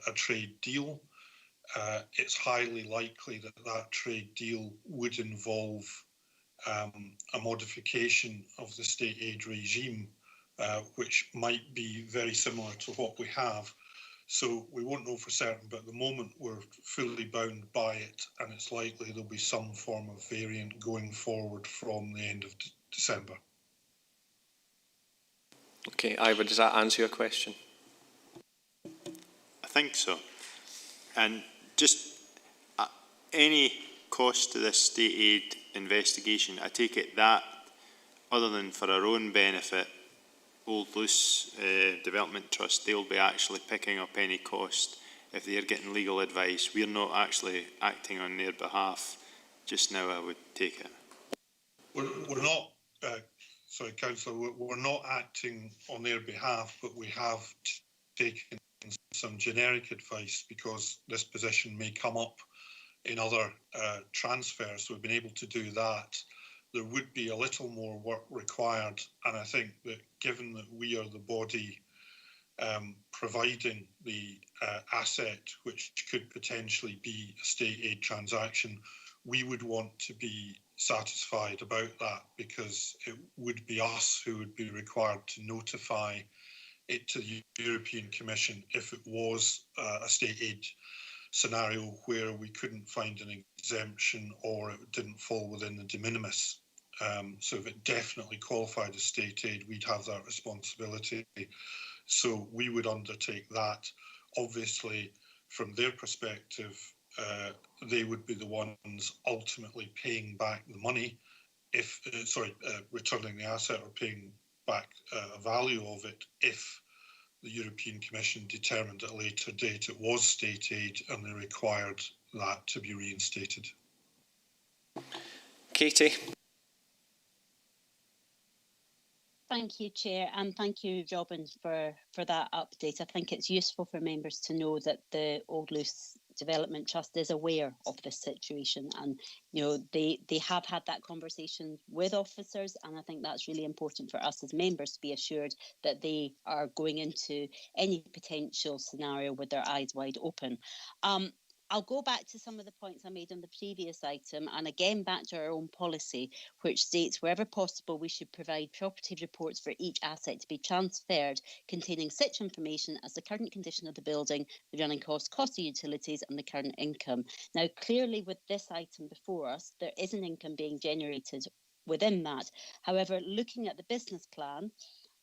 a trade deal, it's highly likely that that trade deal would involve a modification of the state aid regime, which might be very similar to what we have. So we won't know for certain, but at the moment we're fully bound by it, and it's likely there'll be some form of variant going forward from the end of December. Okay, Ivor, does that answer your question? I think so. And just any cost to this state aid investigation, I take it that, other than for our own benefit, Old Luce Development Trust, they'll be actually picking up any cost if they're getting legal advice. We're not actually acting on their behalf just now, I would take it. We're not, sorry, Councillor, we're not acting on their behalf, but we have taken some generic advice because this position may come up in other transfers. So we've been able to do that. there would be a little more work required. And I think that given that we are the body providing the asset, which could potentially be a state aid transaction, we would want to be satisfied about that, because it would be us who would be required to notify it to the European Commission if it was a state aid scenario where we couldn't find an exemption or it didn't fall within the de minimis. So if it definitely qualified as state aid, we'd have that responsibility. So we would undertake that. Obviously, from their perspective, they would be the ones ultimately paying back the money, if returning the asset or paying back a value of it if the European Commission determined at a later date it was state aid and they required that to be reinstated. Katie. Thank you, Chair, and thank you, Robin, for that update. I think it's useful for members to know that the Old Luce Development Trust is aware of this situation, and they have had that conversation with officers, and I think that's really important for us as members to be assured that they are going into any potential scenario with their eyes wide open. I'll go back to some of the points I made on the previous item, and again back to our own policy, which states wherever possible we should provide property reports for each asset to be transferred containing such information as the current condition of the building, the running costs, cost of utilities and the current income. Now, clearly with this item before us, there is an income being generated within that. However, looking at the business plan,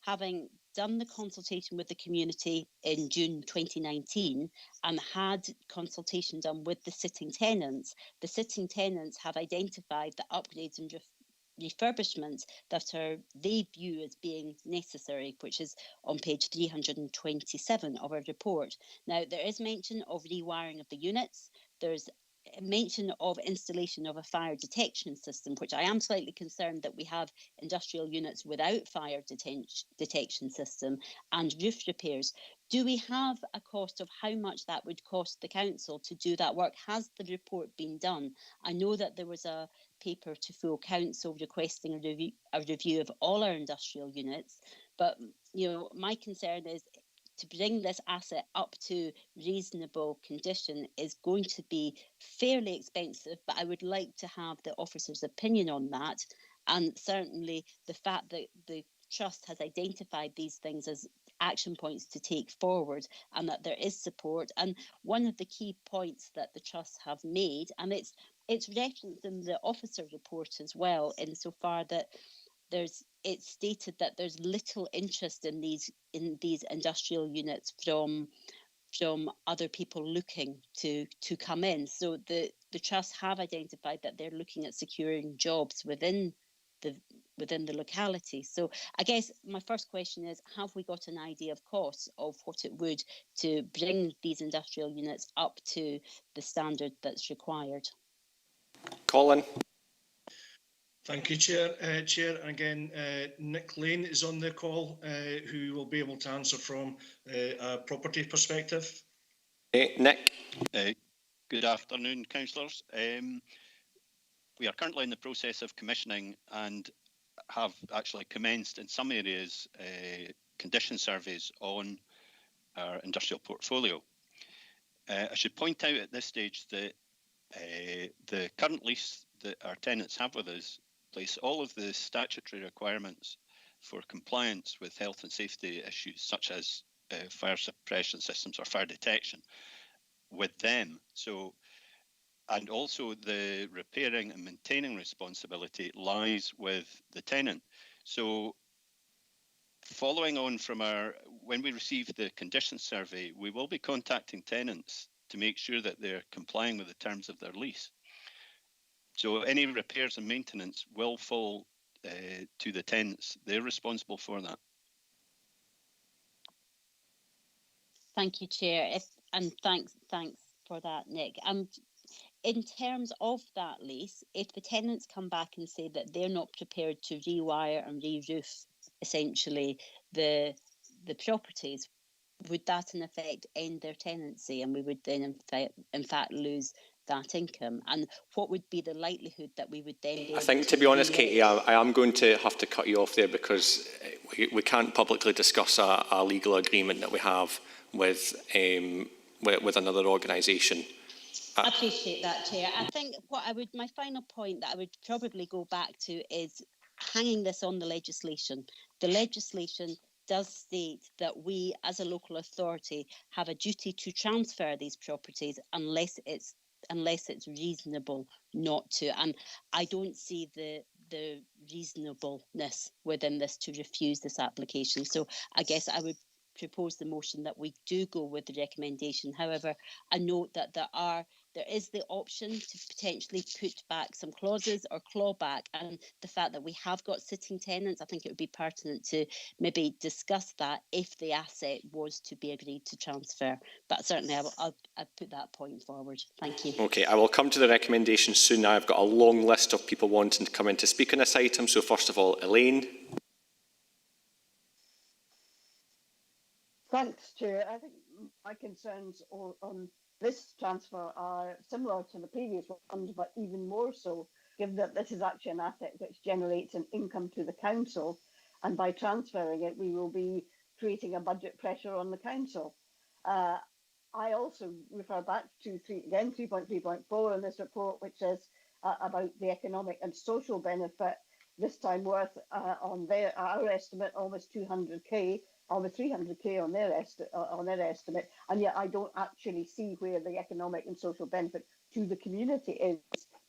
having done the consultation with the community in June 2019 and had consultation done with the sitting tenants have identified the upgrades and refurbishments that they view as being necessary, which is on page 327 of our report. Now, there is mention of rewiring of the units. There's mention of installation of a fire detection system, which I am slightly concerned that we have industrial units without fire detection system, and roof repairs. Do we have a cost of how much that would cost the council to do that work? Has the report been done? I know that there was a paper to full council requesting a review of all our industrial units, but my concern is to bring this asset up to reasonable condition is going to be fairly expensive, but I would like to have the officer's opinion on that. And certainly the fact that the Trust has identified these things as action points to take forward and that there is support. And one of the key points that the Trust have made, and it's referenced in the officer report as well, insofar that it's stated that there's little interest in these industrial units from other people looking to come in. So the Trust have identified that they're looking at securing jobs within the locality. So I guess my first question is, have we got an idea of costs of what it would to bring these industrial units up to the standard that's required? Colin. Thank you, Chair. And again, Nick Lane is on the call, who will be able to answer from a property perspective. Nick. Good afternoon, councillors. We are currently in the process of commissioning and have actually commenced in some areas condition surveys on our industrial portfolio. I should point out at this stage that the current lease that our tenants have with us place all of the statutory requirements for compliance with health and safety issues such as fire suppression systems or fire detection with them. So, and also the repairing and maintaining responsibility lies with the tenant. So following on from when we receive the condition survey, we will be contacting tenants to make sure that they're complying with the terms of their lease. So any repairs and maintenance will fall to the tenants. They're responsible for that. Thank you, Chair. And thanks for that, Nick. In terms of that lease, if the tenants come back and say that they're not prepared to rewire and re-roof essentially the properties, would that in effect end their tenancy, and we would then in fact lose that income, and what would be the likelihood that we would then be I think, to be honest, Katie, I am going to have to cut you off there, because we can't publicly discuss a legal agreement that we have with another organisation. I appreciate that, Chair. I think my final point that I would probably go back to is hanging this on the legislation. The legislation does state that we, as a local authority, have a duty to transfer these properties unless it's reasonable not to. And I don't see the reasonableness within this to refuse this application. So I guess I would propose the motion that we do go with the recommendation. However, I note that there is the option to potentially put back some clauses or claw back, and the fact that we have got sitting tenants, I think it would be pertinent to maybe discuss that if the asset was to be agreed to transfer. But certainly I'll put that point forward. Thank you. Okay, I will come to the recommendation soon. I've got a long list of people wanting to come in to speak on this item. So first of all, Elaine. Thanks, Chair. I think my concerns on this transfer are similar to the previous ones, but even more so, given that this is actually an asset which generates an income to the council, and by transferring it, we will be creating a budget pressure on the council. I also refer back to 3.3.4 in this report, which says about the economic and social benefit, this time worth on our estimate almost 200k. Almost 300k on their estimate, and yet I don't actually see where the economic and social benefit to the community is,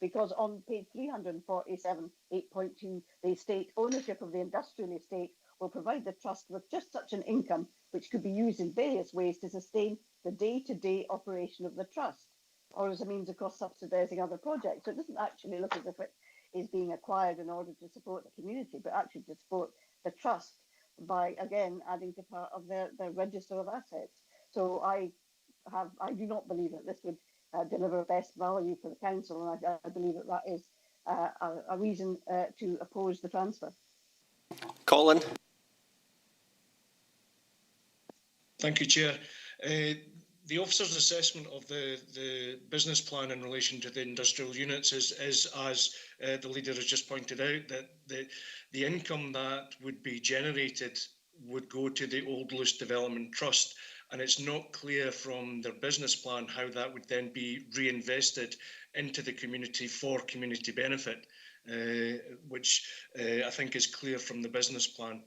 because on page 347, 8.2, they state ownership of the industrial estate will provide the trust with just such an income which could be used in various ways to sustain the day-to-day operation of the trust, or as a means of cross-subsidising other projects. So it doesn't actually look as if it is being acquired in order to support the community, but actually to support the trust, by again adding to part of their register of assets. So I do not believe that this would deliver best value for the council, and I believe that is a reason to oppose the transfer. Colin. Thank you, Chair. The officer's assessment of the business plan in relation to the industrial units is as the leader has just pointed out, that the income that would be generated would go to the Old Luce Development Trust, and it's not clear from their business plan how that would then be reinvested into the community for community benefit, which I think is clear from the business plan.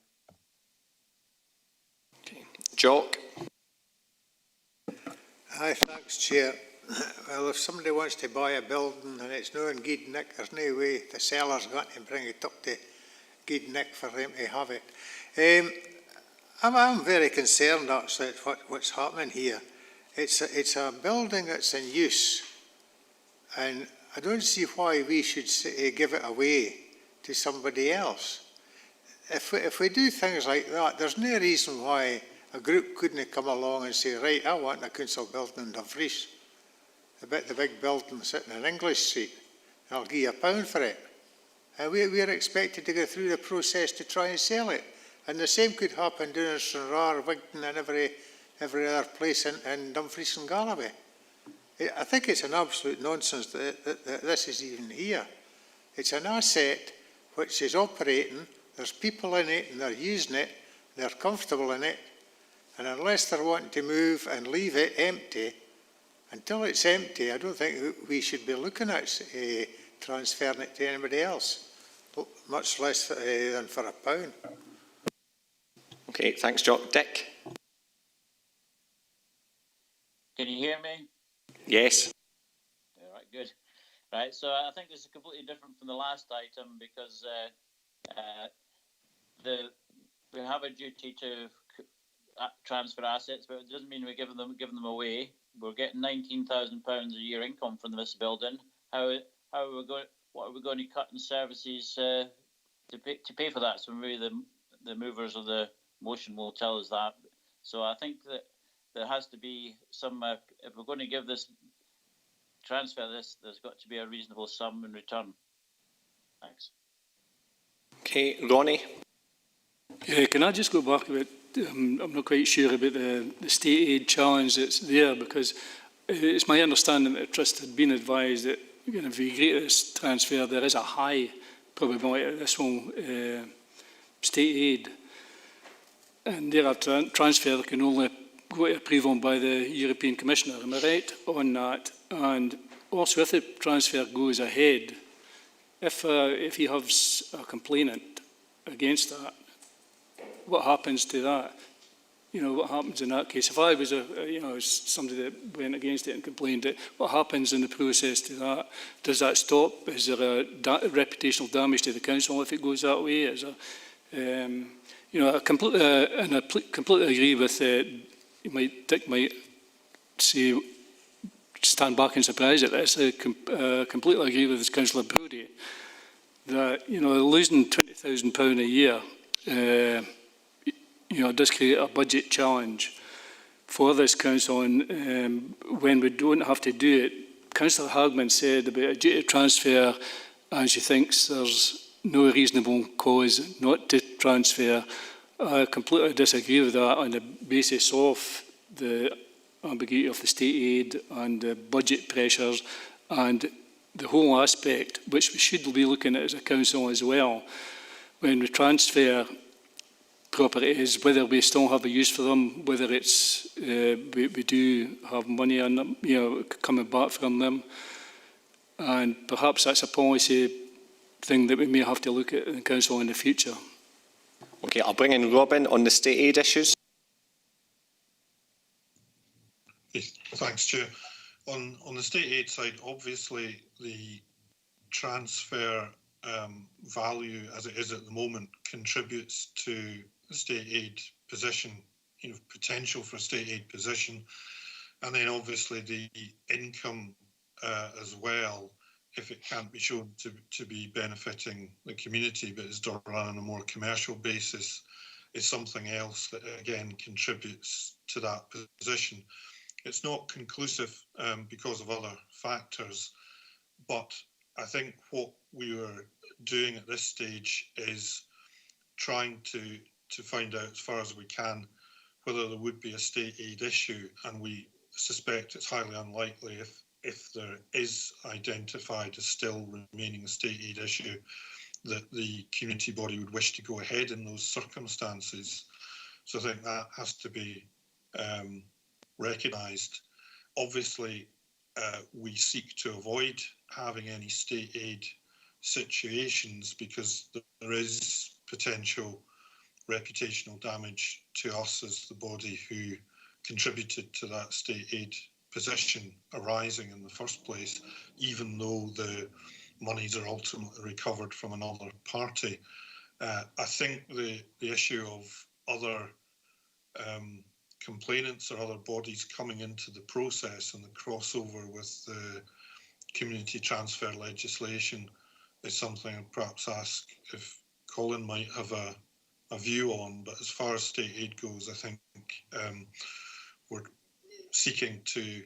Okay. Jock. Aye, thanks, Chair. Well, if somebody wants to buy a building and it's no in good nick, there's no way the seller's got to bring it up to good nick for them to have it. I'm very concerned actually at what's happening here. It's a building that's in use, and I don't see why we should give it away to somebody else. If we do things like that, there's no reason why a group couldn't come along and say, right, I want a council building in Dumfries, the big building sitting in English Street, and I'll give you £1 for it. And we're expected to go through the process to try and sell it. And the same could happen down in Stranraer, Wigton, and every other place in Dumfries and Galloway. I think it's an absolute nonsense that this is even here. It's an asset which is operating, there's people in it and they're using it, they're comfortable in it, and unless they're wanting to move and leave it empty, until it's empty, I don't think we should be looking at transferring it to anybody else, much less than for £1. Okay, thanks, Jock. Dick. Can you hear me? Yes. All right, good. Right, so I think this is completely different from the last item, because we have a duty to transfer assets, but it doesn't mean we're giving them away. We're getting £19,000 a year income from this building. What are we going to cut in services to pay for that? So maybe the movers of the motion will tell us that. So I think that there has to be some. If we're going to transfer this, there's got to be a reasonable sum in return. Thanks. Okay, Ronnie. Can I just go back a bit? I'm not quite sure about the state aid challenge that's there, because it's my understanding that the Trust had been advised that if we agree to this transfer, there is a high probability that this will state aid. And their transfer can only go to approval by the European Commissioner. Am I right on that? And also, if the transfer goes ahead, if he has a complainant against that, what happens to that? What happens in that case? If I was somebody that went against it and complained it, what happens in the process to that? Does that stop? Is there a reputational damage to the council if it goes that way? Is there, I completely agree with Dick might say stand back in surprise at this. I completely agree with Councillor Brody that losing £20,000 a year does create a budget challenge for this council, and when we don't have to do it. Councillor Hagman said about a duty transfer, and she thinks there's no reasonable cause not to transfer. I completely disagree with that on the basis of the ambiguity of the state aid and the budget pressures and the whole aspect, which we should be looking at as a council as well. When we transfer properties, whether we still have a use for them, whether it's we do have money on them, coming back from them, and perhaps that's a policy thing that we may have to look at in the council in the future. Okay, I'll bring in Robin on the state aid issues. Thanks, Chair. On the state aid side, obviously the transfer value as it is at the moment contributes to the state aid position, potential for state aid position, and then obviously the income as well, if it can't be shown to be benefiting the community but is done on a more commercial basis, is something else that again contributes to that position. It's not conclusive because of other factors, but I think what we are doing at this stage is trying to find out as far as we can whether there would be a state aid issue, and we suspect it's highly unlikely if there is identified as still remaining a state aid issue that the community body would wish to go ahead in those circumstances. So I think that has to be recognised. Obviously, we seek to avoid having any state aid situations because there is potential reputational damage to us as the body who contributed to that state aid position arising in the first place, even though the monies are ultimately recovered from another party. I think the issue of other complainants or other bodies coming into the process and the crossover with the community transfer legislation is something I'd perhaps ask if Colin might have a view on. But as far as state aid goes, I think we're seeking to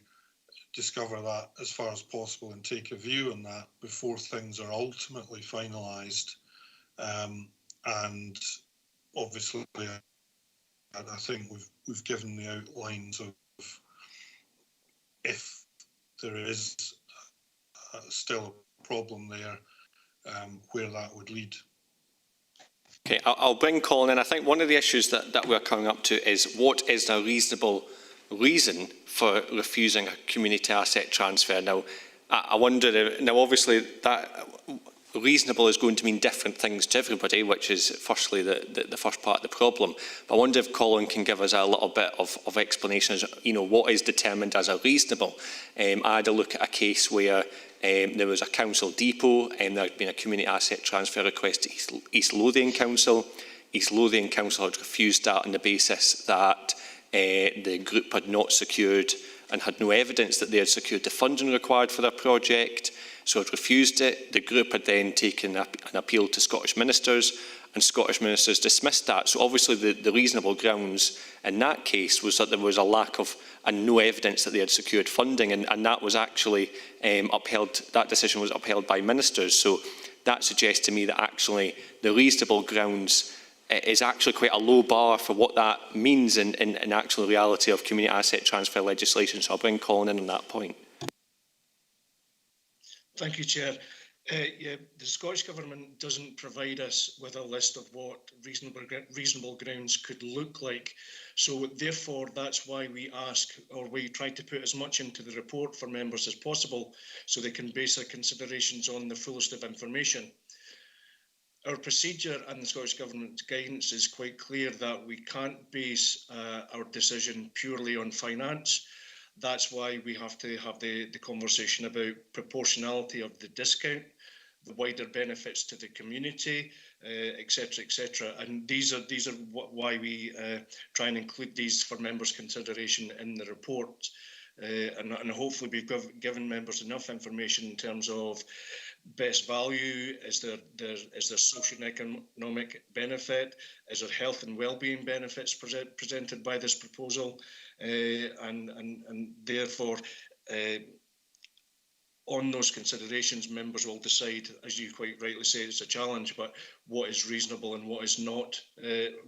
discover that as far as possible and take a view on that before things are ultimately finalised. And obviously, I think we've given the outlines of if there is still a problem there, where that would lead. Okay, I'll bring Colin in. I think one of the issues that we're coming up to is what is a reasonable reason for refusing a community asset transfer. Now, I wonder, now obviously that reasonable is going to mean different things to everybody, which is firstly the first part of the problem. But I wonder if Colin can give us a little bit of explanation as, what is determined as a reasonable. I had a look at a case where there was a council depot and there had been a community asset transfer request to East Lothian Council. East Lothian Council had refused that on the basis that the group had not secured and had no evidence that they had secured the funding required for their project, so it refused it. The group had then taken an appeal to Scottish ministers, and Scottish ministers dismissed that. So obviously the reasonable grounds in that case was that there was a lack of and no evidence that they had secured funding, and that was actually upheld. That decision was upheld by ministers. So that suggests to me that actually the reasonable grounds is actually quite a low bar for what that means in actual reality of community asset transfer legislation. So I'll bring Colin in on that point. Thank you, Chair. Yeah, the Scottish Government doesn't provide us with a list of what reasonable grounds could look like. So therefore, that's why we ask, or we try to put as much into the report for members as possible, so they can base their considerations on the fullest of information. Our procedure and the Scottish Government's guidance is quite clear that we can't base our decision purely on finance. That's why we have to have the conversation about proportionality of the discount, the wider benefits to the community, etc., etc. And these are why we try and include these for members' consideration in the report. And hopefully we've given members enough information in terms of best value, is there socio-economic benefit, is there health and well-being benefits presented by this proposal, and therefore on those considerations, members will decide, as you quite rightly say, it's a challenge, but what is reasonable and what is not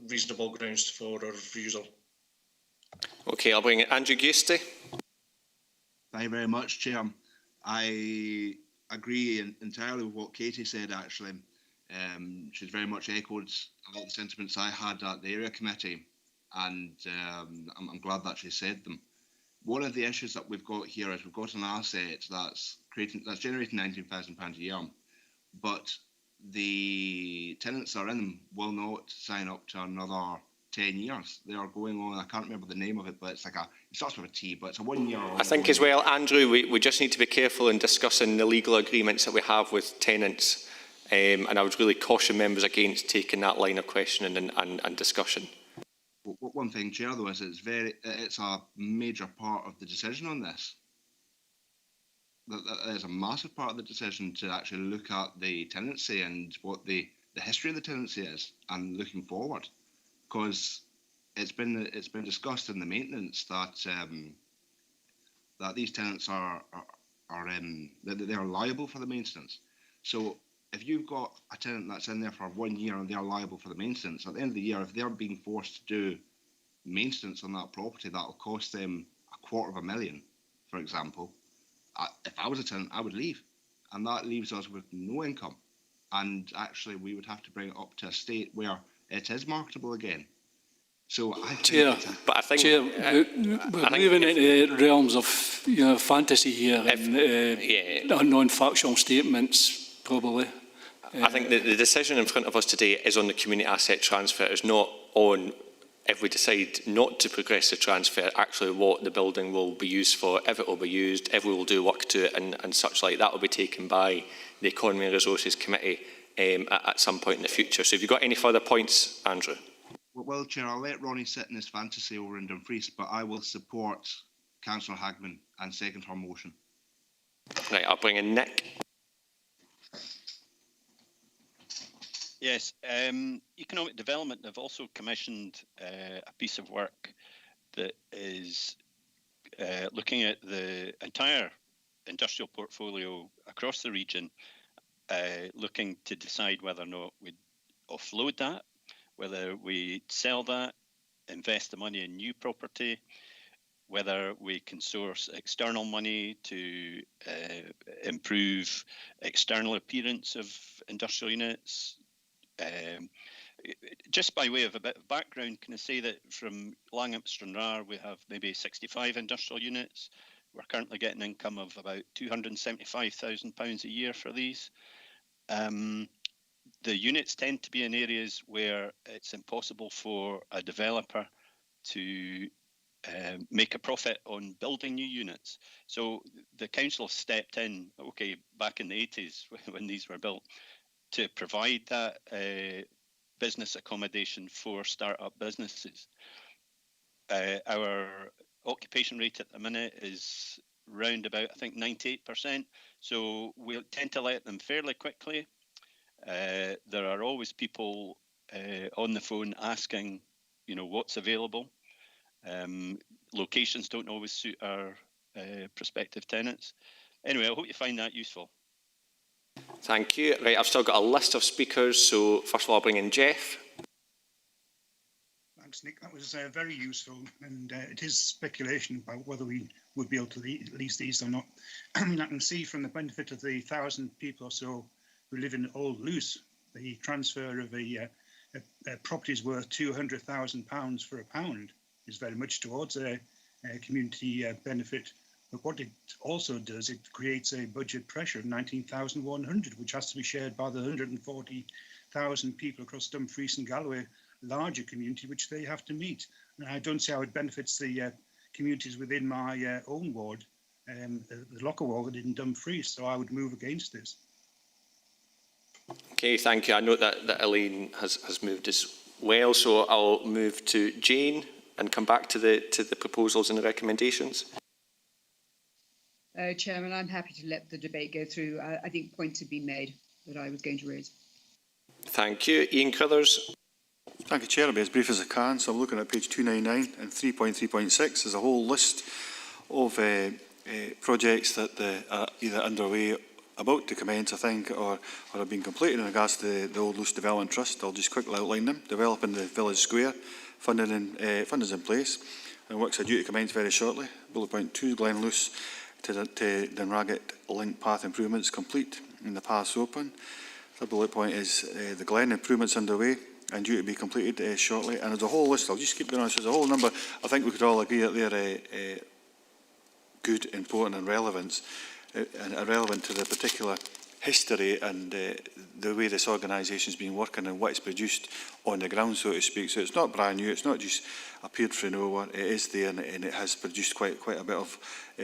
reasonable grounds for our refusal. Okay, I'll bring in Andrew Giusti. Thank you very much, Chair. I agree entirely with what Katie said, actually. She's very much echoed a lot of the sentiments I had at the area committee, and I'm glad that she said them. One of the issues that we've got here is we've got an asset that's generating £19,000 a year, but the tenants that are in them will not sign up to another 10 years. They are going on, I can't remember the name of it, but it's like it starts with a T, but it's a 1 year. I think as well, Andrew, we just need to be careful in discussing the legal agreements that we have with tenants, and I would really caution members against taking that line of questioning and discussion. One thing, Chair, though, is it's a major part of the decision on this. That is a massive part of the decision to actually look at the tenancy and what the history of the tenancy is, and looking forward, because it's been discussed in the maintenance that that these tenants are liable for the maintenance. So if you've got a tenant that's in there for 1 year and they're liable for the maintenance, at the end of the year, if they're being forced to do maintenance on that property, that'll cost them £250,000, for example. If I was a tenant, I would leave, and that leaves us with no income. And actually, we would have to bring it up to a state where it is marketable again. So I think we're moving into realms of fantasy here and non-factual statements, probably. I think the decision in front of us today is on the community asset transfer. It's not on, if we decide not to progress the transfer, actually what the building will be used for, if it will be used, if we will do work to it, and such like that will be taken by the Economy and Resources Committee at some point in the future. So have you got any further points, Andrew? Well, Chair, I'll let Ronnie sit in his fantasy over in Dumfries, but I will support Councillor Hagman and second her motion. Right, I'll bring in Nick. Yes, Economic Development have also commissioned a piece of work that is looking at the entire industrial portfolio across the region, looking to decide whether or not we'd offload that, whether we sell that, invest the money in new property, whether we can source external money to improve external appearance of industrial units. Just by way of a bit of background, can I say that from Langham to Stranraer we have maybe 65 industrial units. We're currently getting income of about £275,000 a year for these. The units tend to be in areas where it's impossible for a developer to make a profit on building new units. So the council stepped in, okay, back in the 80s when these were built, to provide that business accommodation for start-up businesses. Our occupation rate at the minute is round about, I think, 98%. So we'll tend to let them fairly quickly. There are always people on the phone asking, what's available. Locations don't always suit our prospective tenants. Anyway, I hope you find that useful. Thank you. Right, I've still got a list of speakers. So first of all, I'll bring in Jeff. Thanks, Nick. That was very useful, and it is speculation about whether we would be able to lease these or not. I mean, I can see from the benefit of the 1,000 people or so who live in Old Luce, the transfer of a property's worth £200,000 for £1 is very much towards a community benefit. But what it also does, it creates a budget pressure of 19,100, which has to be shared by the 140,000 people across Dumfries and Galloway, larger community, which they have to meet. And I don't see how it benefits the communities within my own ward, the Locker ward in Dumfries. So I would move against this. Okay, thank you. I note that Elaine has moved as well, so I'll move to Jane and come back to the proposals and the recommendations. Chairman, I'm happy to let the debate go through. I think points have been made that I was going to raise. Thank you. Ian Crothers. Thank you, Chair. I'll be as brief as I can. So I'm looking at page 299 and 3.3.6. There's a whole list of projects that are either underway, about to commence, I think, or have been completed in regards to the Old Luce Development Trust. I'll just quickly outline them. Developing the Village Square, funding is in place, and works are due to commence very shortly. Bullet point 2, Glen Luce to Dunraggett link path improvements complete and the paths open. Third bullet point is the Glen improvements underway and due to be completed shortly. And there's a whole list. I'll just keep going on. There's a whole number. I think we could all agree that they're good, important, and relevant to the particular history and the way this organisation has been working and what it's produced on the ground, so to speak. So it's not brand new. It's not just appeared from nowhere. It is there, and it has produced quite a bit of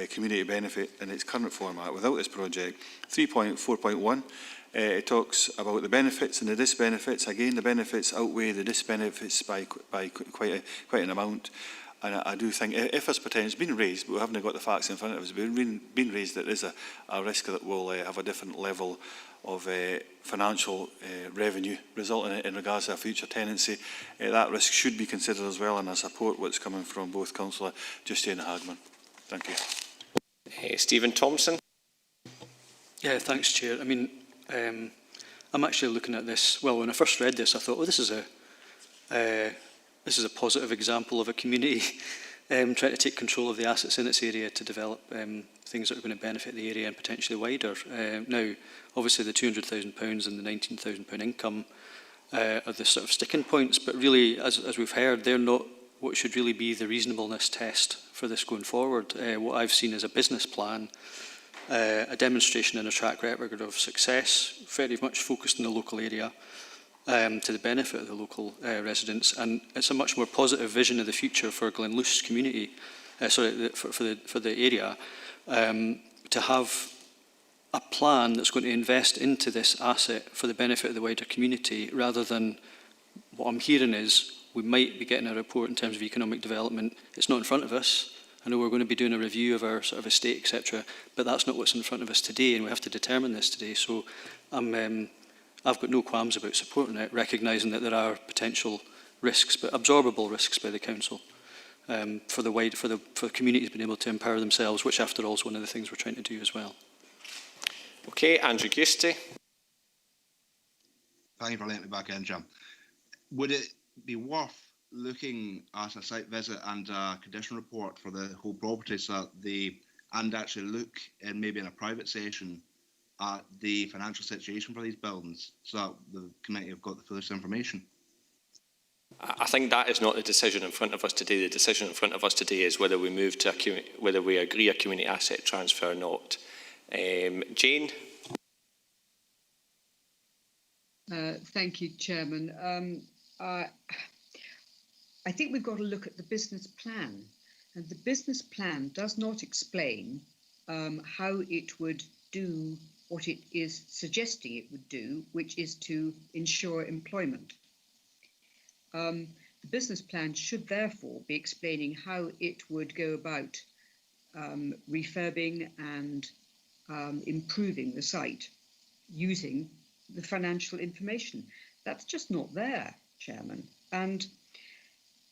community benefit in its current format without this project. 3.4.1. It talks about the benefits and the disbenefits. Again, the benefits outweigh the disbenefits by quite an amount. And I do think if this potential has been raised, but we haven't got the facts in front of us, but been raised that there is a risk that we'll have a different level of financial revenue resulting in regards to a future tenancy. That risk should be considered as well, and I support what's coming from both Councillor Justy and Hagman. Thank you. Stephen Thompson. Yeah, thanks, Chair. I mean, I'm actually looking at this. Well, when I first read this, I thought, well, this is a positive example of a community trying to take control of the assets in its area to develop things that are going to benefit the area and potentially wider. Now, obviously, the £200,000 and the £19,000 income are the sort of sticking points, but really, as we've heard, they're not what should really be the reasonableness test for this going forward. What I've seen is a business plan, a demonstration and a track record of success, very much focused in the local area, to the benefit of the local residents, and it's a much more positive vision of the future for Glen Luce community, for the area, to have a plan that's going to invest into this asset for the benefit of the wider community, rather than what I'm hearing is we might be getting a report in terms of economic development. It's not in front of us. I know we're going to be doing a review of our sort of estate, etc., but that's not what's in front of us today, and we have to determine this today. So I've got no qualms about supporting it, recognising that there are potential risks, but absorbable risks by the council for communities being able to empower themselves, which, after all, is one of the things we're trying to do as well. Okay, Andrew Gusty. Thank you for letting me back in, Jim. Would it be worth looking at a site visit and a condition report for the whole property, and actually look in maybe in a private session at the financial situation for these buildings, so that the committee have got the fullest information? I think that is not the decision in front of us today. The decision in front of us today is whether we move to whether we agree a community asset transfer or not. Jane. Thank you, Chairman. I think we've got to look at the business plan, and the business plan does not explain how it would do what it is suggesting it would do, which is to ensure employment. The business plan should therefore be explaining how it would go about refurbing and improving the site using the financial information. That's just not there, Chairman. And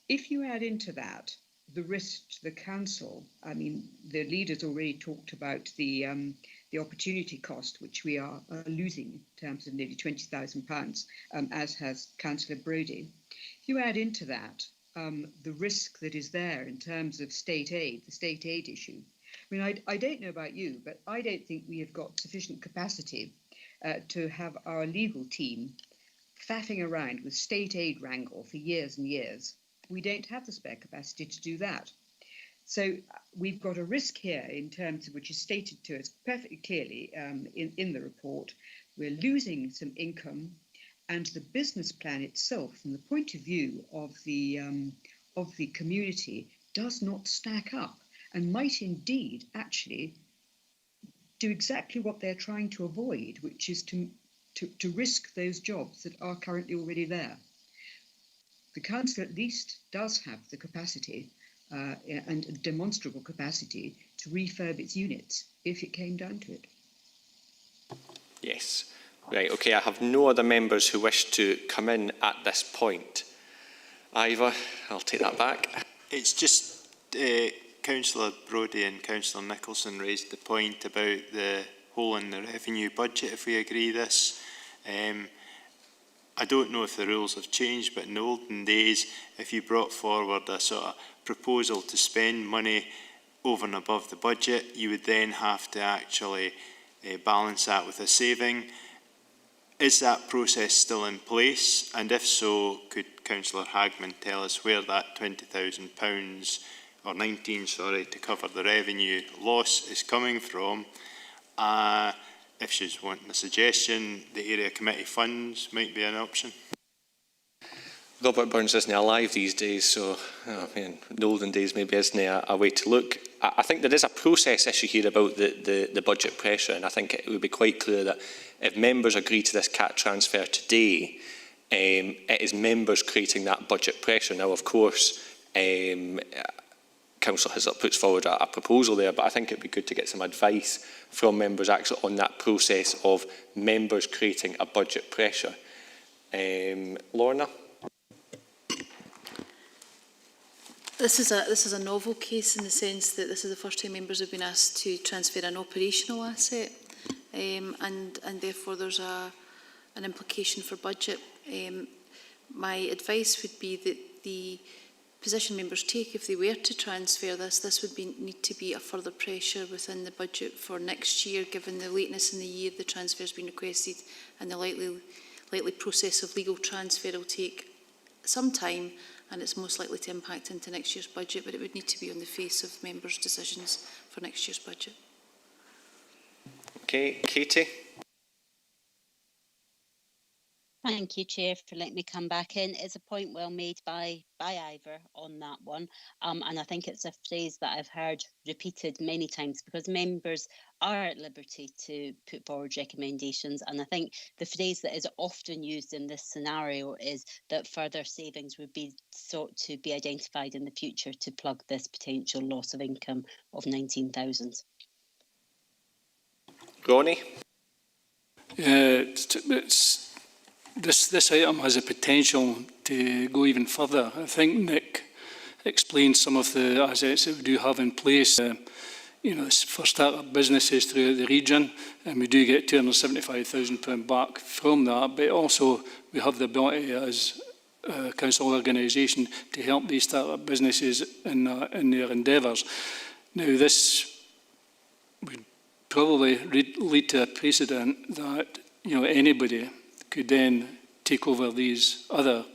if you add into that the risk to the council, I mean, the leaders already talked about the opportunity cost, which we are losing in terms of nearly £20,000, as has Councillor Brodie. If you add into that the risk that is there in terms of state aid, the state aid issue. I mean, I don't know about you, but I don't think we have got sufficient capacity to have our legal team faffing around with state aid wrangle for years and years. We don't have the spare capacity to do that. So we've got a risk here in terms of which is stated to us perfectly clearly in the report. We're losing some income, and the business plan itself, from the point of view of the community, does not stack up and might indeed actually do exactly what they're trying to avoid, which is to risk those jobs that are currently already there. The council at least does have the capacity and a demonstrable capacity to refurb its units if it came down to it. Yes. Right, okay, I have no other members who wish to come in at this point. Ivor, I'll take that back. It's just Councillor Brodie and Councillor Nicholson raised the point about the hole in the revenue budget if we agree this. I don't know if the rules have changed, but in the olden days, if you brought forward a sort of proposal to spend money over and above the budget, you would then have to actually balance that with a saving. Is that process still in place? And if so, could Councillor Hagman tell us where that £20,000, or 19, sorry, to cover the revenue loss is coming from? If she's wanting a suggestion, the area committee funds might be an option. Robert Burns isn't alive these days, so in the olden days maybe isn't a way to look. I think there is a process issue here about the budget pressure, and I think it would be quite clear that if members agree to this CAT transfer today, it is members creating that budget pressure. Now, of course, Council has puts forward a proposal there, but I think it would be good to get some advice from members actually on that process of members creating a budget pressure. Lorna? This is a novel case in the sense that this is the first time members have been asked to transfer an operational asset, and therefore there's an implication for budget. My advice would be that the position members take, if they were to transfer this would need to be a further pressure within the budget for next year, given the lateness in the year the transfer has been requested, and the likely process of legal transfer will take some time, and it's most likely to impact into next year's budget, but it would need to be on the face of members' decisions for next year's budget. Okay, Katie? Thank you, Chair, for letting me come back in. It's a point well made by Ivor on that one. And I think it's a phrase that I've heard repeated many times, because members are at liberty to put forward recommendations. And I think the phrase that is often used in this scenario is that further savings would be sought to be identified in the future to plug this potential loss of income of 19,000. Ronnie? This item has a potential to go even further. I think Nick explained some of the assets that we do have in place. For start-up businesses throughout the region, and we do get £275,000 back from that, but also we have the ability as a council organisation to help these start-up businesses in their endeavours. Now, this would probably lead to a precedent that anybody could then take over these other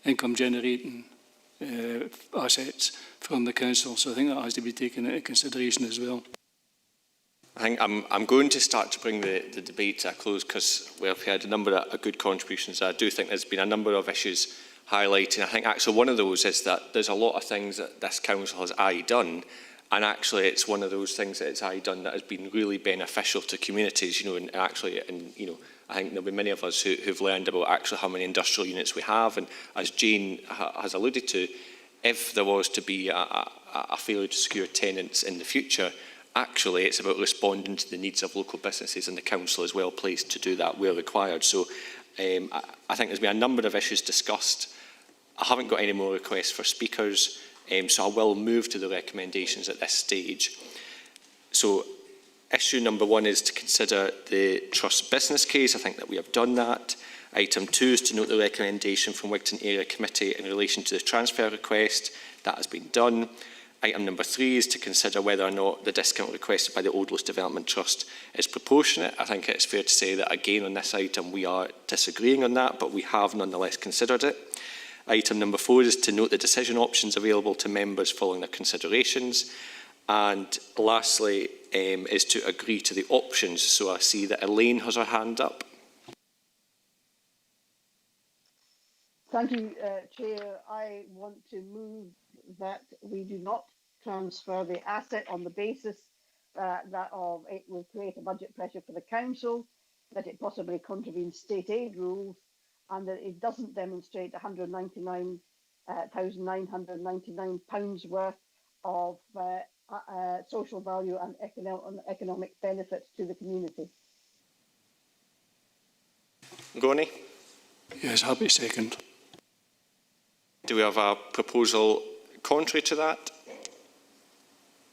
income-generating assets from the council. So I think that has to be taken into consideration as well. I think I'm going to start to bring the debate to a close, because we've had a number of good contributions. I do think there's been a number of issues highlighted. I think actually one of those is that there's a lot of things that this council has done, and actually it's one of those things that it's done that has been really beneficial to communities, and actually, I think there'll be many of us who've learned about actually how many industrial units we have, and as Jane has alluded to, if there was to be a failure to secure tenants in the future, actually it's about responding to the needs of local businesses, and the council is well placed to do that where required. So I think there's been a number of issues discussed. I haven't got any more requests for speakers, so I will move to the recommendations at this stage. So issue number 1 is to consider the trust business case. I think that we have done that. Item 2 is to note the recommendation from Wigton Area Committee in relation to the transfer request. That has been done. Item number 3 is to consider whether or not the discount requested by the Old Luce Development Trust is proportionate. I think it's fair to say that again on this item we are disagreeing on that, but we have nonetheless considered it. Item number 4 is to note the decision options available to members following their considerations. And lastly is to agree to the options. So I see that Elaine has her hand up. Thank you, Chair. I want to move that we do not transfer the asset on the basis that it will create a budget pressure for the council, that it possibly contravenes state aid rules, and that it doesn't demonstrate £199,999 worth of social value and economic benefits to the community. Ronnie? Yes, happy second. Do we have a proposal contrary to that?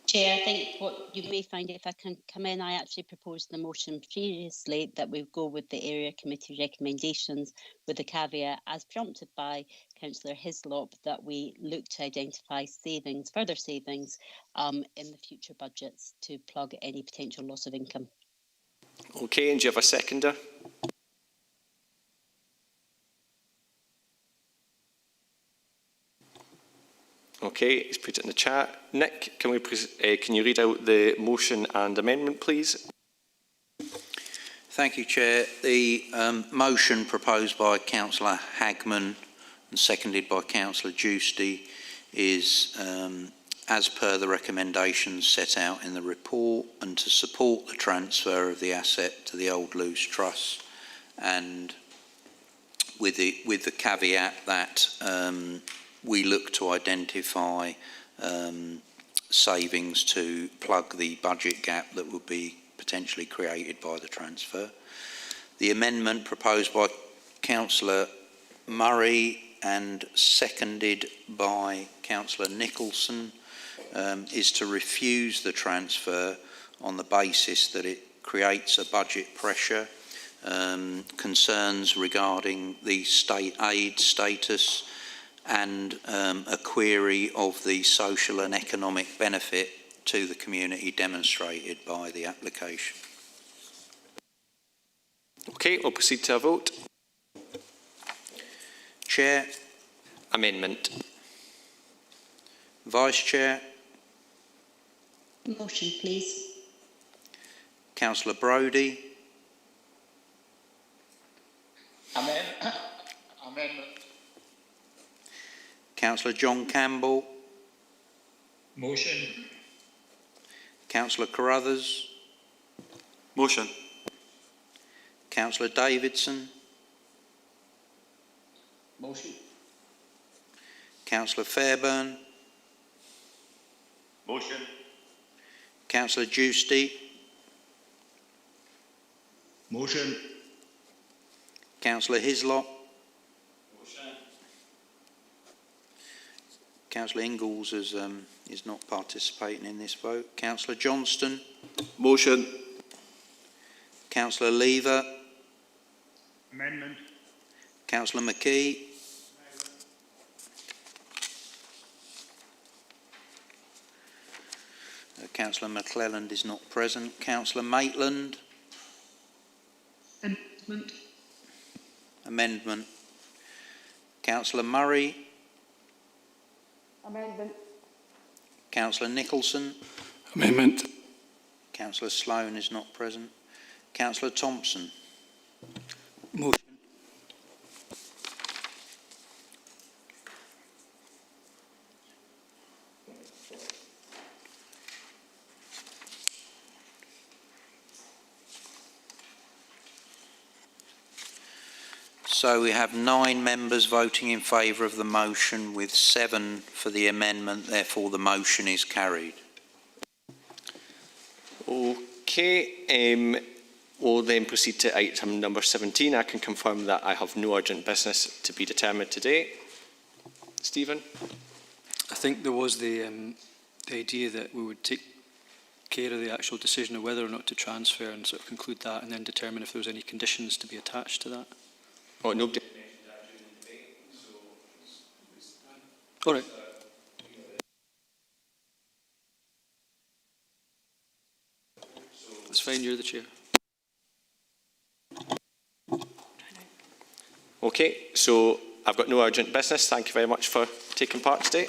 Chair, I think what you may find, if I can come in, I actually proposed the motion previously that we go with the Area Committee recommendations with the caveat, as prompted by Councillor Hislop, that we look to identify savings, further savings in the future budgets to plug any potential loss of income. Okay, and do you have a seconder? Okay, he's put it in the chat. Nick, can you read out the motion and amendment, please? Thank you, Chair. The motion proposed by Councillor Hagman and seconded by Councillor Giusti is as per the recommendations set out in the report, and to support the transfer of the asset to the Old Luce Trust, and with the caveat that we look to identify savings to plug the budget gap that would be potentially created by the transfer. The amendment proposed by Councillor Murray and seconded by Councillor Nicholson is to refuse the transfer on the basis that it creates a budget pressure, concerns regarding the state aid status, and a query of the social and economic benefit to the community demonstrated by the application. Okay, we'll proceed to a vote. Chair. Amendment. Vice Chair. Motion, please. Councillor Brodie. Amendment. Councillor John Campbell. Motion. Councillor Carruthers. Motion. Councillor Davidson. Motion. Councillor Fairburn. Motion. Councillor Giusti. Motion. Councillor Hislop. Motion. Councillor Ingalls is not participating in this vote. Councillor Johnston. Motion. Councillor Lever. Amendment. Councillor McKee. Councillor McClelland is not present. Councillor Maitland. Amendment. Amendment. Councillor Murray. Amendment. Councillor Nicholson. Amendment. Councillor Sloan is not present. Councillor Thompson. Motion. So we have 9 members voting in favour of the motion with 7 for the amendment. Therefore, the motion is carried. Okay, we'll then proceed to item number 17. I can confirm that I have no urgent business to be determined today. Stephen? I think there was the idea that we would take care of the actual decision of whether or not to transfer and sort of conclude that and then determine if there was any conditions to be attached to that. Oh, nobody. All right. That's fine, you're the chair. Okay, so I've got no urgent business. Thank you very much for taking part today.